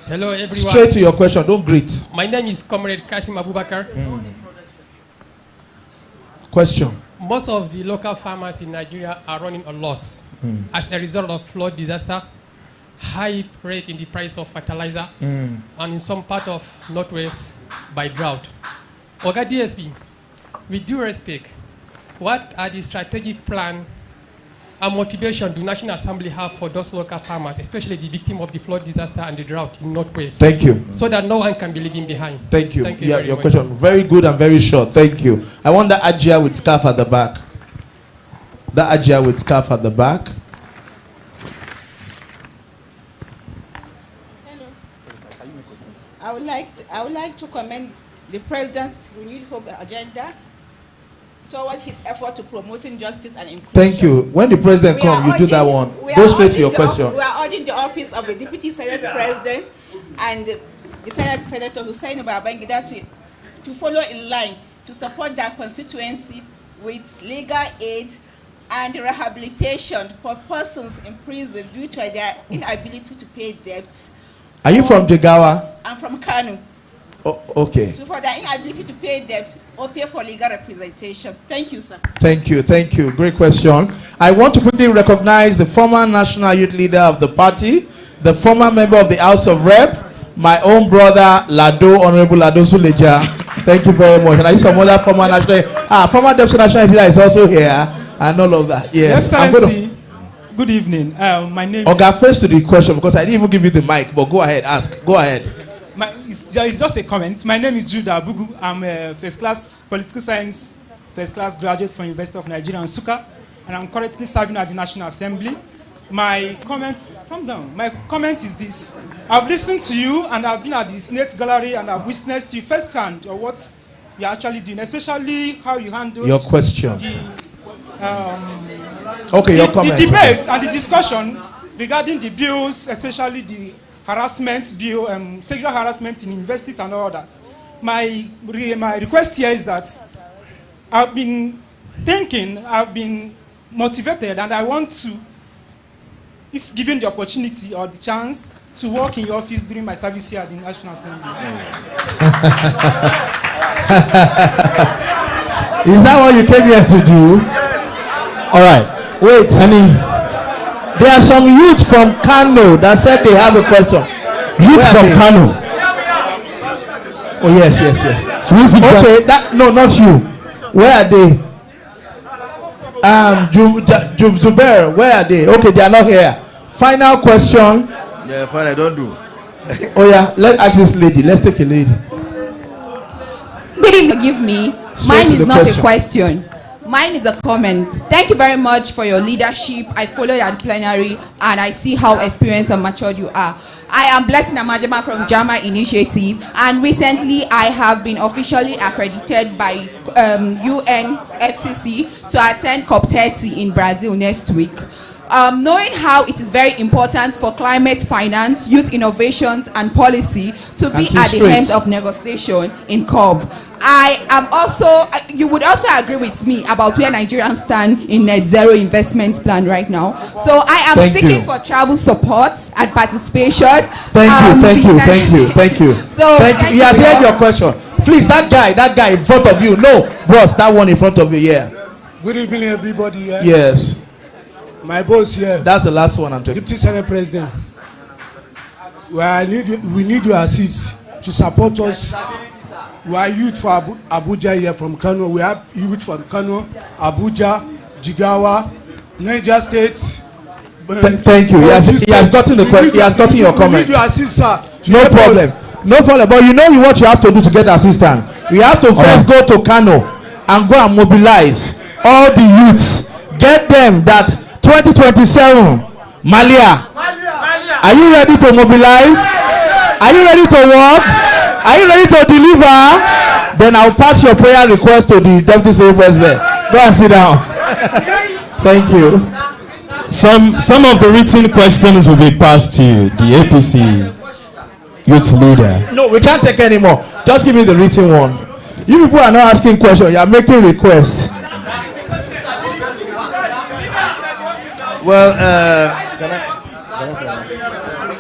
Hello, everyone. Straight to your question. Don't greet. My name is Comrade Kasim Abubakar. Question. Most of the local farmers in Nigeria are running a loss as a result of flood disaster, high rate in the price of fertilizer, and in some part of Northwest by drought. Oga DSP, with due respect, what are the strategic plan and motivation do National Assembly have for those local farmers, especially the victim of the flood disaster and the drought in Northwest? Thank you. So that no one can be leaving behind. Thank you. Thank you Yeah, very your much. question. Very good and very short. Thank you. I want the Ajia with scarf at the back. The Ajia with scarf at the back. I would like to commend the President's renewed hope agenda towards his effort to promoting justice and inclusion. Thank you. When the president comes, you do that one. Go straight to your question. We are urging the office of the Deputy Senate President and the Senator Hussein Babangida to follow in line to support that constituency with legal aid and rehabilitation for persons in prison due to their inability to pay debts. Are you from Jigawa? I'm from Kano. Oh, okay. So for their inability to pay debt or pay for legal representation. Thank you, sir. Thank you. Thank you. Great question. I want to quickly recognize the former national youth leader of the party, the former member of the House of Rep, my own brother, Lado, Honorable Lado Suleja. Thank you very much. And I see some other former national, former deputy national leader is also here, and all of that. Yes. Excellency, good evening. My name Oga, is... first to the question, because I didn't even give you the mic, but go ahead, ask. Go ahead. It's just a comment. My name is Judah Bugu. I'm a first-class political science, first-class graduate from University of Nigeria, Nsukka, and I'm currently serving at the National Assembly. My comment, calm down. My comment is this. I've listened to you, and I've been at the Senate Gallery, and I've witnessed you firsthand of what you're actually doing, especially how you handle your question. Your comment. The debate and the discussion regarding the bills, especially the harassment bill, sexual harassment in universities and all that. My request here is that I've been thinking, I've been motivated, and I want to, if given the opportunity or the chance, to work in your office during my service here at the National Assembly. Is that what you came here to do? All right. Wait, honey. There are some youth from Kano that said they have a question. Youth from Kano. Oh yes. So we fix okay, no, not you. Where are they? Zubair, where are they? Okay, they are not here. Final question. Yeah, fine, I don't do. Oh yeah, let's ask this lady. Let's take a lady. Good evening. Give me. Mine is not a question. Mine is a comment. Thank you very much for your leadership. I followed at plenary and I see how experienced and matured you are. I am Blessing Amajama from JAMA Initiative, and recently I have been officially accredited by UNFCCC to attend COP30 in Brazil next week. Knowing how it is very important for climate finance, youth innovations and policy to be at the helm of negotiation in COP. I am also, you would also agree with me about where Nigerians stand in net zero investment plan right now. So I am seeking for travel support and participation. Thank you. So he has heard your question. Please, that guy in front of you. No, boss, that one in front of you, yeah. Good evening, everybody. Yeah? Yes. My boss here. That's the last one I'm taking. Deputy Senate President. We need your assist to support us. We are youth for Abuja here from Kano. We have youth from Kano, Abuja, Jigawa, Niger State. Thank you. He has gotten your comment. We need your assistance. No problem. No problem. But you know what you have to do to get assistance. You have to first go to Kano and go and mobilize all the youths. Get them that 2027 Malia. Are you ready to mobilize? Are you ready to work? Are you ready to deliver? Then I'll pass your prayer request to the Deputy State President. Go and sit down. Thank you. Some of the written questions will be passed to the APC youth leader. No, we can't take any more. Just give me the written one. You people are not asking questions. You are making requests. Well,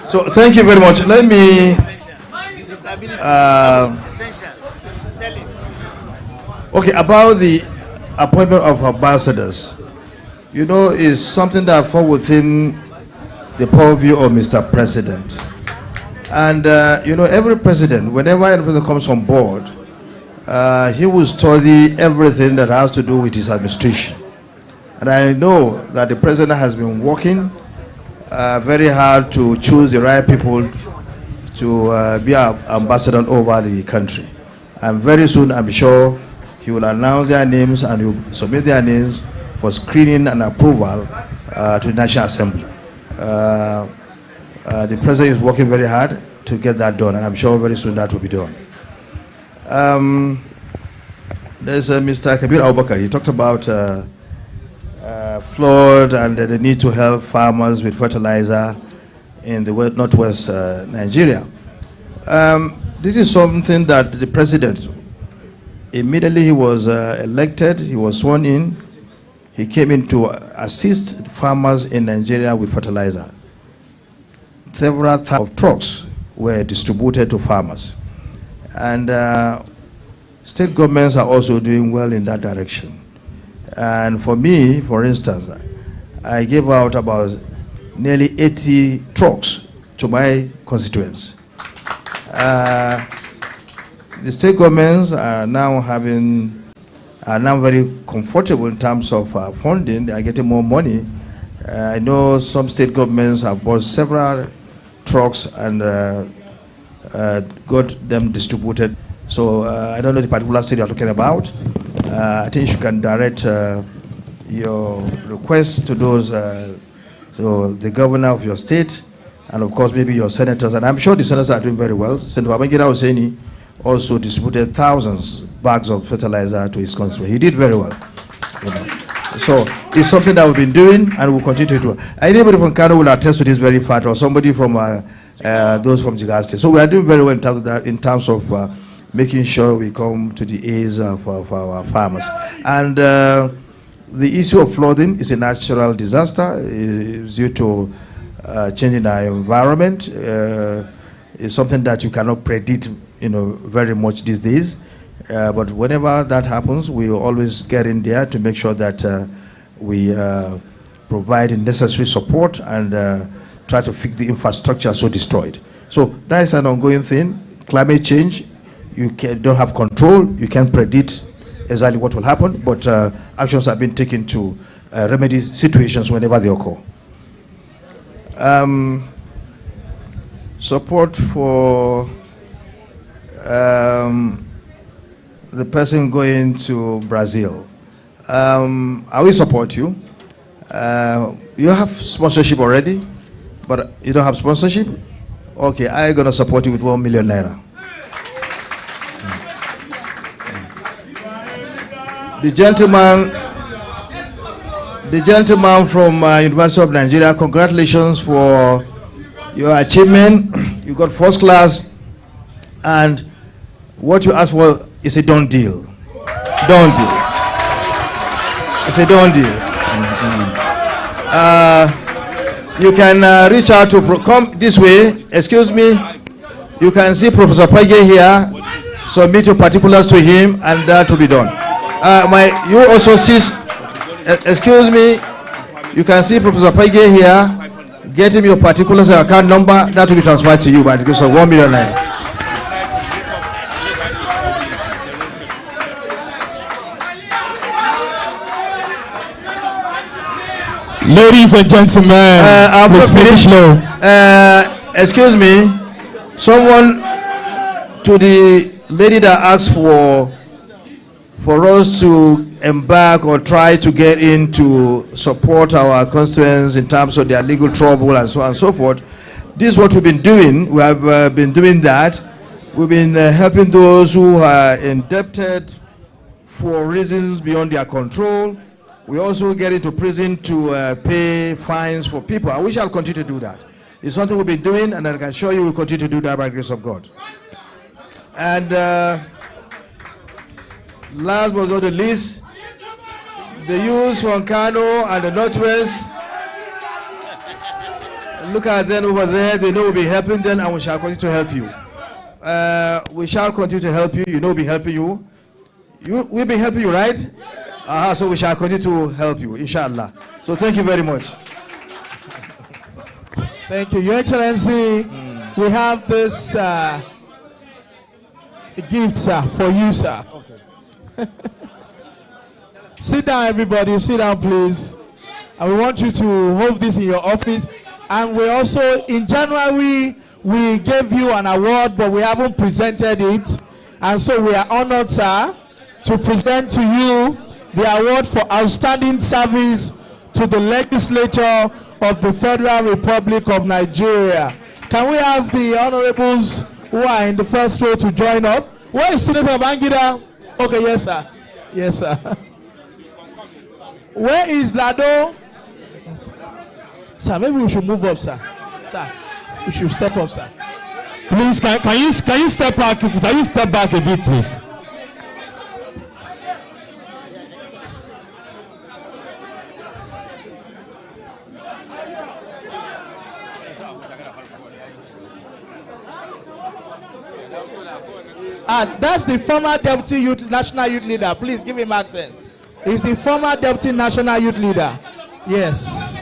so thank you very much. Let me okay, about the appointment of ambassadors. You know, is something that falls within the purview of Mr. President. And you know, every president, whenever a president comes on board, he will study everything that has to do with his administration. And I know that the president has been working very hard to choose the right people to be our ambassador over the country. And very soon, I'm sure he will announce their names and he will submit their names for screening and approval to the National Assembly. The president is working very hard to get that done, and I'm sure very soon that will be done. There's Mr. Kabir Abubakar. He talked about flood and the need to help farmers with fertilizer in the northwest Nigeria. This is something that the president, immediately he was elected, he was sworn in, he came in to assist farmers in Nigeria with fertilizer. Several thousands of trucks were distributed to farmers. And state governments are also doing well in that direction. And for me, for instance, I gave out about nearly 80 trucks to my constituents. The state governments are now very comfortable in terms of funding. They are getting more money. I know some state governments have bought several trucks and got them distributed. So I don't know the particular state you're talking about. I think you can direct your requests to those, to the governor of your state, and of course maybe your senators. And I'm sure the senators are doing very well. Senator Babangida Hussaini also distributed thousands bags of fertilizer to his constituents. He did very well. You know. So it's something that we've been doing and we'll continue to do. Anybody from Kano will attest to this very fact, or somebody from those from Jigawa State. So we are doing very well in terms of that, in terms of making sure we come to the aid of our farmers. And the issue of flooding is a natural disaster. It's due to changing our environment. It's something that you cannot predict, you know, very much these days. But whenever that happens, we will always get in there to make sure that we provide the necessary support and try to fix the infrastructure so destroyed. So that is an ongoing thing. Climate change, you don't have control. You can't predict exactly what will happen, but actions have been taken to remedy situations whenever they occur. Support for the person going to Brazil. I will support you. You have sponsorship already, but you don't have sponsorship? Okay, I'm going to support you with 1 million naira. The gentleman from University of Nigeria, congratulations for your achievement. You got first class, and what you asked for is a done deal. Done deal. It's a done deal. You can reach out to, come this way, excuse me. You can see Professor Page here, submit your particulars to him, and that will be done. You also see, excuse me, you can see Professor Page here, get him your particulars and account number, that will be transferred to you by the cost of 1 million naira. Ladies and gentlemen, please finish low. Excuse me, someone to the lady that asked for us to embark or try to get in to support our constituents in terms of their legal trouble and so on and so forth. This is what we've been doing. We have been doing that. We've been helping those who are indebted for reasons beyond their control. We also get into prison to pay fines for people, and we shall continue to do that. It's something we've been doing, and I can assure you we'll continue to do that by the grace of God. And last but not the least, the youths from Kano and the Northwest, look at them over there. They know we'll be helping them, and we shall continue to help you. We shall continue to help you. You know we'll be helping you. We'll be helping you, right? So we shall continue to help you, inshallah. So thank you very much. Thank you, Your Excellency. We have this gift, sir, for you, sir. Okay. Sit down, everybody. Sit down, please. And we want you to hold this in your office. And we also, in January, we gave you an award, but we haven't presented it. And so we are honored, sir, to present to you the award for outstanding service to the legislature of the Federal Republic of Nigeria. Can we have the honorables who are in the first row to join us? Where is Senator Bangida? Okay, yes, sir. Yes, sir. Where is Lado? Sir, maybe we should move up, sir. Sir, we should step up, sir. Please, can you step back? Can you step back a bit, please? That's the former Deputy National Youth Leader. Please give him accent. He's the former Deputy National Youth Leader. Yes.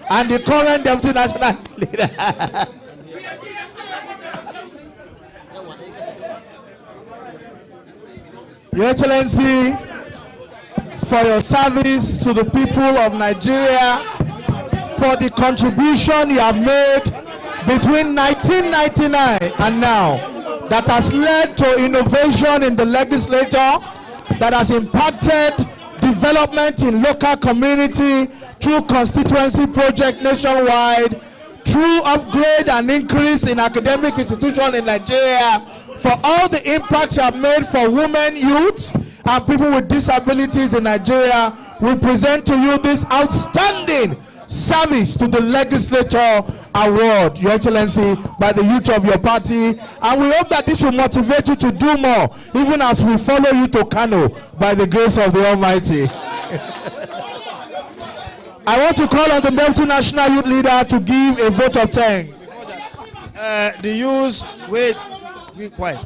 And the current Deputy National Leader. Your Excellency, for your service to the people of Nigeria, for the contribution you have made between 1999 and now, that has led to innovation in the legislature, that has impacted development in local community through constituency project nationwide, through upgrade and increase in academic institutions in Nigeria, for all the impacts you have made for women, youths, and people with disabilities in Nigeria. We present to you this outstanding service to the legislature award, Your Excellency, by the youth of your party, and we hope that this will motivate you to do more, even as we follow you to Kano by the grace of the Almighty. I want to call on the Deputy National Youth Leader to give a vote of thanks. The youth, wait, be quiet.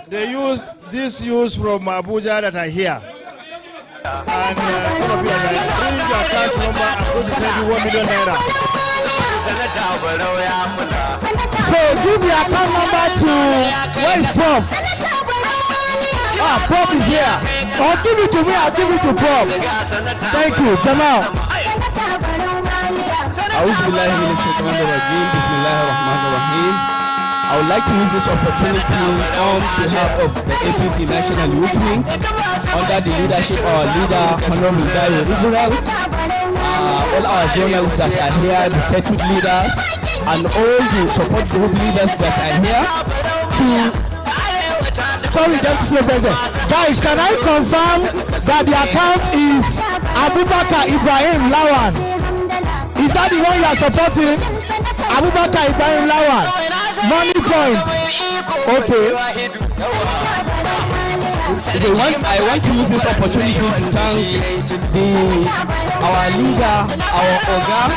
The youth, this youth from Abuja that are here. And all of you are bring your account number. I'm going to send you 1 million naira. So give your account number to, where is Prof? Prof is here. Or give it to me, I'll give it to Prof. Thank you, Jamal. I would like to use this opportunity on behalf of the APC National Youth Wing, under the leadership of our leader, Honorable Barau Jibrin, all our journalists that are here, the statute leaders, and all the support group leaders that are here to... Sorry, Deputy President. Guys, can I confirm that the account is Abubakar Ibrahim Lawan? Is that the one you are supporting? Abubakar Ibrahim Lawan. Money point. Okay. I want to use this opportunity to thank our leader, our Oga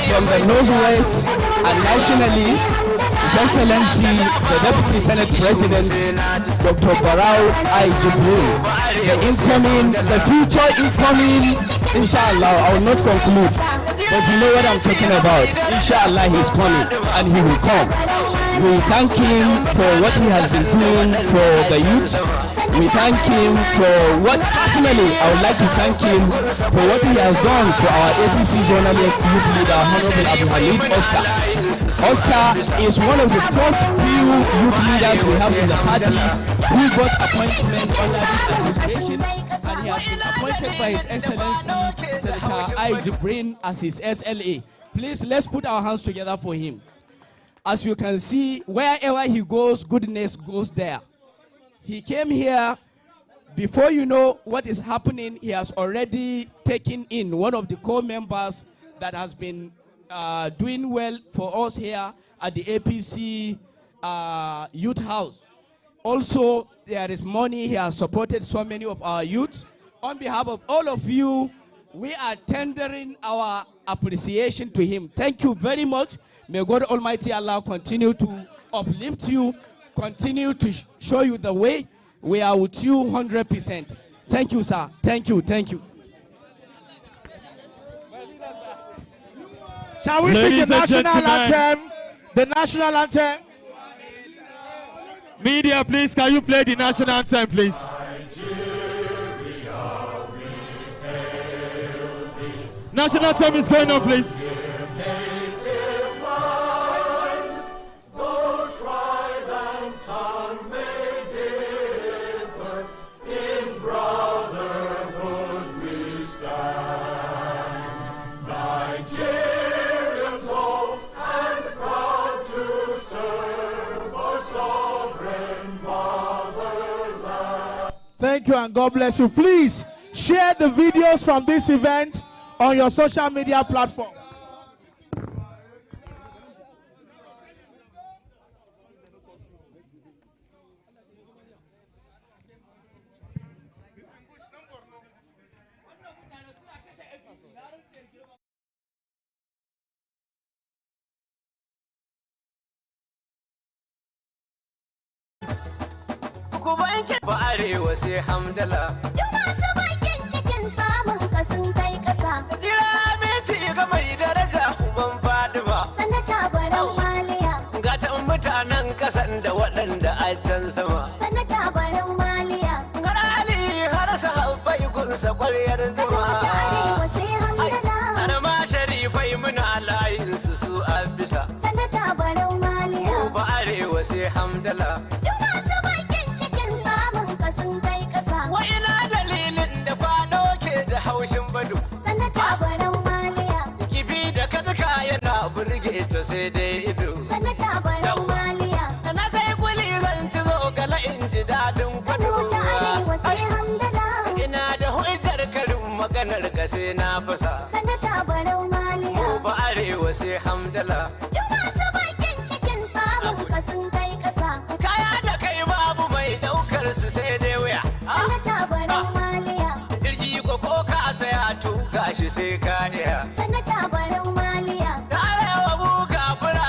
from the Northwest and nationally, His Excellency, the Deputy Senate President, Dr. Barau Jibrin. The future incoming, inshallah, I will not conclude, but you know what I'm talking about. Inshallah, he's coming and he will come. We thank him for what he has been doing for the youth, We thank him for what, personally, I would like to thank him for what he has done for our APC zonal youth leader, Honorable Abu Hamid Oscar. Oscar is one of the first few youth leaders we have in the party who got appointment under this administration, and he has been appointed by His Excellency Senator Barau Jibrin as his SLA. Please, let's put our hands together for him. As you can see, wherever he goes, goodness goes there. He came here, before you know what is happening, he has already taken in one of the core members that has been doing well for us here at the APC Youth House. Also, there is money. He has supported so many of our youth. On behalf of all of you, we are tendering our appreciation to him. Thank you very much. May God Almighty Allah continue to uplift you, continue to show you the way. We are with you 100%. Thank you, sir. Thank you. Thank you. Shall we sing the national anthem? The national anthem. Media, please, can you play the national anthem, please? National anthem is going on, please. Thank you and God bless you. Please share the videos from this event on your social media platform. Arewa sai hamdala. Duk masu bakin cikin samun kasun kai kasa. Jira abinci ga mai daraja uban Fadima. Sanata Barau Maliya. Gatan mutanen kasan da waɗanda a can sama. Sanata Barau Maliya. Garali har sahabbai gunsa ƙwaryar zuma. Arewa sai hamdala. Har ma sharifai muna layin su a bisa. Sanata Barau Maliya. Ko ba Arewa sai hamdala. Duk masu bakin cikin samun kasun kai kasa. Wa ina dalilin da kwano ke da haushin bado. Sanata Barau Maliya. Kifi da kazuka yana burge ta sai dai ido. Sanata Barau Maliya. Na sai kuli zan ci zo gala in ji dadin kwado. Kano ta Arewa sai hamdala. Ina da hujjar karin maganar ka sai na fasa. Sanata Barau Maliya. Ko ba Arewa sai hamdala. Duk masu bakin cikin samun kasun kai kasa. Kaya da kai babu mai daukar su sai dai wuya. Sanata Barau Maliya. Jirgi ko ka saya tuka shi sai ka iya. Sanata Barau